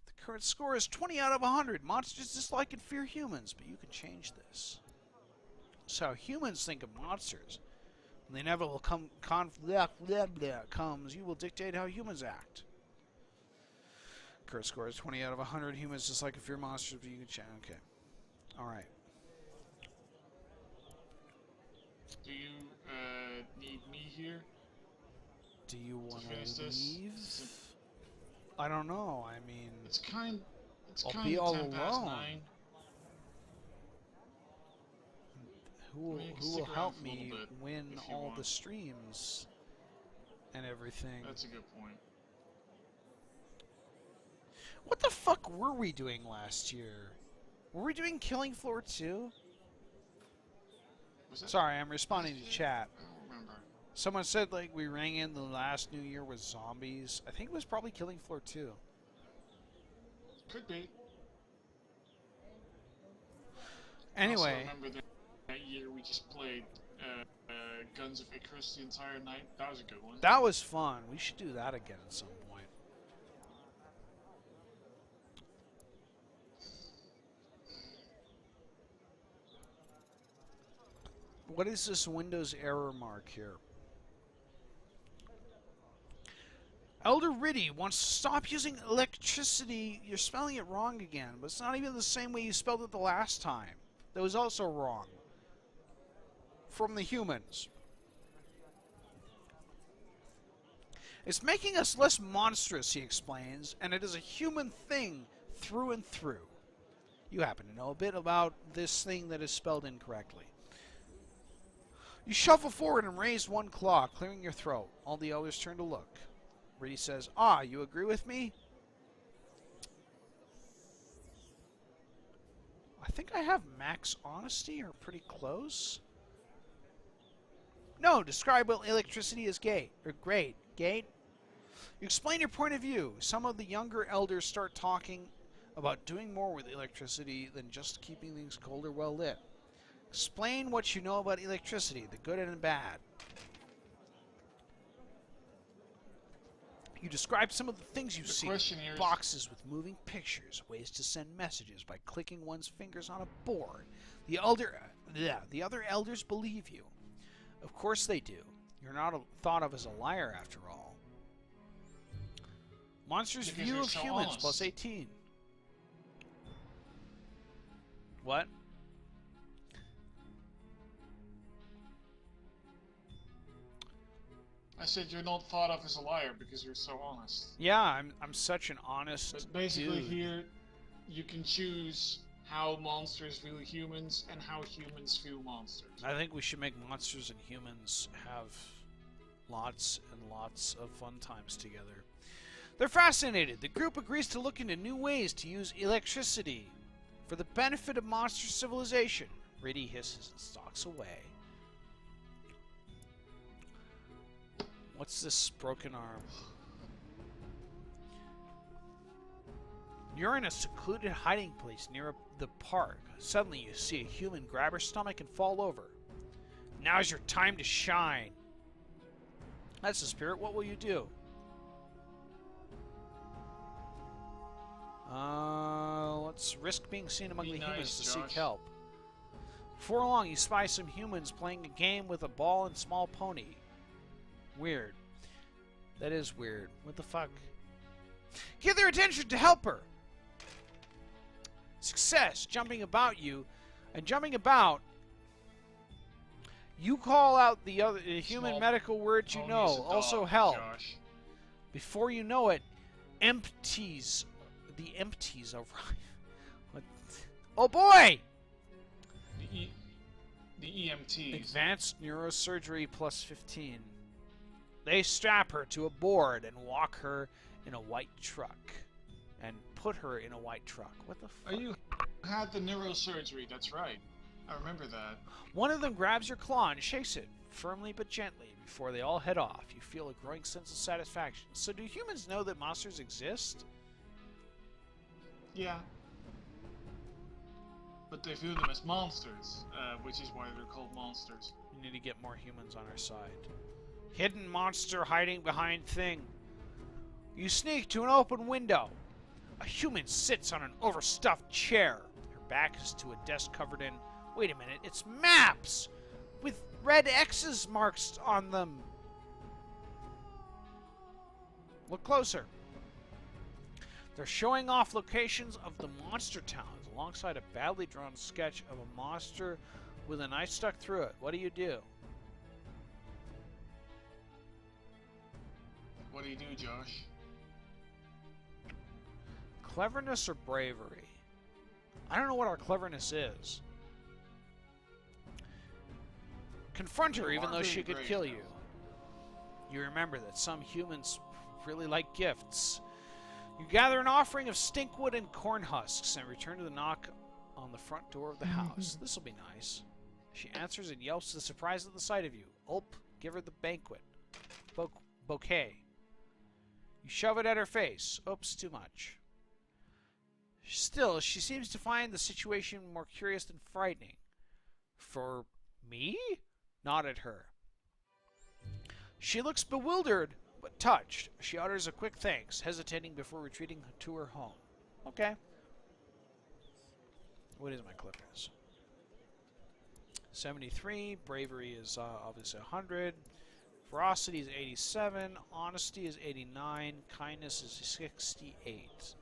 The current score is 20 out of 100. Monsters dislike and fear humans, but you can change this. So how humans think of monsters. When the inevitable conflict comes, you will dictate how humans act. Current score is 20 out of 100. Humans dislike and fear monsters, but you can change. Okay. Alright. Do you need me here? Do you want finish to this? leave? I don't know. I mean, It's I'll kind be of all 10 past alone. 9. who I mean, you can will stick around help for a little me bit win if you all want. the streams and everything? That's a good point. What the fuck were we doing last year? Were we doing Killing Floor 2? Was that? Sorry, I'm responding to chat. I don't remember. Someone said like we rang in the last New Year with zombies. I think it was probably Killing Floor 2. Could be. Anyway, I also remember that year we just played Guns of Icarus the entire night. That was a good one. that was fun. We should do that again at some point. What is this Windows error mark here? Elder Riddy wants to stop using electricity. You're spelling it wrong again, but it's not even the same way you spelled it the last time. That was also wrong. From the humans. It's making us less monstrous, he explains, and it is a human thing through and through. You happen to know a bit about this thing that is spelled incorrectly. You shuffle forward and raise one claw, clearing your throat. All the elders turn to look. Riddy says, "Ah, you agree with me?" I think I have max honesty, or pretty close. No, describe what electricity is great. Gate? You explain your point of view. Some of the younger elders start talking about doing more with electricity than just keeping things cold or well lit. Explain what you know about electricity, the good and the bad. You describe some of the things you see. Boxes with moving pictures, ways to send messages by clicking one's fingers on a board. The other elders believe you. Of course they do. You're not thought of as a liar after all. Monsters' Because view you're of so humans honest. plus 18. What? I said you're not thought of as a liar because you're so honest. Yeah, I'm such an honest But basically dude. here, you can choose how monsters view humans and how humans view monsters. I think we should make monsters and humans have lots and lots of fun times together. They're fascinated. The group agrees to look into new ways to use electricity for the benefit of monster civilization. Riddy hisses and stalks away. What's this broken arm? You're in a secluded hiding place near the park. Suddenly you see a human grab her stomach and fall over. Now's your time to shine. That's the spirit. What will you do? Let's risk being seen among the humans to seek help. Before long, you spy some humans playing a game with a ball and small pony. Weird. That is weird. What the fuck? Get their attention to help her! Success! Jumping about you. And jumping about, you call out the other human medical words you know. Also help. Josh. Before you know it, the empties arrive. What? Oh boy! The EMTs. Advanced neurosurgery plus 15. They strap her to a board and walk her in a white truck. And put her in a white truck. What the fuck? Oh, you had the neurosurgery, that's right. I remember that. One of them grabs your claw and shakes it, firmly but gently, before they all head off. You feel a growing sense of satisfaction. So do humans know that monsters exist? Yeah. But they view them as monsters, which is why they're called monsters. We need to get more humans on our side. Hidden monster hiding behind thing. You sneak to an open window. A human sits on an overstuffed chair. Her back is to a desk covered in... Wait a minute, it's maps! With red X's marks on them. Look closer. They're showing off locations of the monster towns alongside a badly drawn sketch of a monster with a knife stuck through it. What do you do? What do you do, Josh? Cleverness or bravery? I don't know what our cleverness is. Confront her even though she could kill you. You remember that some humans really like gifts. You gather an offering of stinkwood and corn husks and return to the knock on the front door of the house. This'll be nice. She answers and yelps with surprise at the sight of you. Ulp, give her the banquet. Bouquet. You shove it at her face. Oops, too much. Still, she seems to find the situation more curious than frightening. For me? Not at her. She looks bewildered, but touched. She utters a quick thanks, hesitating before retreating to her home. Okay. What is my clippers? 73. Bravery is obviously 100. Ferocity is 87. Honesty is 89. Kindness is 68.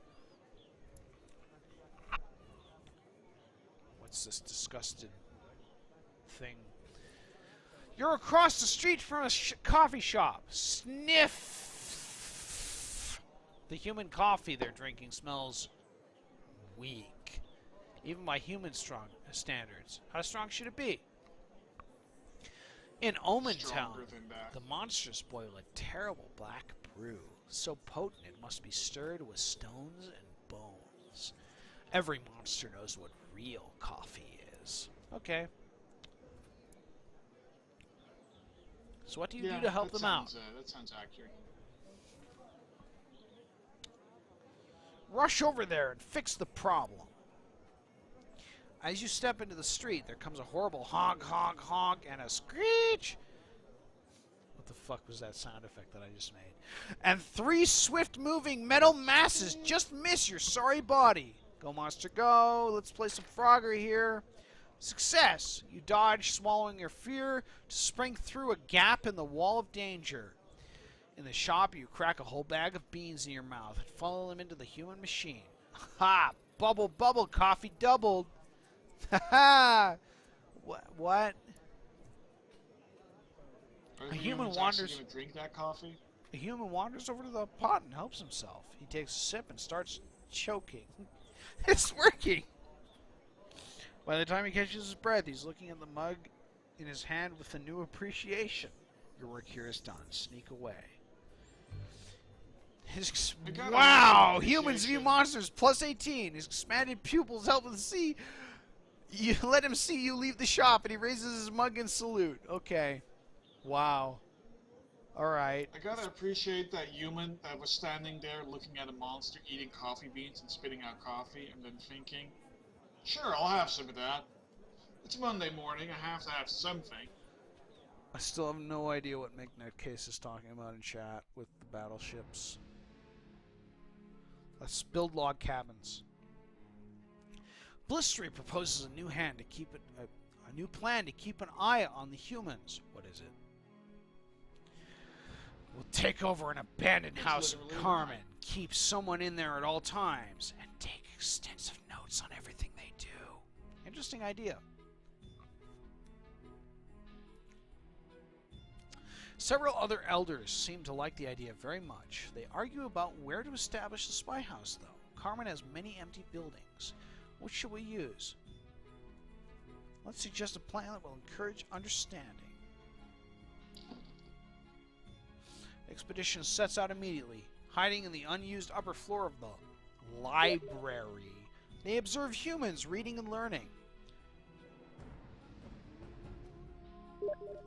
What's this disgusted thing? You're across the street from a coffee shop. Sniff! The human coffee they're drinking smells weak, even by human strong standards. How strong should it be? In Omen Town, the monsters boil a terrible black brew, so potent it must be stirred with stones and bones. Every monster knows what real coffee is. Okay. So what do you do to help them out? That sounds accurate. Rush over there and fix the problem. As you step into the street, there comes a horrible honk, honk, honk, and a screech. What the fuck was that sound effect that I just made? And 3 swift-moving metal masses just miss your sorry body. Go, monster, go. Let's play some Frogger here. Success! You dodge, swallowing your fear to spring through a gap in the wall of danger. In the shop, you crack a whole bag of beans in your mouth and funnel them into the human machine. Ha! Bubble, bubble, coffee doubled. Ha ha! What? A human wanders. Gonna drink that coffee? A human wanders over to the pot and helps himself. He takes a sip and starts choking. It's working! By the time he catches his breath, he's looking at the mug in his hand with a new appreciation. Your work here is done. Sneak away. Wow! Humans view monsters plus 18. His expanded pupils help him see. You let him see you leave the shop, and he raises his mug in salute. Okay. Wow. Alright. I gotta appreciate that human that was standing there looking at a monster eating coffee beans and spitting out coffee and then thinking, sure, I'll have some of that. It's Monday morning, I have to have something. I still have no idea what McNutcase is talking about in chat with the battleships. Let's build log cabins. Blistery proposes a new hand to keep it a new plan to keep an eye on the humans. What is it? We'll take over an abandoned house in Carmen, keep someone in there at all times, and take extensive notes on everything they do. Interesting idea. Several other elders seem to like the idea very much. They argue about where to establish the spy house, though. Carmen has many empty buildings. What should we use? Let's suggest a plan that will encourage understanding. Expedition sets out immediately, hiding in the unused upper floor of the library. They observe humans reading and learning.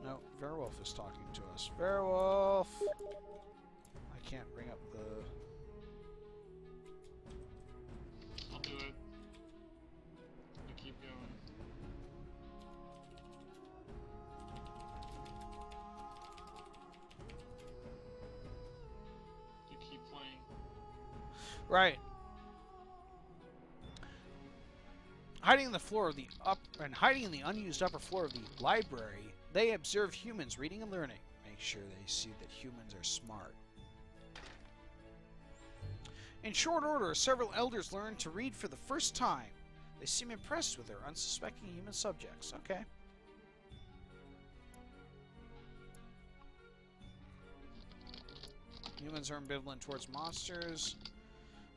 No, Verwolf is talking to us. Verwolf! I can't bring up the... I'll do it. You keep going. You keep playing. Right. Hiding in the floor of the hiding in the unused upper floor of the library, they observe humans reading and learning. Make sure they see that humans are smart. In short order, several elders learn to read for the first time. They seem impressed with their unsuspecting human subjects. Okay. Humans are ambivalent towards monsters.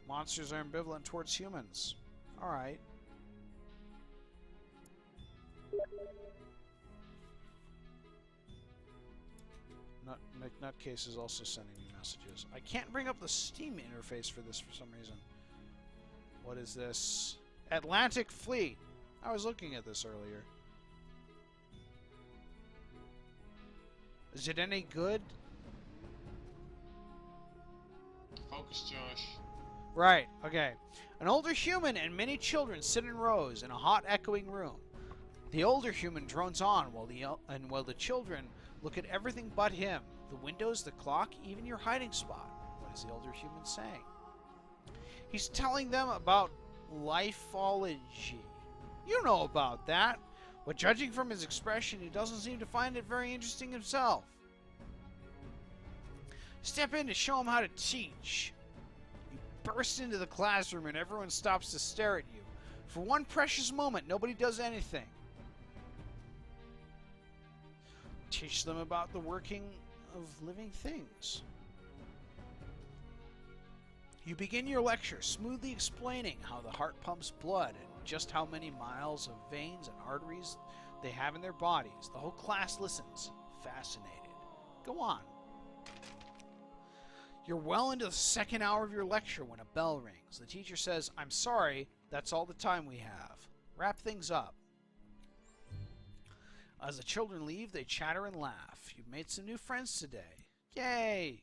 Monsters are ambivalent towards humans. Alright. McNutcase is also sending me messages. I can't bring up the Steam interface for this for some reason. What is this? Atlantic Fleet. I was looking at this earlier. Is it any good? Focus, Josh. Right, okay. An older human and many children sit in rows in a hot, echoing room. The older human drones on while the children look at everything but him. The windows, the clock, even your hiding spot. What is the older human saying? He's telling them about lifeology. You know about that. But judging from his expression, he doesn't seem to find it very interesting himself. Step in to show him how to teach. You burst into the classroom and everyone stops to stare at you. For one precious moment, nobody does anything. Teach them about the working of living things. You begin your lecture, smoothly explaining how the heart pumps blood and just how many miles of veins and arteries they have in their bodies. The whole class listens, fascinated. Go on. You're well into the second hour of your lecture when a bell rings. The teacher says, "I'm sorry, that's all the time we have. Wrap things up." As the children leave, they chatter and laugh. You've made some new friends today. Yay!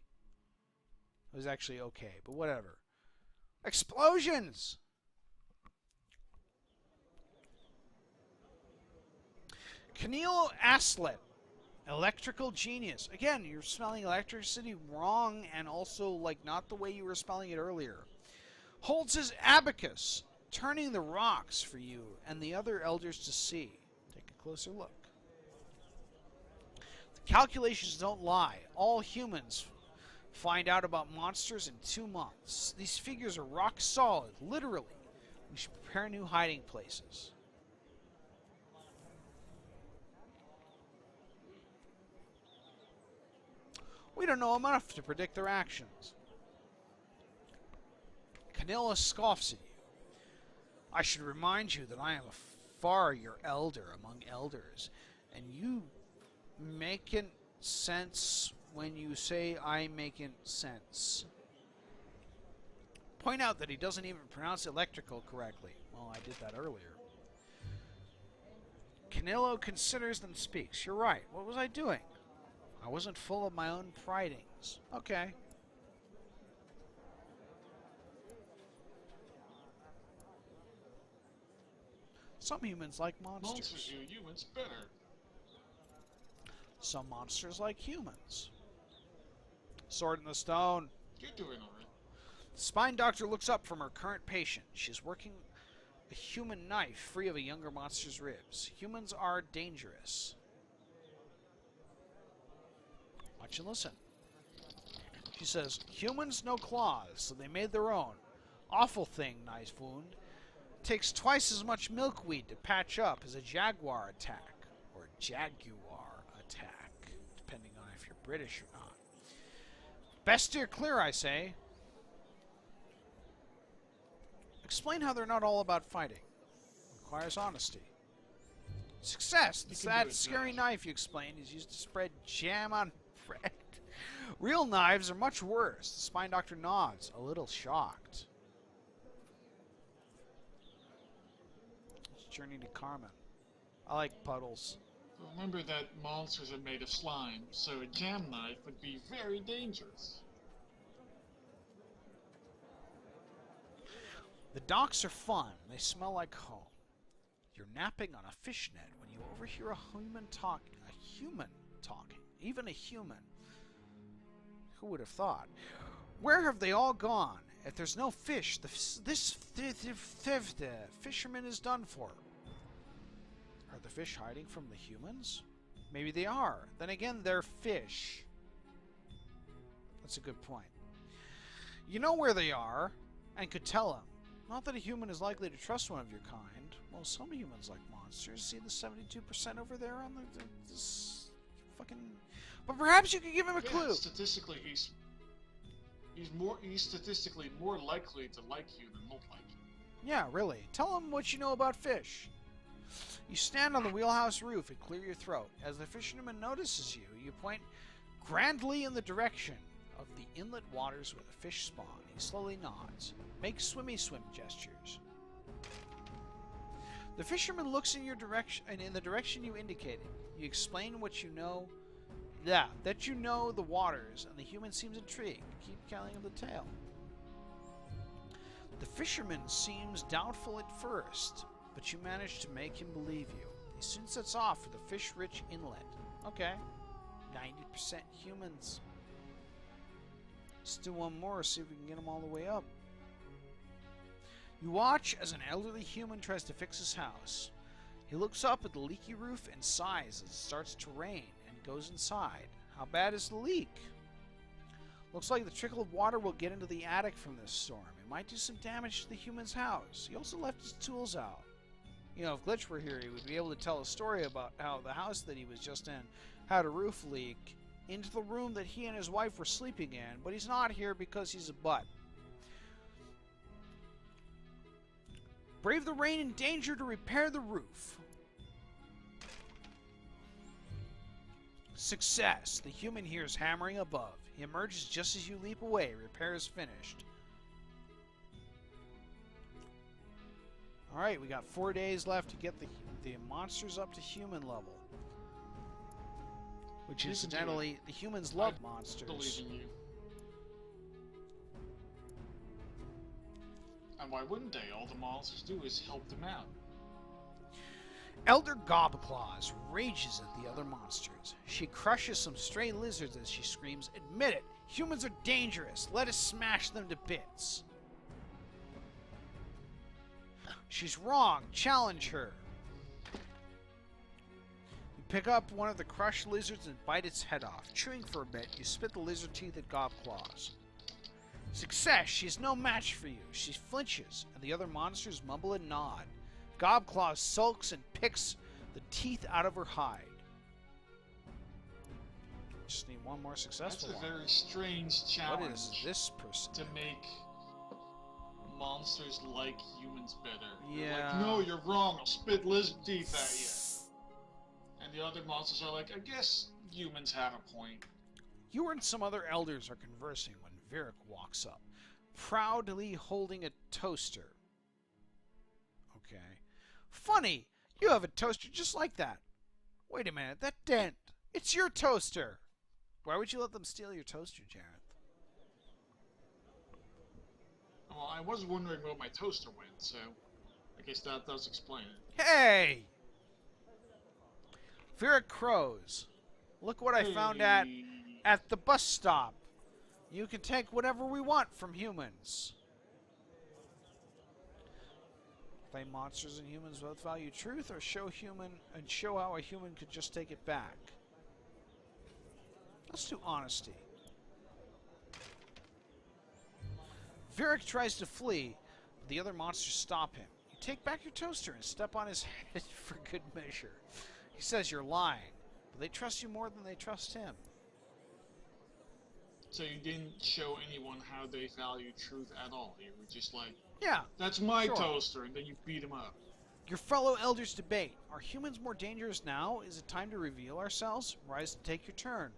It was actually okay, but whatever. Explosions! Canelo Aslet. Electrical genius. Again, you're spelling electricity wrong and also, like, not the way you were spelling it earlier. Holds his abacus, turning the rocks for you and the other elders to see. Take a closer look. The calculations don't lie. All humans find out about monsters in 2 months. These figures are rock solid, literally. We should prepare new hiding places. We don't know enough to predict their actions. Canilla scoffs at you. I should remind you that I am far your elder among elders, and you making sense when you say I making sense. Point out that he doesn't even pronounce electrical correctly. Well, I did that earlier. Canillo considers and speaks. You're right. What was I doing? I wasn't full of my own pridings. Okay. Some humans like monsters. Monsters do humans better. Some monsters like humans. Sword in the stone. You're doing alright. The spine doctor looks up from her current patient. She's working a human knife free of a younger monster's ribs. Humans are dangerous. Watch and listen. She says, humans no claws, so they made their own. Awful thing, knife wound. Takes twice as much milkweed to patch up as a jaguar attack. Or jaguar attack, depending on if you're British or not. Best steer clear, I say. Explain how they're not all about fighting. Requires honesty. Success! The sad, scary knife, you explain, is used to spread jam on bread. Real knives are much worse. The spine doctor nods, a little shocked. Let's journey to Carmen. I like puddles. Remember that monsters are made of slime, so a jam knife would be very dangerous. The docks are fun. They smell like home. You're napping on a fish net when you overhear a human talking. Even a human. Who would have thought? Where have they all gone? If there's no fish, the fisherman is done for. Are the fish hiding from the humans? Maybe they are. Then again, they're fish. That's a good point. You know where they are, and could tell them. Not that a human is likely to trust one of your kind. Well, some humans like monsters. See the 72% over there on this fucking... But perhaps you could give him a clue. Statistically, he's statistically more likely to like you than not like you. Yeah, really. Tell him what you know about fish. You stand on the wheelhouse roof and clear your throat. As the fisherman notices you, you point grandly in the direction of the inlet waters where the fish spawn. He slowly nods. Make swimmy swim gestures. The fisherman looks in your direction, and in the direction you indicated. You explain what you know. Yeah, that you know the waters, and the human seems intrigued. Keep telling him the tale. The fisherman seems doubtful at first, but you manage to make him believe you. He soon sets off for the fish-rich inlet. Okay. 90% humans. Let's do one more, see if we can get them all the way up. You watch as an elderly human tries to fix his house. He looks up at the leaky roof and sighs as it starts to rain and goes inside. How bad is the leak? Looks like the trickle of water will get into the attic from this storm. It might do some damage to the human's house. He also left his tools out. You know, if Glitch were here, he would be able to tell a story about how the house that he was just in had a roof leak into the room that he and his wife were sleeping in, but he's not here because he's a butt. Brave the rain and danger to repair the roof. Success. The human hears hammering above. He emerges just as you leap away. Repair is finished. Alright, we got 4 days left to get the monsters up to human level. Which incidentally, the humans love monsters. Believe in you. And why wouldn't they? All the monsters do is help them out. Elder Gobclaws rages at the other monsters. She crushes some stray lizards as she screams, "Admit it! Humans are dangerous! Let us smash them to bits!" She's wrong! Challenge her! You pick up one of the crushed lizards and bite its head off. Chewing for a bit, you spit the lizard teeth at Gobclaws. Success! She's no match for you. She flinches, and the other monsters mumble and nod. Gobclaws sulks and picks the teeth out of her hide. Just need one more successful one. That's a very strange challenge. What is this person to make monsters like humans better? Yeah. Like, no, you're wrong. I'll spit lizard teeth at you. And the other monsters are like, I guess humans have a point. You and some other elders are conversing when Virik walks up, proudly holding a toaster. Okay. Funny! You have a toaster just like that. Wait a minute, that dent. It's your toaster. Why would you let them steal your toaster, Jareth? Well, I was wondering where my toaster went, so I guess that does explain it. Hey! Vera Crows. Look what I found at the bus stop. You can take whatever we want from humans. Play monsters and humans both value truth, or show how a human could just take it back. Let's do honesty. Varric tries to flee, but the other monsters stop him. You take back your toaster and step on his head for good measure. He says you're lying, but they trust you more than they trust him. So you didn't show anyone how they value truth at all. You were just like, yeah, that's my toaster, and then you beat him up. Your fellow elders debate. Are humans more dangerous now? Is it time to reveal ourselves? Rise and take your turn.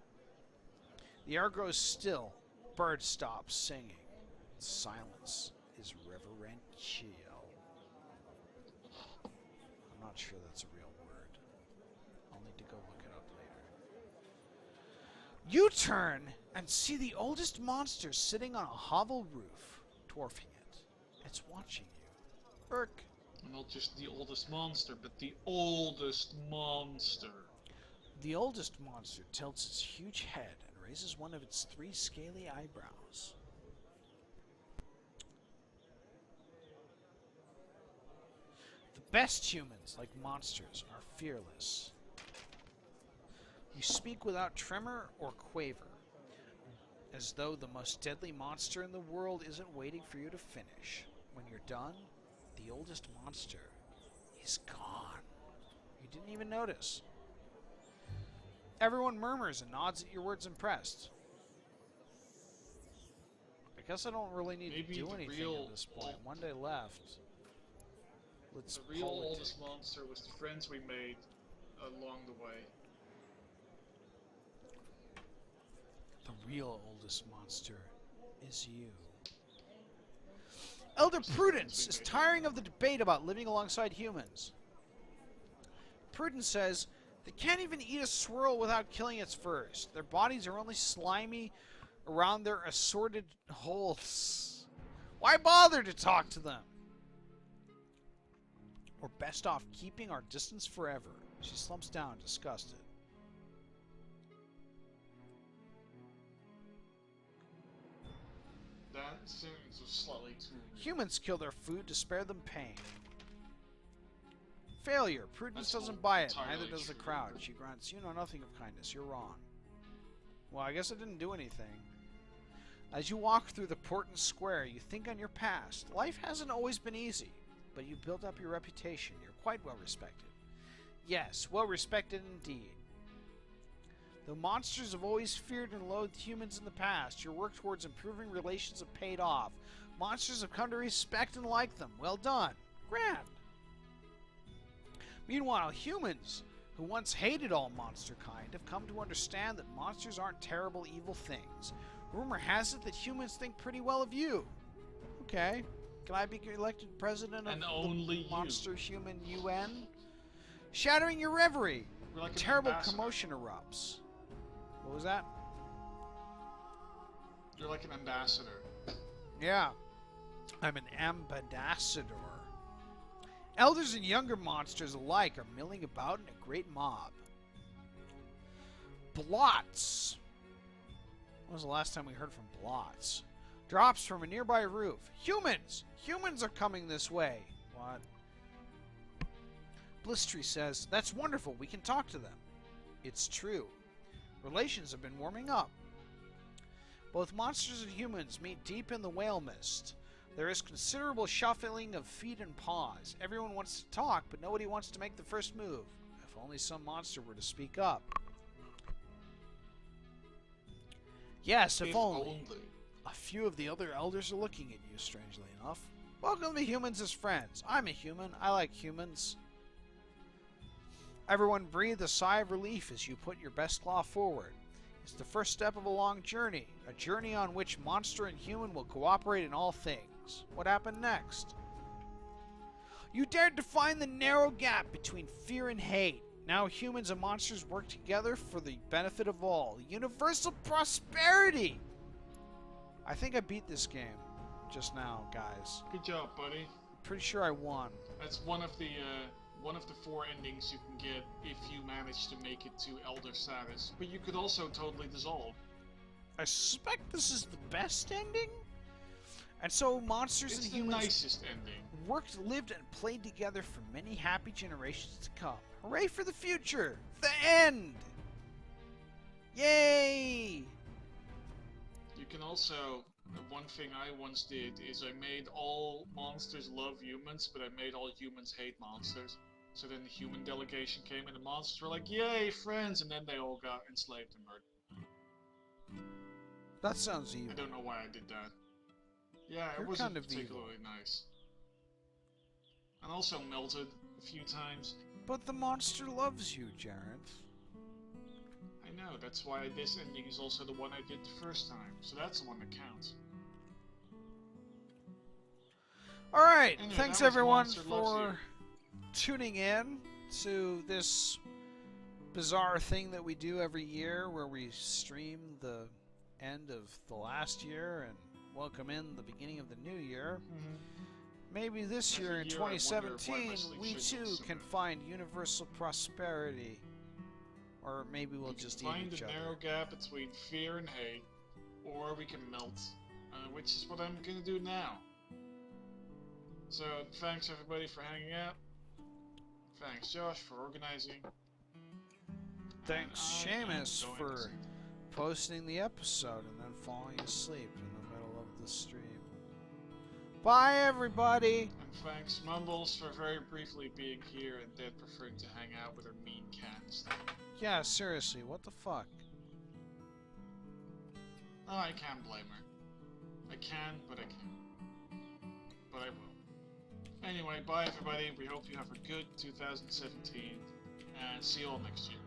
The air grows still. Bird stops singing. Silence is reverential. I'm not sure that's a real word. I'll need to go look it up later. You turn and see the oldest monster sitting on a hovel roof, dwarfing it. It's watching you. Urk. Not just the oldest monster, but the oldest monster. The oldest monster tilts its huge head and raises one of its 3 scaly eyebrows. The best humans, like monsters, are fearless. You speak without tremor or quaver, as though the most deadly monster in the world isn't waiting for you to finish. When you're done, the oldest monster is gone. You didn't even notice. Everyone murmurs and nods at your words impressed. I guess I don't really need to do anything at this point. One day left. Let's the real oldest monster was the friends we made along the way. The real oldest monster is you. Elder Prudence is tiring of the debate about living alongside humans. Prudence says they can't even eat a squirrel without killing it first. Their bodies are only slimy around their assorted holes. Why bother to talk to them? We're best off keeping our distance forever. She slumps down, disgusted. That sentence was slightly too... Humans kill their food to spare them pain. Failure. Prudence doesn't buy it. Neither does the crowd. She grunts. You know nothing of kindness. You're wrong. Well, I guess I didn't do anything. As you walk through the Portland Square, you think on your past. Life hasn't always been easy, but you built up your reputation. You're quite well respected. Yes, well respected indeed. Though monsters have always feared and loathed humans in the past, your work towards improving relations have paid off. Monsters have come to respect and like them. Well done. Grand. Meanwhile, humans, who once hated all monster kind, have come to understand that monsters aren't terrible, evil things. Rumor has it that humans think pretty well of you. Okay. Can I be elected president of the Monster Human UN? Shattering your reverie. Like a terrible commotion erupts. What was that? You're like an ambassador. Yeah. I'm an ambassador. Elders and younger monsters alike are milling about in a great mob. Blots. When was the last time we heard from Blots? Drops from a nearby roof. Humans! Humans are coming this way. What? Blistry says, that's wonderful. We can talk to them. It's true. Relations have been warming up. Both monsters and humans meet deep in the whale mist. There is considerable shuffling of feet and paws. Everyone wants to talk, but nobody wants to make the first move. If only some monster were to speak up. Yes, if only. A few of the other elders are looking at you, strangely enough. Welcome to Humans as Friends. I'm a human. I like humans. Everyone breathe a sigh of relief as you put your best claw forward. It's the first step of a long journey, a journey on which monster and human will cooperate in all things. What happened next? You dared to find the narrow gap between fear and hate. Now humans and monsters work together for the benefit of all. Universal prosperity! I think I beat this game just now, guys. Good job, buddy. Pretty sure I won. That's one of the 4 endings you can get if you manage to make it to Elder status. But you could also totally dissolve. I suspect this is the best ending? And so monsters It's and the humans nicest ending. worked, lived, and played together for many happy generations to come. Hooray for the future! The end! Yay! You can also, one thing I once did is I made all monsters love humans, but I made all humans hate monsters. So then the human delegation came and the monsters were like, yay, friends! And then they all got enslaved and murdered. That sounds evil. I don't know why I did that. Yeah, You're it wasn't kind of particularly nice. And also melted a few times. But the monster loves you, Jared. I know, that's why this ending is also the one I did the first time. So that's the one that counts. Alright, Anyway, thanks that was everyone Monster Loves for tuning in to this bizarre thing that we do every year where we stream the end of the last year and welcome in the beginning of the new year. Maybe this Every year in year I wonder why 2017 my sleep we schedule's too so can bad. find universal prosperity. Or maybe we'll We can just eat find each the other. narrow gap between fear and hate, or we can melt, which is what I'm gonna do now. So, thanks everybody for hanging out. Thanks Josh for organizing. Thanks And I am Seamus going to for sleep. posting the episode and then falling asleep in the middle of the stream. Bye everybody! And thanks Mumbles for very briefly being here and then preferring to hang out with her mean cat instead. Yeah, seriously, what the fuck? Oh, I can't blame her. I can, but I can't. But I will. Anyway, bye everybody. We hope you have a good 2017, and see you all next year.